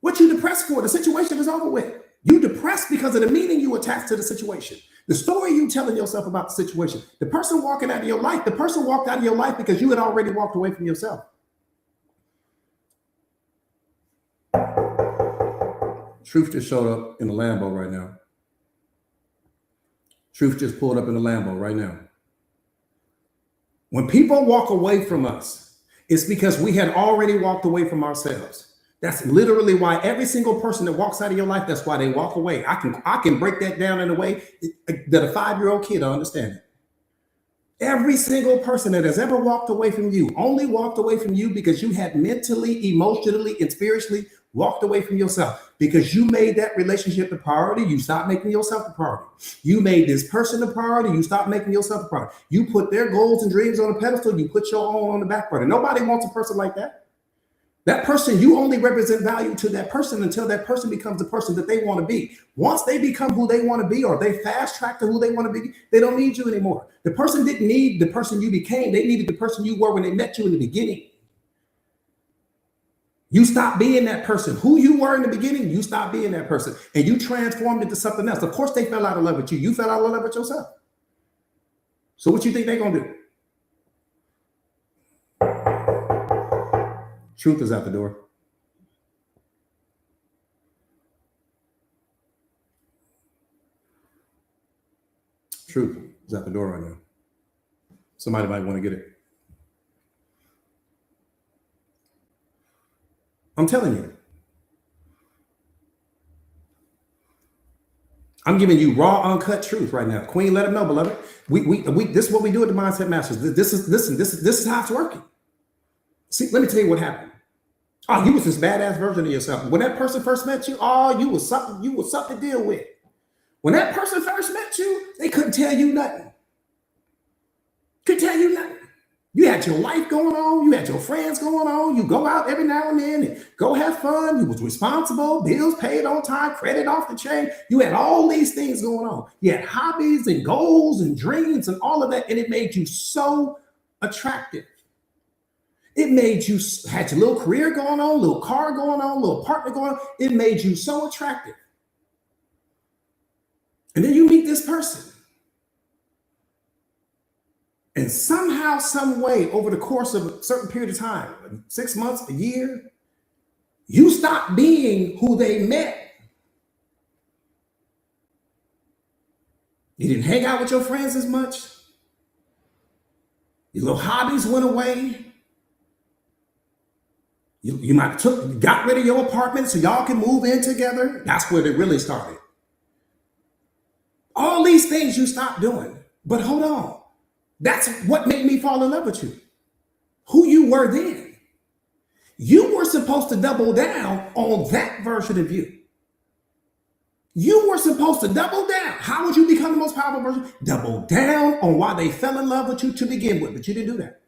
What you depressed for, the situation is over with. You depressed because of the meaning you attach to the situation. The story you telling yourself about the situation. The person walking out of your life, the person walked out of your life because you had already walked away from yourself. Truth just showed up in the Lambo right now. Truth just pulled up in the Lambo right now. When people walk away from us, it's because we had already walked away from ourselves. That's literally why every single person that walks out of your life, that's why they walk away. I can break that down in a way that a 5-year-old kid will understand it. Every single person that has ever walked away from you only walked away from you because you had mentally, emotionally, and spiritually walked away from yourself, because you made that relationship the priority. You stopped making yourself the priority. You made this person the priority. You stopped making yourself the priority. You put their goals and dreams on a pedestal. You put your own on the back burner. Nobody wants a person like that. That person, you only represent value to that person until that person becomes the person that they want to be. Once they become who they want to be, or they fast track to who they want to be, they don't need you anymore. The person didn't need the person you became. They needed the person you were when they met you in the beginning. You stopped being that person. Who you were in the beginning, you stopped being that person. And you transformed into something else. Of course, they fell out of love with you. You fell out of love with yourself. So what you think they're going to do? Truth is out the door. Truth is out the door right now. Somebody might want to get it. I'm telling you. I'm giving you raw, uncut truth right now. Queen, let them know, beloved. We this is what we do at the Mindset Masters. This is how it's working. See, let me tell you what happened. Oh, you was this badass version of yourself. When that person first met you, oh, you was something to deal with. When that person first met you, they couldn't tell you nothing. Couldn't tell you nothing. You had your life going on. You had your friends going on. You go out every now and then and go have fun. You was responsible, bills paid on time, credit off the chain. You had all these things going on. You had hobbies and goals and dreams and all of that, and it made you so attractive. It made you, had your little career going on, little car going on, little apartment going on. It made you so attractive. And then you meet this person. And somehow, some way, over the course of a certain period of time, 6 months, a year, you stop being who they met. You didn't hang out with your friends as much. Your little hobbies went away. You might have got rid of your apartment so y'all can move in together. That's where it really started. All these things you stopped doing. But hold on. That's what made me fall in love with you. Who you were then. You were supposed to double down on that version of you. You were supposed to double down. How would you become the most powerful person? Double down on why they fell in love with you to begin with, but you didn't do that.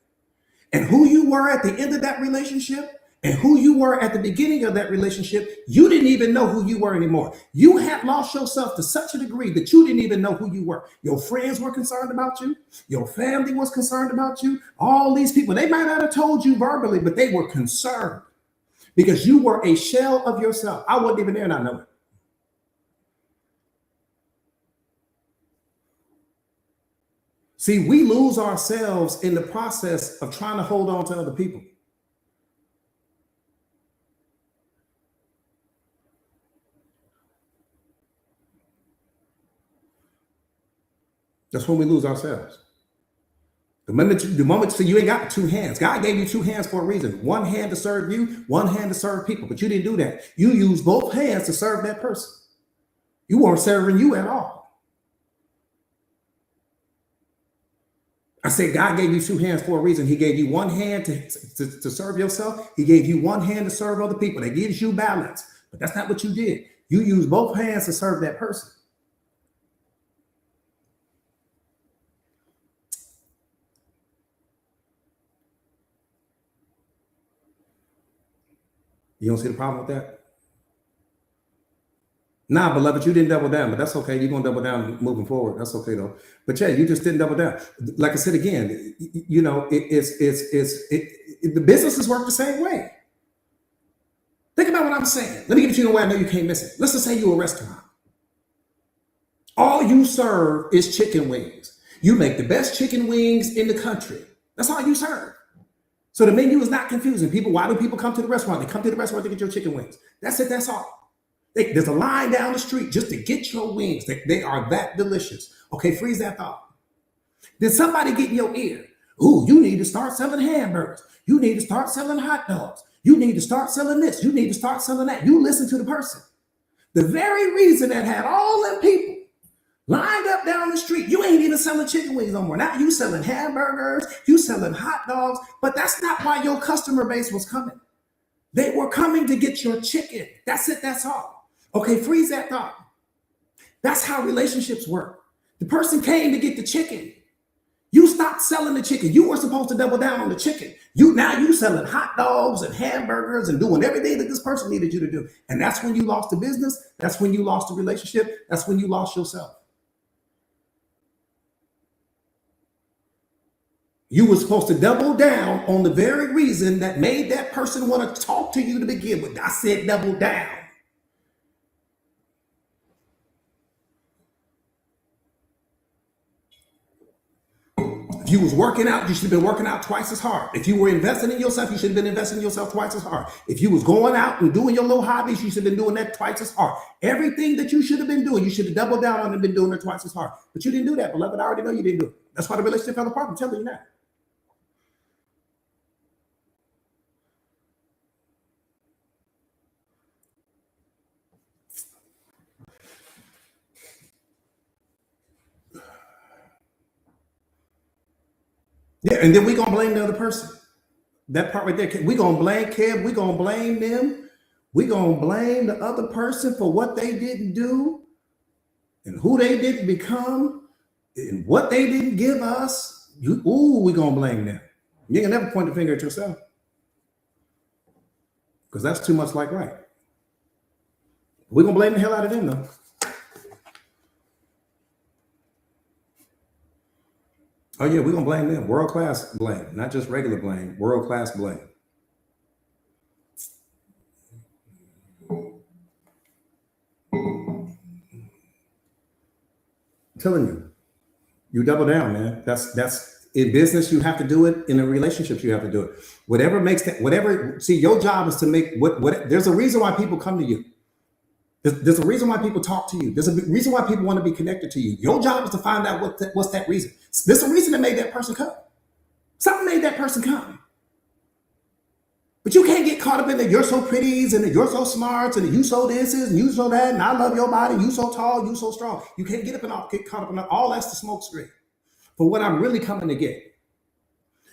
And who you were at the end of that relationship and who you were at the beginning of that relationship, you didn't even know who you were anymore. You had lost yourself to such a degree that you didn't even know who you were. Your friends were concerned about you. Your family was concerned about you. All these people, they might not have told you verbally, but they were concerned because you were a shell of yourself. I wasn't even there and I know it. See, we lose ourselves in the process of trying to hold on to other people. That's when we lose ourselves. The moment so you ain't got two hands. God gave you two hands for a reason. One hand to serve you, one hand to serve people. But you didn't do that. You used both hands to serve that person. You weren't serving you at all. I said God gave you two hands for a reason. He gave you one hand to serve yourself. He gave you one hand to serve other people. That gives you balance. But that's not what you did. You used both hands to serve that person. You don't see the problem with that? Nah, beloved, you didn't double down, but that's okay. You're going to double down moving forward. That's okay, though. But yeah, you just didn't double down. Like I said again, you know, the businesses work the same way. Think about what I'm saying. Let me give it to you in a way I know you can't miss it. Let's just say you're a restaurant. All you serve is chicken wings. You make the best chicken wings in the country. That's all you serve. So the menu is not confusing. Why do people come to the restaurant? They come to the restaurant to get your chicken wings. That's it. That's all. There's a line down the street just to get your wings. They are that delicious. Okay, freeze that thought. Then somebody get in your ear. Ooh, you need to start selling hamburgers. You need to start selling hot dogs. You need to start selling this. You need to start selling that. You listen to the person. The very reason that had all them people lined up down the street, you ain't even selling chicken wings no more. Now you selling hamburgers, you selling hot dogs, but that's not why your customer base was coming. They were coming to get your chicken. That's it, that's all. Okay, freeze that thought. That's how relationships work. The person came to get the chicken. You stopped selling the chicken. You were supposed to double down on the chicken. Now you selling hot dogs and hamburgers and doing everything that this person needed you to do. And that's when you lost the business. That's when you lost the relationship. That's when you lost yourself. You were supposed to double down on the very reason that made that person want to talk to you to begin with. I said double down. If you was working out, you should have been working out twice as hard. If you were investing in yourself, you should have been investing in yourself twice as hard. If you was going out and doing your little hobbies, you should have been doing that twice as hard. Everything that you should have been doing, you should have doubled down on and been doing it twice as hard. But you didn't do that, beloved. I already know you didn't do it. That's why the relationship fell apart. I'm telling you that. Yeah, and then we gonna blame the other person. That part right there. We gonna blame Kev. We gonna blame them. We gonna blame the other person for what they didn't do and who they didn't become and what they didn't give us. We gonna blame them. You can never point the finger at yourself because that's too much like right. We're gonna blame the hell out of them though. Oh yeah, we're gonna blame them. World class blame, not just regular blame, world class blame. I'm telling you, you double down, man. That's in business, you have to do it. In a relationship, you have to do it. Whatever makes that, whatever, see, your job is to make what there's a reason why people come to you. There's a reason why people talk to you. There's a reason why people want to be connected to you. Your job is to find out what's that reason. There's a reason that made that person come. Something made that person come. But you can't get caught up in the you're so pretties and the you're so smart and the you so this is and you so that and I love your body, you so tall, you so strong. You can't get caught up in all that's the smoke screen. For what I'm really coming to get.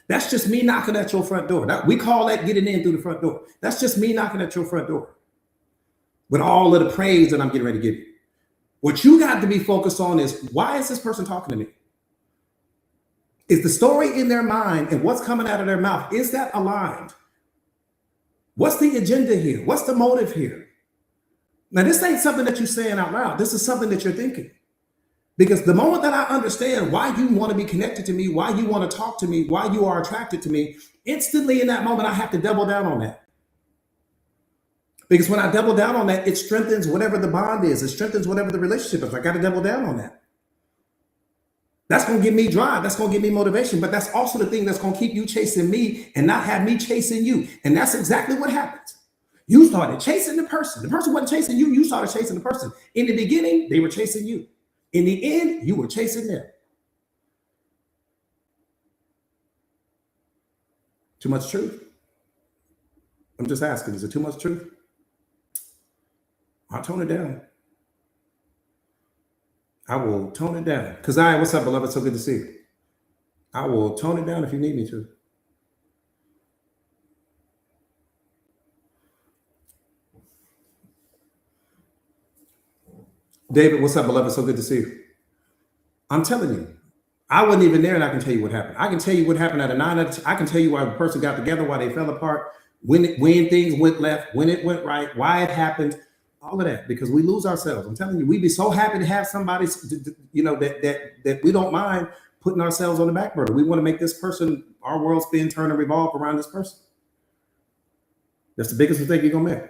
That's just me knocking at your front door. We call that getting in through the front door. That's just me knocking at your front door. With all of the praise that I'm getting ready to give you. What you got to be focused on is, why is this person talking to me? Is the story in their mind and what's coming out of their mouth, is that aligned? What's the agenda here? What's the motive here? Now, this ain't something that you're saying out loud. This is something that you're thinking. Because the moment that I understand why you want to be connected to me, why you want to talk to me, why you are attracted to me, instantly in that moment, I have to double down on that. Because when I double down on that, it strengthens whatever the bond is. It strengthens whatever the relationship is. I got to double down on that. That's going to give me drive. That's going to give me motivation. But that's also the thing that's going to keep you chasing me and not have me chasing you. And that's exactly what happens. You started chasing the person. The person wasn't chasing you. You started chasing the person. In the beginning, they were chasing you. In the end, you were chasing them. Too much truth? I'm just asking, is it too much truth? I'll tone it down. I will tone it down. Keziah, what's up, beloved? So good to see you. I will tone it down if you need me to. David, what's up, beloved? So good to see you. I'm telling you, I wasn't even there and I can tell you what happened. I can tell you what happened at a 9 out of 10. I can tell you why the person got together, why they fell apart, when things went left, when it went right, why it happened. All of that, because we lose ourselves. I'm telling you, we'd be so happy to have somebody, that we don't mind putting ourselves on the back burner. We want to make this person, our world spin, turn, and revolve around this person. That's the biggest mistake you're gonna make.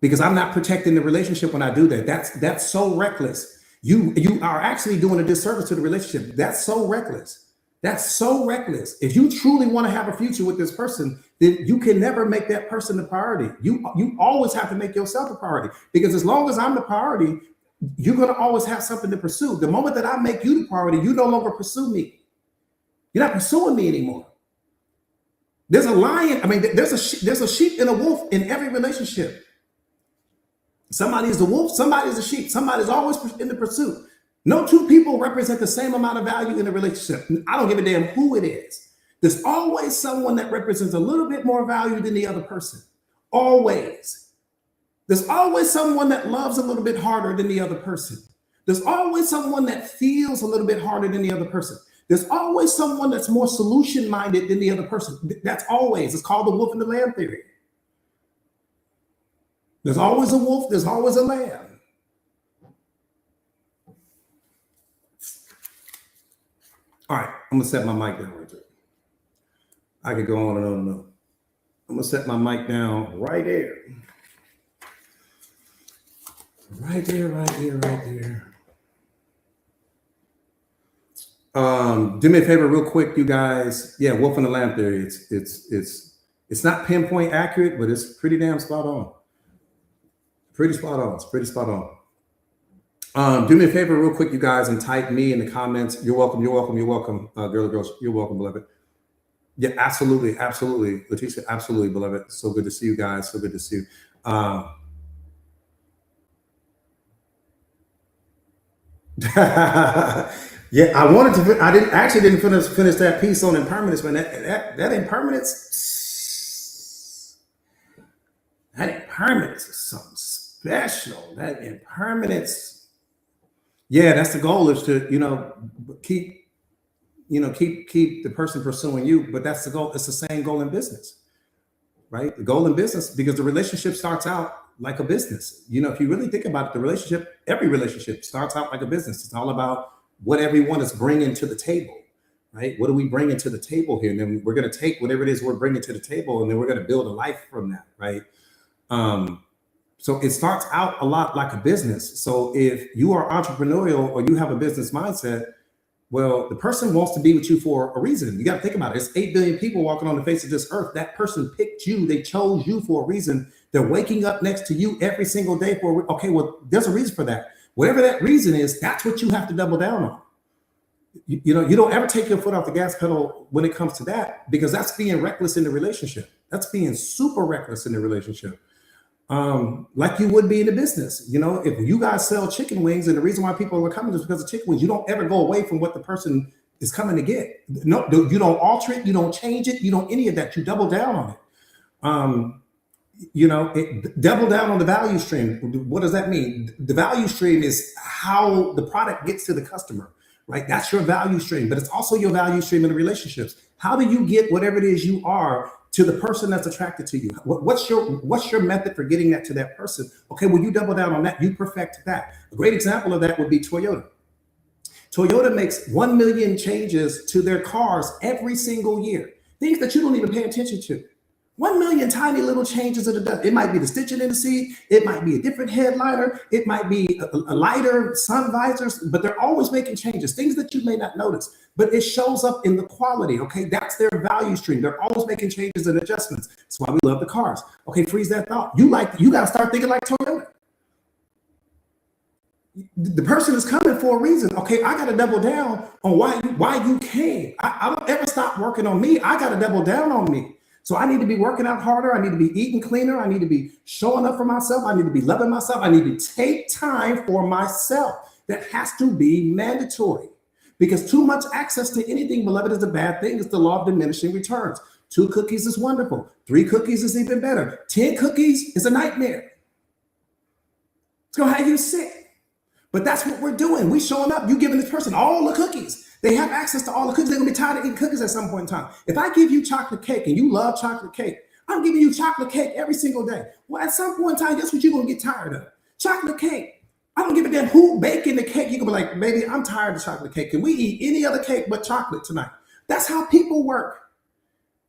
Because I'm not protecting the relationship when I do that. That's so reckless. You are actually doing a disservice to the relationship. That's so reckless. That's so reckless. If you truly want to have a future with this person, then you can never make that person the priority. You always have to make yourself the priority, because as long as I'm the priority, you're going to always have something to pursue. The moment that I make you the priority, you no longer pursue me. You're not pursuing me anymore. There's a lion. I mean, there's a sheep and a wolf in every relationship. Somebody is the wolf, somebody is the sheep. Somebody's always in the pursuit. No two people represent the same amount of value in a relationship. I don't give a damn who it is. There's always someone that represents a little bit more value than the other person. Always. There's always someone that loves a little bit harder than the other person. There's always someone that feels a little bit harder than the other person. There's always someone that's more solution-minded than the other person. That's always. It's called the wolf and the lamb theory. There's always a wolf. There's always a lamb. All right, I'm gonna set my mic down right there. I could go on and on and on. I'm gonna set my mic down right there. Right there, right there, right there. Do me a favor real quick, you guys. Yeah, wolf and the lamb theory. It's not pinpoint accurate, but it's pretty damn spot on. Pretty spot on. It's pretty spot on. Do me a favor real quick, you guys, and type me in the comments. You're welcome. You're welcome. You're welcome. Girls, you're welcome, beloved. Yeah, absolutely. Absolutely. Leticia, absolutely, beloved. So good to see you guys. So good to see you. Yeah, I wanted to. I didn't actually didn't finish that piece on impermanence, man. That impermanence, that impermanence is something special. That impermanence, yeah, that's the goal is to keep keep the person pursuing you, but that's the goal. It's the same goal in business, right? The goal in business, because the relationship starts out like a business. If you really think about it, every relationship starts out like a business. It's all about what everyone is bringing to the table, right? What are we bringing to the table here? And then we're going to take whatever it is we're bringing to the table, and then we're going to build a life from that, right? So it starts out a lot like a business. So if you are entrepreneurial or you have a business mindset, well, the person wants to be with you for a reason. You got to think about it. It's 8 billion people walking on the face of this earth. That person picked you. They chose you for a reason. They're waking up next to you every single day okay, well, there's a reason for that. Whatever that reason is, that's what you have to double down on. You don't ever take your foot off the gas pedal when it comes to that, because that's being reckless in the relationship. That's being super reckless in the relationship. Like you would be in a business. If you guys sell chicken wings, and the reason why people are coming is because of chicken wings, you don't ever go away from what the person is coming to get. No, you don't alter it, you don't change it, you don't any of that. You double down on it. Double down on the value stream. What does that mean? The value stream is how the product gets to the customer, right? That's your value stream, but it's also your value stream in the relationships. How do you get whatever it is you are to the person that's attracted to you? What's your method for getting that to that person? Okay, well, you double down on that, you perfect that. A great example of that would be Toyota. Toyota makes 1 million changes to their cars every single year, things that you don't even pay attention to. 1 million tiny little changes of the dust. It might be the stitching in the seat. It might be a different headliner. It might be a lighter sun visors, but they're always making changes, things that you may not notice, but it shows up in the quality. Okay, that's their value stream. They're always making changes and adjustments. That's why we love the cars. Okay, freeze that thought. You got to start thinking like Toyota. The person is coming for a reason. Okay, I got to double down on why you came. I don't ever stop working on me. I got to double down on me. So I need to be working out harder. I need to be eating cleaner. I need to be showing up for myself. I need to be loving myself. I need to take time for myself. That has to be mandatory, because too much access to anything, beloved, is a bad thing. It's the law of diminishing returns. 2 cookies is wonderful. 3 cookies is even better. 10 cookies is a nightmare. It's going to have you sick. But that's what we're doing. We showing up. You giving this person all the cookies. They have access to all the cookies. They're gonna be tired of eating cookies at some point in time. If I give you chocolate cake and you love chocolate cake, I'm giving you chocolate cake every single day. Well, at some point in time, guess what you're gonna get tired of? Chocolate cake. I don't give a damn who baking the cake. You're gonna be like, baby, I'm tired of chocolate cake. Can we eat any other cake but chocolate tonight? That's how people work.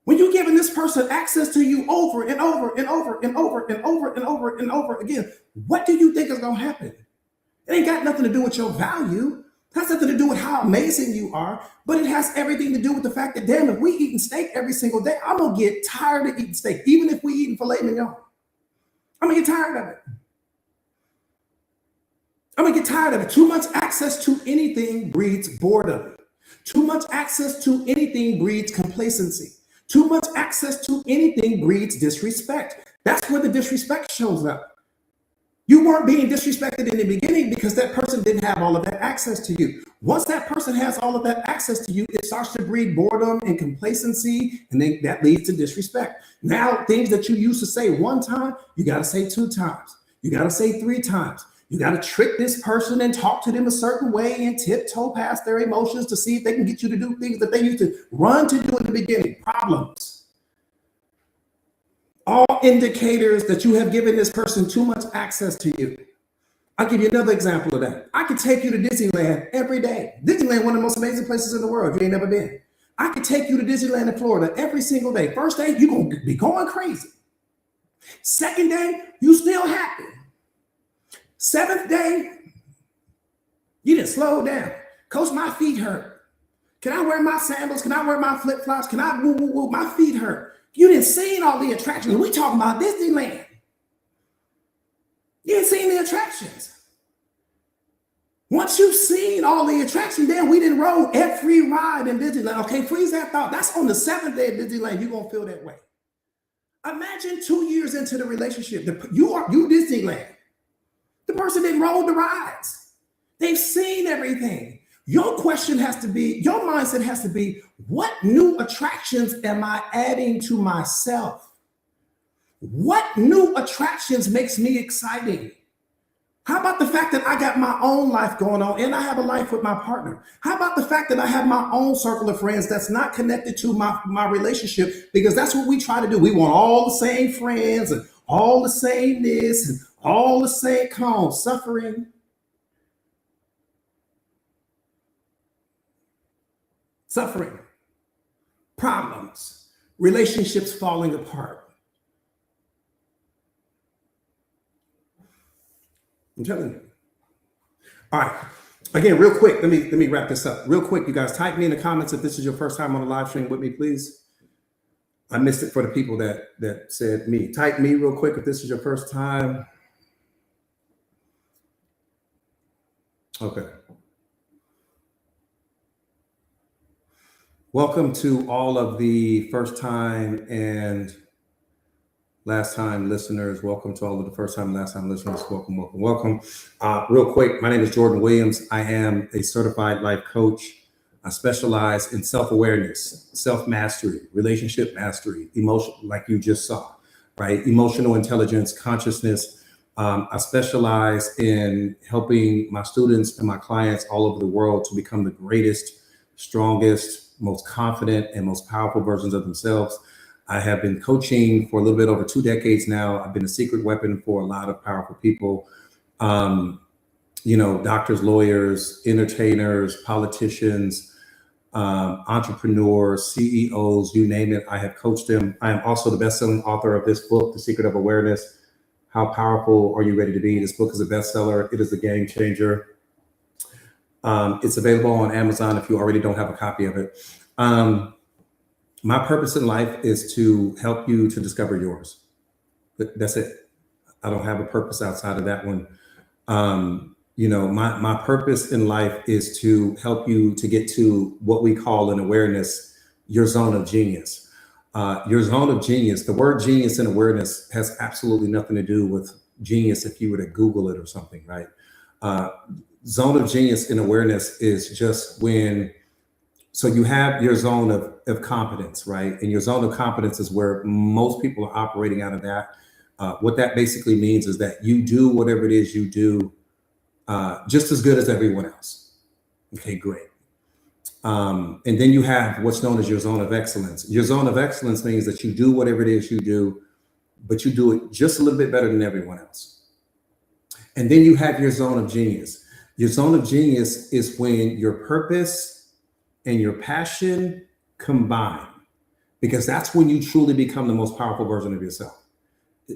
When you're giving this person access to you over and over and over and over and over and over and over again, what do you think is gonna happen? It ain't got nothing to do with your value. It has nothing to do with how amazing you are, but it has everything to do with the fact that, damn, if we eating steak every single day, I'm gonna get tired of eating steak. Even if we eating filet mignon, I'm gonna get tired of it. I'm gonna get tired of it. Too much access to anything breeds boredom. Too much access to anything breeds complacency. Too much access to anything breeds disrespect. That's where the disrespect shows up. You weren't being disrespected in the beginning because that person didn't have all of that access to you. Once that person has all of that access to you, it starts to breed boredom and complacency, and then that leads to disrespect. Now, things that you used to say 1 time, you got to say 2 times. You got to say 3 times. You got to trick this person and talk to them a certain way and tiptoe past their emotions to see if they can get you to do things that they used to run to do in the beginning. Problems. All indicators that you have given this person too much access to you. I'll give you another example of that. I could take you to Disneyland every day. Disneyland, one of the most amazing places in the world if you ain't never been. I could take you to Disneyland in Florida every single day. First day, you're going to be going crazy. Second day, you still happy. 7th day, you didn't slow down. Coach, my feet hurt. Can I wear my sandals? Can I wear my flip-flops? Can I woo, woo, woo? My feet hurt. You didn't see all the attractions. We talking about Disneyland. You didn't see the attractions. Once you've seen all the attractions, then we didn't roll every ride in Disneyland. Okay, freeze that thought. That's on the 7th day of Disneyland. You're going to feel that way. Imagine 2 years into the relationship. You Disneyland. The person didn't roll the rides. They've seen everything. Your question has to be, your mindset has to be, what new attractions am I adding to myself? What new attractions makes me exciting? How about the fact that I got my own life going on and I have a life with my partner? How about the fact that I have my own circle of friends that's not connected to my relationship? Because that's what we try to do. We want all the same friends and all the same this and all the same suffering. Suffering, problems, relationships falling apart. I'm telling you. All right. Again, real quick, let me wrap this up. Real quick, you guys, type me in the comments if this is your first time on a live stream with me, please. I missed it for the people that said me. Type me real quick if this is your first time. Okay. Welcome to all of the first time and last time listeners. Welcome to all of the first time and last time listeners. Welcome, welcome, welcome. Real quick, my name is Jordan Williams. I am a certified life coach. I specialize in self-awareness, self-mastery, relationship mastery, emotion, like you just saw, right? Emotional intelligence, consciousness. I specialize in helping my students and my clients all over the world to become the greatest, strongest, most confident, and most powerful versions of themselves. I have been coaching for a little bit over 2 decades now. I've been a secret weapon for a lot of powerful people. Doctors, lawyers, entertainers, politicians, entrepreneurs, CEOs, you name it. I have coached them. I am also the best-selling author of this book, The Secret of Awareness. How powerful are you ready to be? This book is a bestseller. It is a game changer. It's available on Amazon if you already don't have a copy of it. My purpose in life is to help you to discover yours. That's it. I don't have a purpose outside of that one. My purpose in life is to help you to get to what we call an awareness, your zone of genius. Your zone of genius, the word genius and awareness has absolutely nothing to do with genius if you were to Google it or something, right? Zone of genius and awareness is just when, so you have your zone of competence, right? And your zone of competence is where most people are operating out of that. What that basically means is that you do whatever it is you do just as good as everyone else. Okay, great. And then you have what's known as your zone of excellence. Your zone of excellence means that you do whatever it is you do, but you do it just a little bit better than everyone else. And then you have your zone of genius. Your zone of genius is when your purpose and your passion combine, because that's when you truly become the most powerful version of yourself.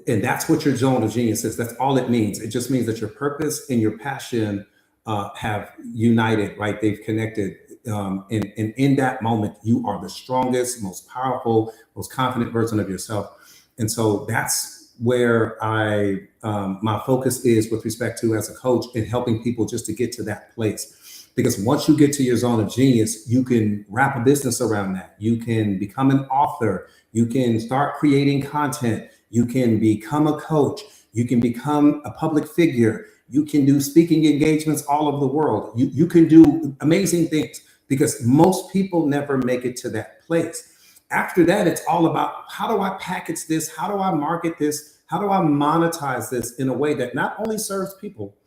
And that's what your zone of genius is. That's all it means. It just means that your purpose and your passion have united, right? They've connected. And in that moment, you are the strongest, most powerful, most confident version of yourself. And so that's where my focus is with respect to as a coach and helping people just to get to that place. Because once you get to your zone of genius, you can wrap a business around that. You can become an author. You can start creating content. You can become a coach. You can become a public figure. You can do speaking engagements all over the world. You can do amazing things, because most people never make it to that place. After that, it's all about, how do I package this? How do I market this? How do I monetize this in a way that not only serves people,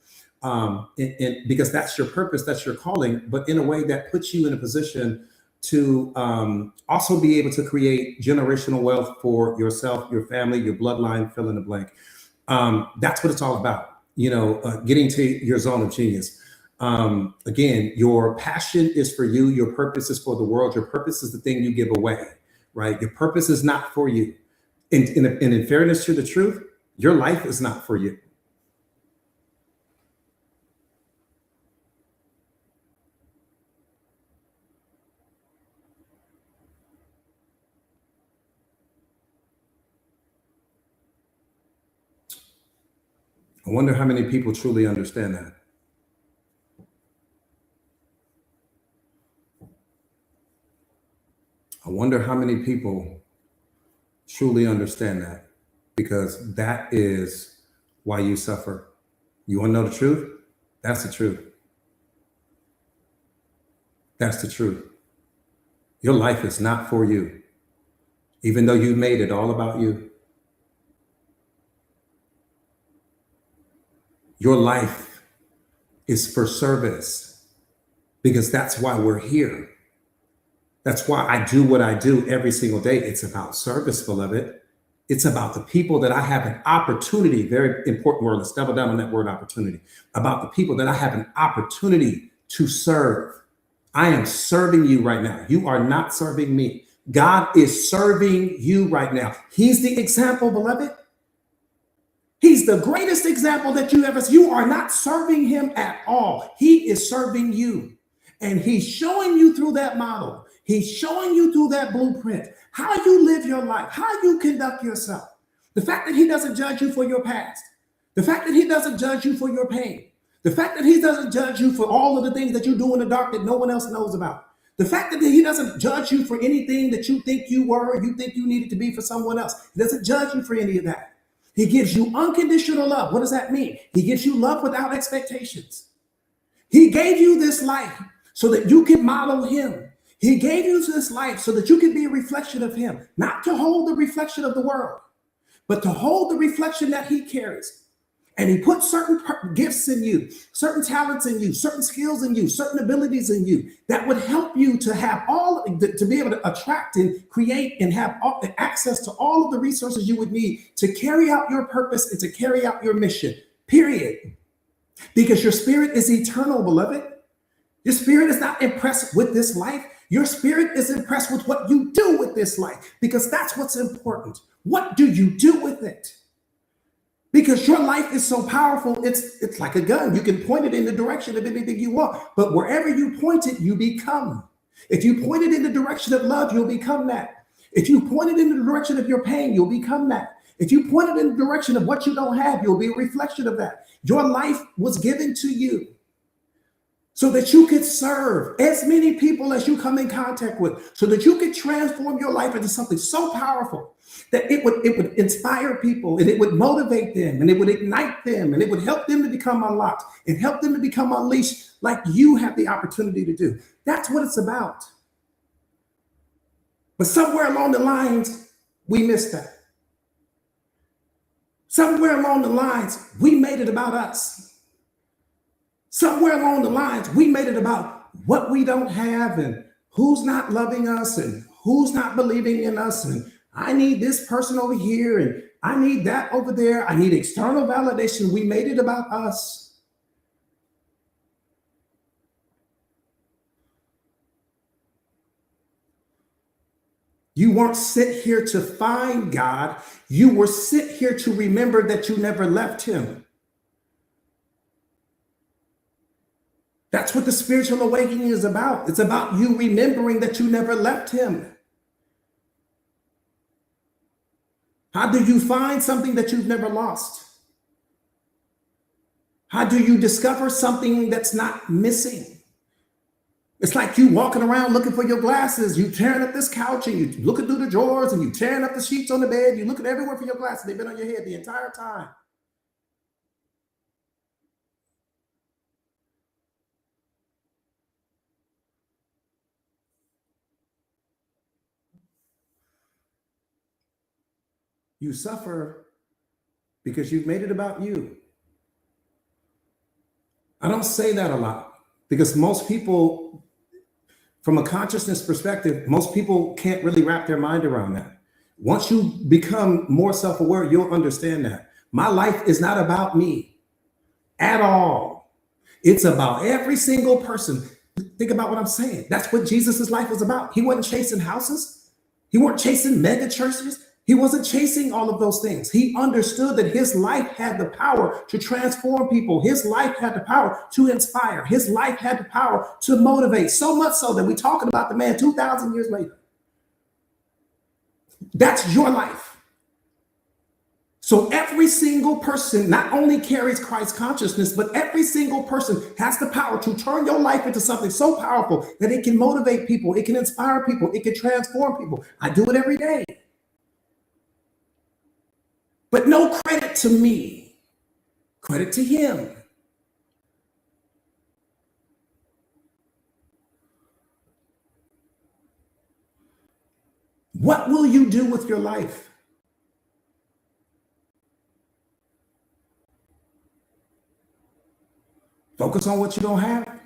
because that's your purpose, that's your calling, but in a way that puts you in a position to also be able to create generational wealth for yourself, your family, your bloodline, fill in the blank. That's what it's all about, getting to your zone of genius. Again, your passion is for you. Your purpose is for the world. Your purpose is the thing you give away, right? Your purpose is not for you. And in fairness to the truth, your life is not for you. I wonder how many people truly understand that. I wonder how many people truly understand that, because that is why you suffer. You want to know the truth? That's the truth. That's the truth. Your life is not for you, even though you made it all about you. Your life is for service, because that's why we're here. That's why I do what I do every single day. It's about service, beloved. It's about the people that I have an opportunity, very important word, let's double down on that word opportunity, about the people that I have an opportunity to serve. I am serving you right now. You are not serving me. God is serving you right now. He's the example, beloved. He's the greatest example that you ever see. You are not serving him at all. He is serving you. And he's showing you through that model. He's showing you through that blueprint how you live your life, how you conduct yourself. The fact that he doesn't judge you for your past, the fact that he doesn't judge you for your pain, the fact that he doesn't judge you for all of the things that you do in the dark that no one else knows about, the fact that he doesn't judge you for anything that you think you were or you think you needed to be for someone else. He doesn't judge you for any of that. He gives you unconditional love. What does that mean? He gives you love without expectations. He gave you this life so that you can model him. He gave you this life so that you can be a reflection of him, not to hold the reflection of the world, but to hold the reflection that he carries. And he put certain gifts in you, certain talents in you, certain skills in you, certain abilities in you that would help you to have to be able to attract and create and have access to all of the resources you would need to carry out your purpose and to carry out your mission, period. Because your spirit is eternal, beloved. Your spirit is not impressed with this life. Your spirit is impressed with what you do with this life, because that's what's important. What do you do with it? Because your life is so powerful, it's like a gun. You can point it in the direction of anything you want, but wherever you point it, you become. If you point it in the direction of love, you'll become that. If you point it in the direction of your pain, you'll become that. If you point it in the direction of what you don't have, you'll be a reflection of that. Your life was given to you so that you could serve as many people as you come in contact with, so that you could transform your life into something so powerful that it would inspire people, and it would motivate them, and it would ignite them, and it would help them to become unlocked and help them to become unleashed like you have the opportunity to do. That's what it's about. But somewhere along the lines, we missed that. Somewhere along the lines, we made it about us. Somewhere along the lines, we made it about what we don't have and who's not loving us and who's not believing in us. And I need this person over here and I need that over there. I need external validation. We made it about us. You weren't sent here to find God. You were sent here to remember that you never left him. That's what the spiritual awakening is about. It's about you remembering that you never left him. How do you find something that you've never lost? How do you discover something that's not missing? It's like you walking around looking for your glasses. You tearing up this couch and you looking through the drawers and you tearing up the sheets on the bed. You looking everywhere for your glasses. They've been on your head the entire time. You suffer because you've made it about you. I don't say that a lot because most people, from a consciousness perspective, most people can't really wrap their mind around that. Once you become more self-aware, you'll understand that. My life is not about me at all. It's about every single person. Think about what I'm saying. That's what Jesus's life was about. He wasn't chasing houses. He weren't chasing mega churches. He wasn't chasing all of those things. He understood that his life had the power to transform people. His life had the power to inspire. His life had the power to motivate, so much so that we're talking about the man 2,000 years later. That's your life. So every single person not only carries Christ consciousness, but every single person has the power to turn your life into something so powerful that it can motivate people, it can inspire people, it can transform people. I do it every day. But no credit to me, credit to him. What will you do with your life? Focus on what you don't have.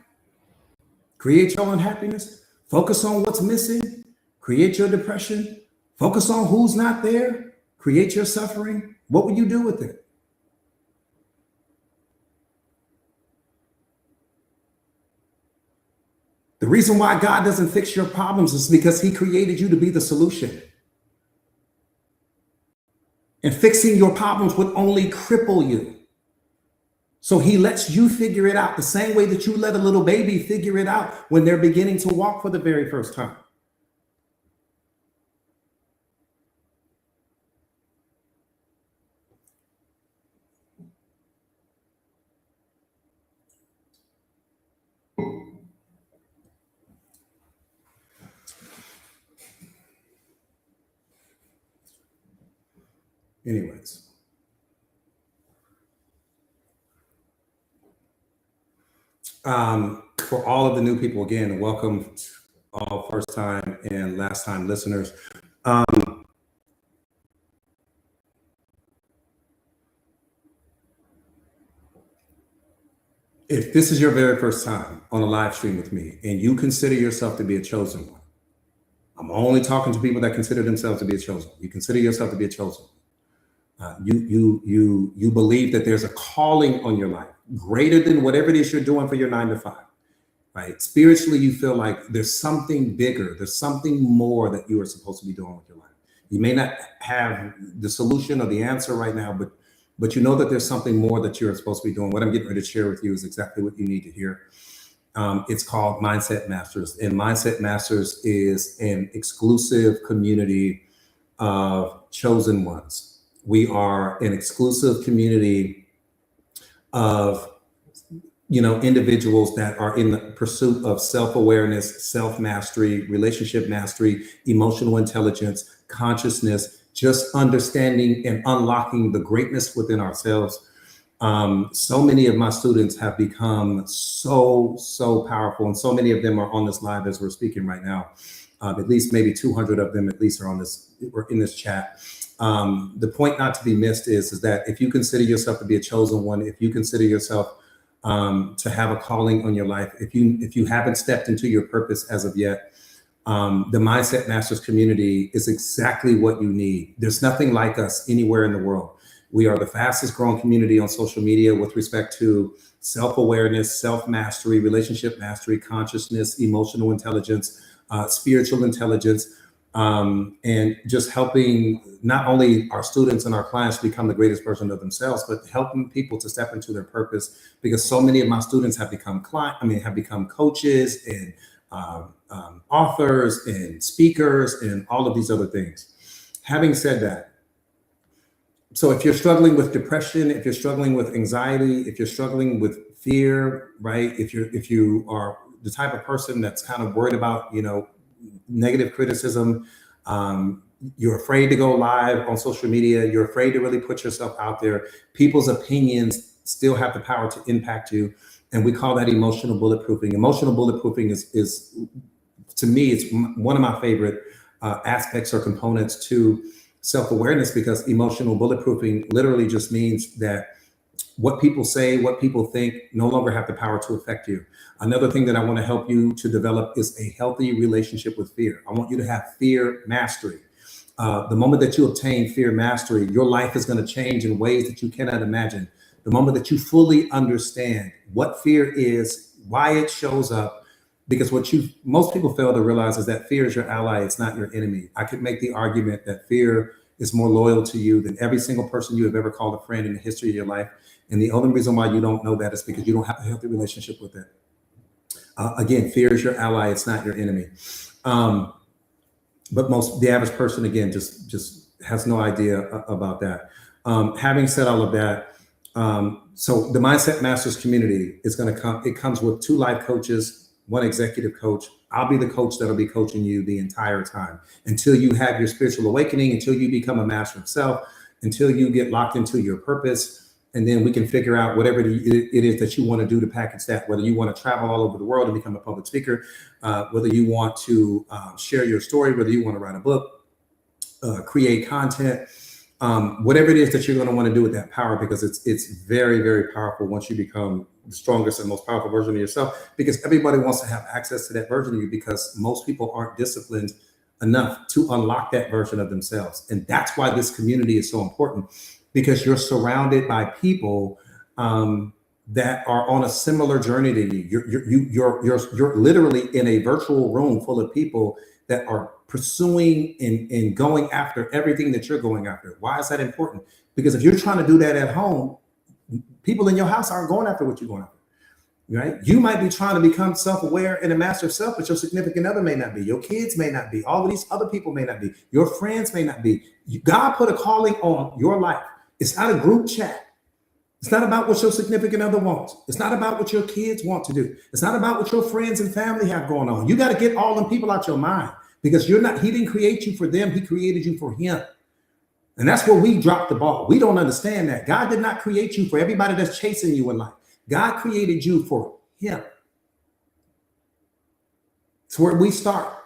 Create your unhappiness. Focus on what's missing. Create your depression. Focus on who's not there. Create your suffering. What will you do with it? The reason why God doesn't fix your problems is because he created you to be the solution. And fixing your problems would only cripple you. So he lets you figure it out the same way that you let a little baby figure it out when they're beginning to walk for the very first time. Anyways. For all of the new people, again, welcome to all first time and last time listeners. If this is your very first time on a live stream with me and you consider yourself to be a chosen one, I'm only talking to people that consider themselves to be a chosen one. You consider yourself to be a chosen one. You believe that there's a calling on your life greater than whatever it is you're doing for your 9 to 5, right? Spiritually, you feel like there's something bigger, there's something more that you are supposed to be doing with your life. You may not have the solution or the answer right now, but you know that there's something more that you're supposed to be doing. What I'm getting ready to share with you is exactly what you need to hear. It's called Mindset Masters, and Mindset Masters is an exclusive community of chosen ones. We are an exclusive community of, individuals that are in the pursuit of self-awareness, self-mastery, relationship mastery, emotional intelligence, consciousness, just understanding and unlocking the greatness within ourselves. So many of my students have become so powerful, and so many of them are on this live as we're speaking right now. At least maybe 200 of them at least are in this chat. The point not to be missed is that if you consider yourself to be a chosen one, if you consider yourself to have a calling on your life, if you haven't stepped into your purpose as of yet, the Mindset Masters community is exactly what you need. There's nothing like us anywhere in the world. We are the fastest growing community on social media with respect to self-awareness, self-mastery, relationship mastery, consciousness, emotional intelligence, spiritual intelligence, and just helping not only our students and our clients become the greatest version of themselves, but helping people to step into their purpose, because so many of my students have become coaches and authors and speakers and all of these other things. Having said that, so if you're struggling with depression, if you're struggling with anxiety, if you're struggling with fear, right? If you are the type of person that's kind of worried about, negative criticism, you're afraid to go live on social media, you're afraid to really put yourself out there, people's opinions still have the power to impact you. And we call that emotional bulletproofing. Emotional bulletproofing is to me, it's one of my favorite aspects or components to self-awareness, because emotional bulletproofing literally just means that what people say, what people think no longer have the power to affect you. Another thing that I want to help you to develop is a healthy relationship with fear. I want you to have fear mastery. The moment that you obtain fear mastery, your life is going to change in ways that you cannot imagine. The moment that you fully understand what fear is, why it shows up, because most people fail to realize is that fear is your ally, it's not your enemy. I could make the argument that fear is more loyal to you than every single person you have ever called a friend in the history of your life. And the only reason why you don't know that is because you don't have a healthy relationship with it. Again, fear is your ally, it's not your enemy. But the average person, again, just has no idea about that. Having said all of that, so the Mindset Masters community is going to come. It comes with 2 life coaches, 1 executive coach. I'll be the coach that'll be coaching you the entire time until you have your spiritual awakening, until you become a master of self, until you get locked into your purpose. And then we can figure out whatever it is that you want to do to package that, whether you want to travel all over the world and become a public speaker, whether you want to share your story, whether you want to write a book, create content, whatever it is that you're going to want to do with that power, because it's very, very powerful once you become the strongest and most powerful version of yourself, because everybody wants to have access to that version of you, because most people aren't disciplined enough to unlock that version of themselves. And that's why this community is so important, because you're surrounded by people that are on a similar journey to you. You're literally in a virtual room full of people that are pursuing and going after everything that you're going after. Why is that important? Because if you're trying to do that at home, people in your house aren't going after what you're going after, right? You might be trying to become self-aware and a master of self, but your significant other may not be. Your kids may not be. All of these other people may not be. Your friends may not be. God put a calling on your life. It's not a group chat. It's not about what your significant other wants. It's not about what your kids want to do. It's not about what your friends and family have going on. You got to get all them people out your mind, because he didn't create you for them. He created you for him. And that's where we drop the ball. We don't understand that. God did not create you for everybody that's chasing you in life. God created you for him. It's where we start.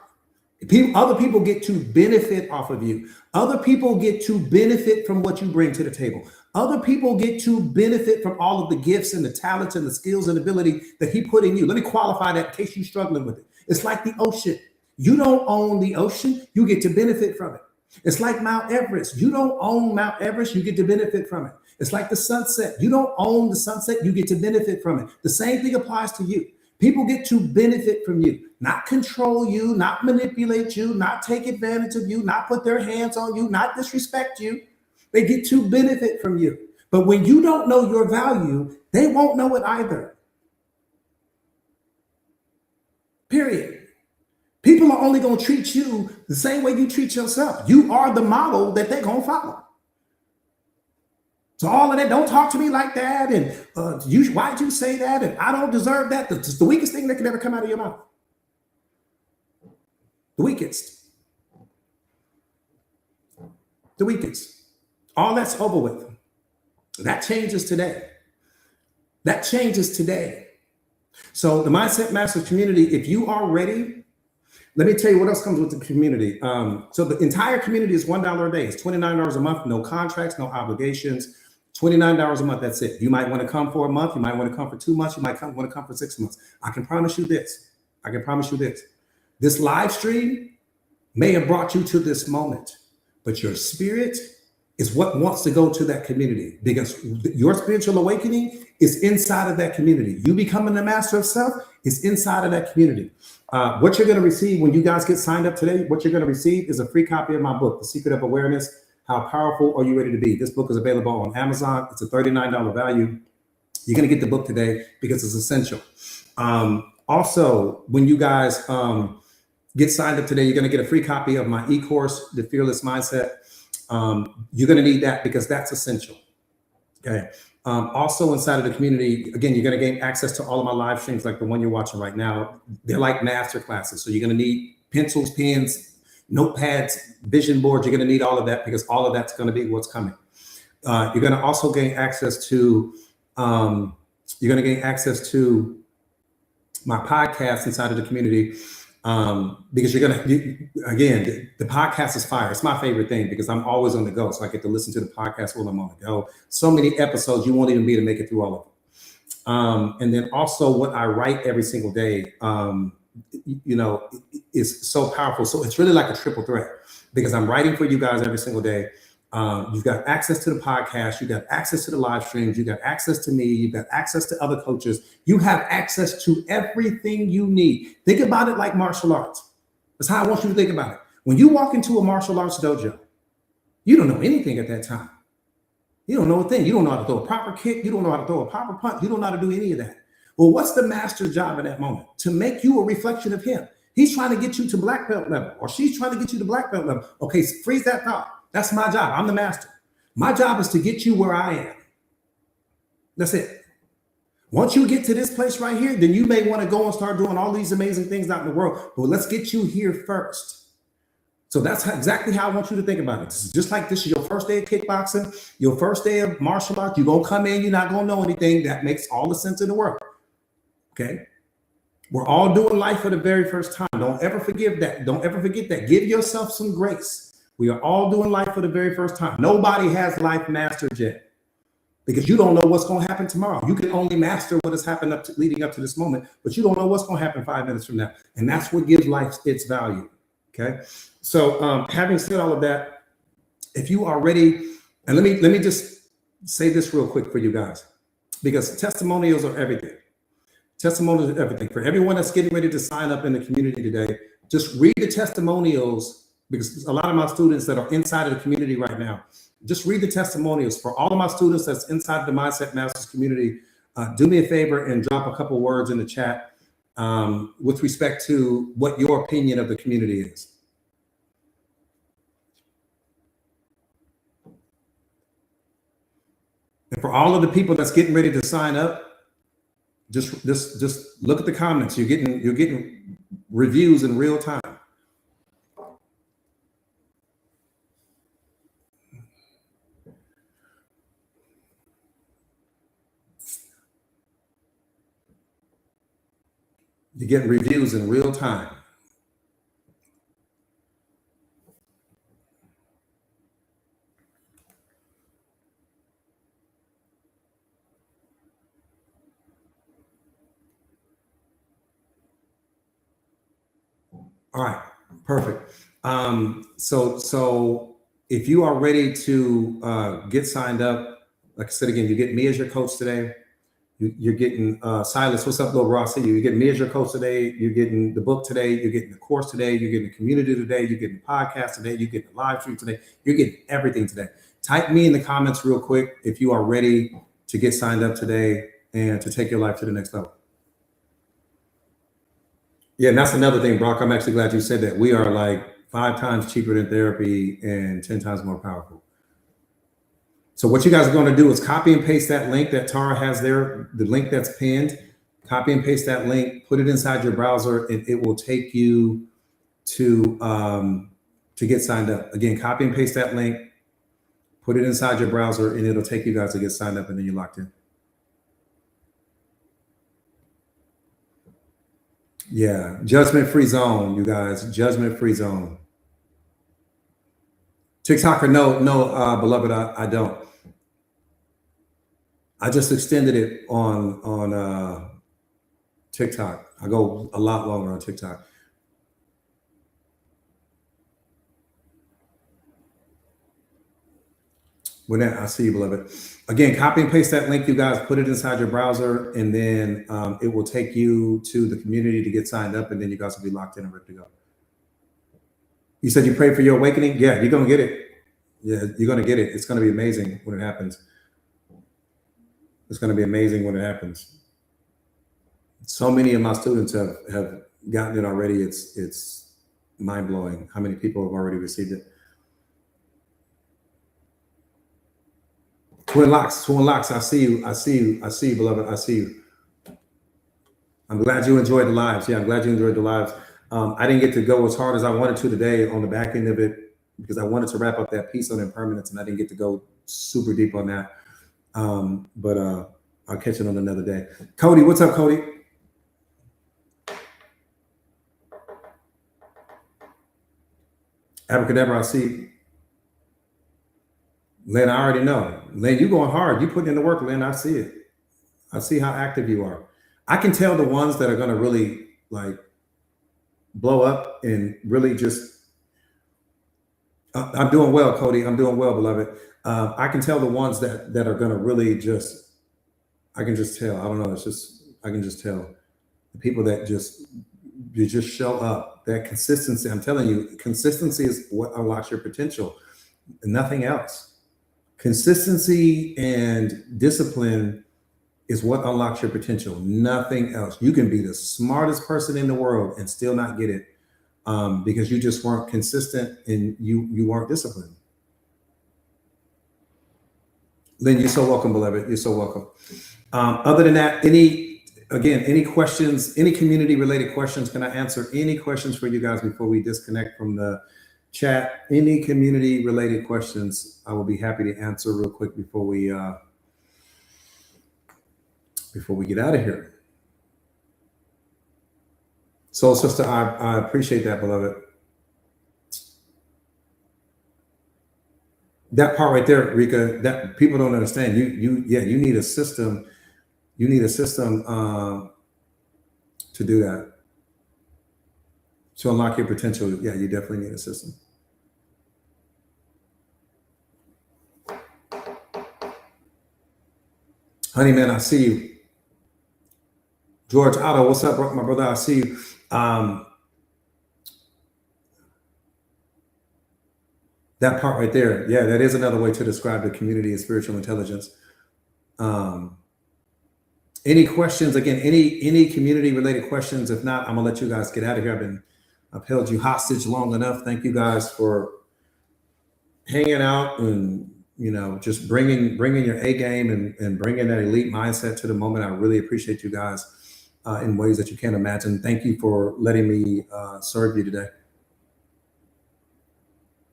Other people get to benefit off of you. Other people get to benefit from what you bring to the table. Other people get to benefit from all of the gifts and the talents and the skills and ability that he put in you. Let me qualify that in case you're struggling with it. It's like the ocean. You don't own the ocean. You get to benefit from it. It's like Mount Everest. You don't own Mount Everest. You get to benefit from it. It's like the sunset. You don't own the sunset. You get to benefit from it. The same thing applies to you. People get to benefit from you, not control you, not manipulate you, not take advantage of you, not put their hands on you, not disrespect you. They get to benefit from you. But when you don't know your value, they won't know it either. Period. People are only going to treat you the same way you treat yourself. You are the model that they're going to follow. So all of that, don't talk to me like that, and why'd you say that, and I don't deserve that. It's the weakest thing that can ever come out of your mouth. The weakest. The weakest. All that's over with. That changes today. That changes today. So the Mindset Masters community, if you are ready, let me tell you what else comes with the community. So the entire community is $1 a day. It's $29 a month, no contracts, no obligations. $29 a month, that's it. You might want to come for a month. You might want to come for 2 months. You might want to come for 6 months. I can promise you this. This live stream may have brought you to this moment, but your spirit is what wants to go to that community, because your spiritual awakening is inside of that community. You becoming the master of self is inside of that community. What you're going to receive when you guys get signed up today, what you're going to receive is a free copy of my book, The Secret of Awareness. How powerful are you ready to be? This book is available on Amazon. It's a $39 value. You're going to get the book today because it's essential. Also, when you guys get signed up today, you're going to get a free copy of my e-course, The Fearless Mindset. You're going to need that because that's essential. Okay. Also inside of the community, again, you're going to gain access to all of my live streams like the one you're watching right now. They're like master classes. So you're going to need pencils, pens, notepads, vision boards. You're going to need all of that because all of that's going to be what's coming. You're going to also gain access to my podcast inside of the community. Because the podcast is fire. It's my favorite thing because I'm always on the go. So I get to listen to the podcast while I'm on the go. So many episodes, you won't even be able to make it through all of them. And then also what I write every single day, is so powerful. So it's really like a triple threat because I'm writing for you guys every single day. You've got access to the podcast. You got access to the live streams. You got access to me. You've got access to other coaches. You have access to everything you need. Think about it like martial arts. That's how I want you to think about it. When you walk into a martial arts dojo, you don't know anything at that time. You don't know a thing. You don't know how to throw a proper kick. You don't know how to throw a proper punch. You don't know how to do any of that. Well, what's the master's job in that moment? To make you a reflection of him. He's trying to get you to black belt level, or she's trying to get you to black belt level. Okay, freeze that thought. That's my job. I'm the master. My job is to get you where I am. That's it. Once you get to this place right here, then you may want to go and start doing all these amazing things out in the world. But let's get you here first. So that's exactly how I want you to think about it. This is just like this is your first day of kickboxing, your first day of martial arts. You're going to come in, you're not going to know anything. That makes all the sense in the world. Okay? We're all doing life for the very first time. Don't ever forgive that. Don't ever forget that. Give yourself some grace. We are all doing life for the very first time. Nobody has life mastered yet because you don't know what's going to happen tomorrow. You can only master what has happened leading up to this moment, but you don't know what's going to happen 5 minutes from now. And that's what gives life its value. Okay. So having said all of that, if you are ready, and let me just say this real quick for you guys, because testimonials are everything. Testimonials are everything. For everyone that's getting ready to sign up in the community today, just read the testimonials, because a lot of my students that are inside of the community right now, just read the testimonials. For all of my students that's inside the Mindset Masters community, do me a favor and drop a couple words in the chat with respect to what your opinion of the community is. And for all of the people that's getting ready to sign up, just look at the comments. You're getting reviews in real time. You're getting reviews in real time. All right, perfect. So if you are ready to get signed up, like I said again, you get me as your coach today. You're getting Silas. What's up, little Ross? See you. You're getting me as your coach today. You're getting the book today. You're getting the course today. You're getting the community today. You're getting the podcast today. You're getting the live stream today. You're getting everything today. Type me in the comments real quick if you are ready to get signed up today and to take your life to the next level. Yeah, and that's another thing, Brock. I'm actually glad you said that. We are like 5 times cheaper than therapy and 10 times more powerful. So what you guys are going to do is copy and paste that link that Tara has there, the link that's pinned. Copy and paste that link, put it inside your browser, and it will take you to get signed up. Again, copy and paste that link, put it inside your browser, and it'll take you guys to get signed up, and then you're locked in. Yeah, judgment-free zone, you guys. Judgment-free zone. TikToker, no, beloved, I don't. I just extended it on TikTok. I go a lot longer on TikTok. With that, I see you, beloved. Again, copy and paste that link, you guys. Put it inside your browser, and then it will take you to the community to get signed up, and then you guys will be locked in and ready to go. You said you prayed for your awakening? Yeah, you're going to get it. Yeah, you're going to get it. It's going to be amazing when it happens. It's going to be amazing when it happens. So many of my students have gotten it already. It's mind-blowing how many people have already received it. Twin locks, I see you, beloved, I see you. I'm glad you enjoyed the lives. Yeah, I'm glad you enjoyed the lives. I didn't get to go as hard as I wanted to today on the back end of it because I wanted to wrap up that piece on impermanence, and I didn't get to go super deep on that. But I'll catch it on another day. Cody, what's up, Cody? Abracadabra, I see. Lynn, I already know. Lynn, you going hard. You putting in the work, Lynn. I see it. I see how active you are. I can tell the ones that are going to really like blow up and really just, I'm doing well, Cody. I'm doing well, beloved. I can tell the ones that are going to really just, I can just tell. I don't know. It's just, I can just tell the people that you just show up. That consistency, I'm telling you, consistency is what unlocks your potential. Nothing else. Consistency and discipline is what unlocks your potential. Nothing else. You can be the smartest person in the world and still not get it because you just weren't consistent and you weren't disciplined. Lynn, you're so welcome, beloved. You're so welcome. Other than that, any questions, any community related questions? Can I answer any questions for you guys before we disconnect from the chat? Any community related questions, I will be happy to answer real quick before we get out of here. So, sister, I appreciate that, beloved. That part right there, Rika, that people don't understand. You need a system. You need a system to do that, to unlock your potential. Yeah, you definitely need a system. Honey man, I see you. George Otto, what's up, my brother? I see you. That part right there, yeah, that is another way to describe the community of spiritual intelligence. Any questions? Again, any community related questions? If not, I'm gonna let you guys get out of here. I've held you hostage long enough. Thank you guys for hanging out and just bringing your A game and bringing that elite mindset to the moment. I really appreciate you guys in ways that you can't imagine. Thank you for letting me serve you today.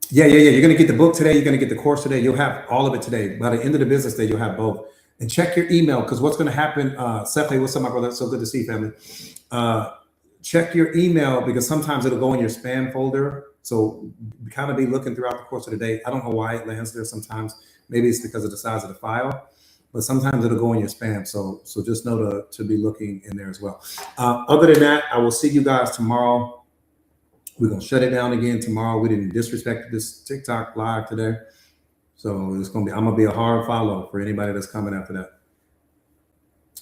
Yeah. You're going to get the book today. You're going to get the course today. You'll have all of it today. By the end of the business day, you'll have both. And check your email, because what's going to happen, Stephanie, what's up, my brother? So good to see you, family. Check your email, because sometimes it'll go in your spam folder. So kind of be looking throughout the course of the day. I don't know why it lands there sometimes. Maybe it's because of the size of the file, but sometimes it'll go in your spam. So just know to be looking in there as well. Other than that, I will see you guys tomorrow. We're going to shut it down again tomorrow. We didn't disrespect this TikTok live today. So it's going to be, I'm going to be a hard follow for anybody that's coming after that.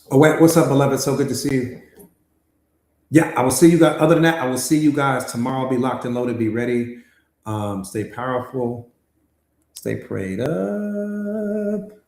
Oh, wait, what's up, beloved? So good to see you. Yeah, I will see you guys. Other than that, I will see you guys tomorrow. Be locked and loaded. Be ready. Stay powerful. Stay prayed up.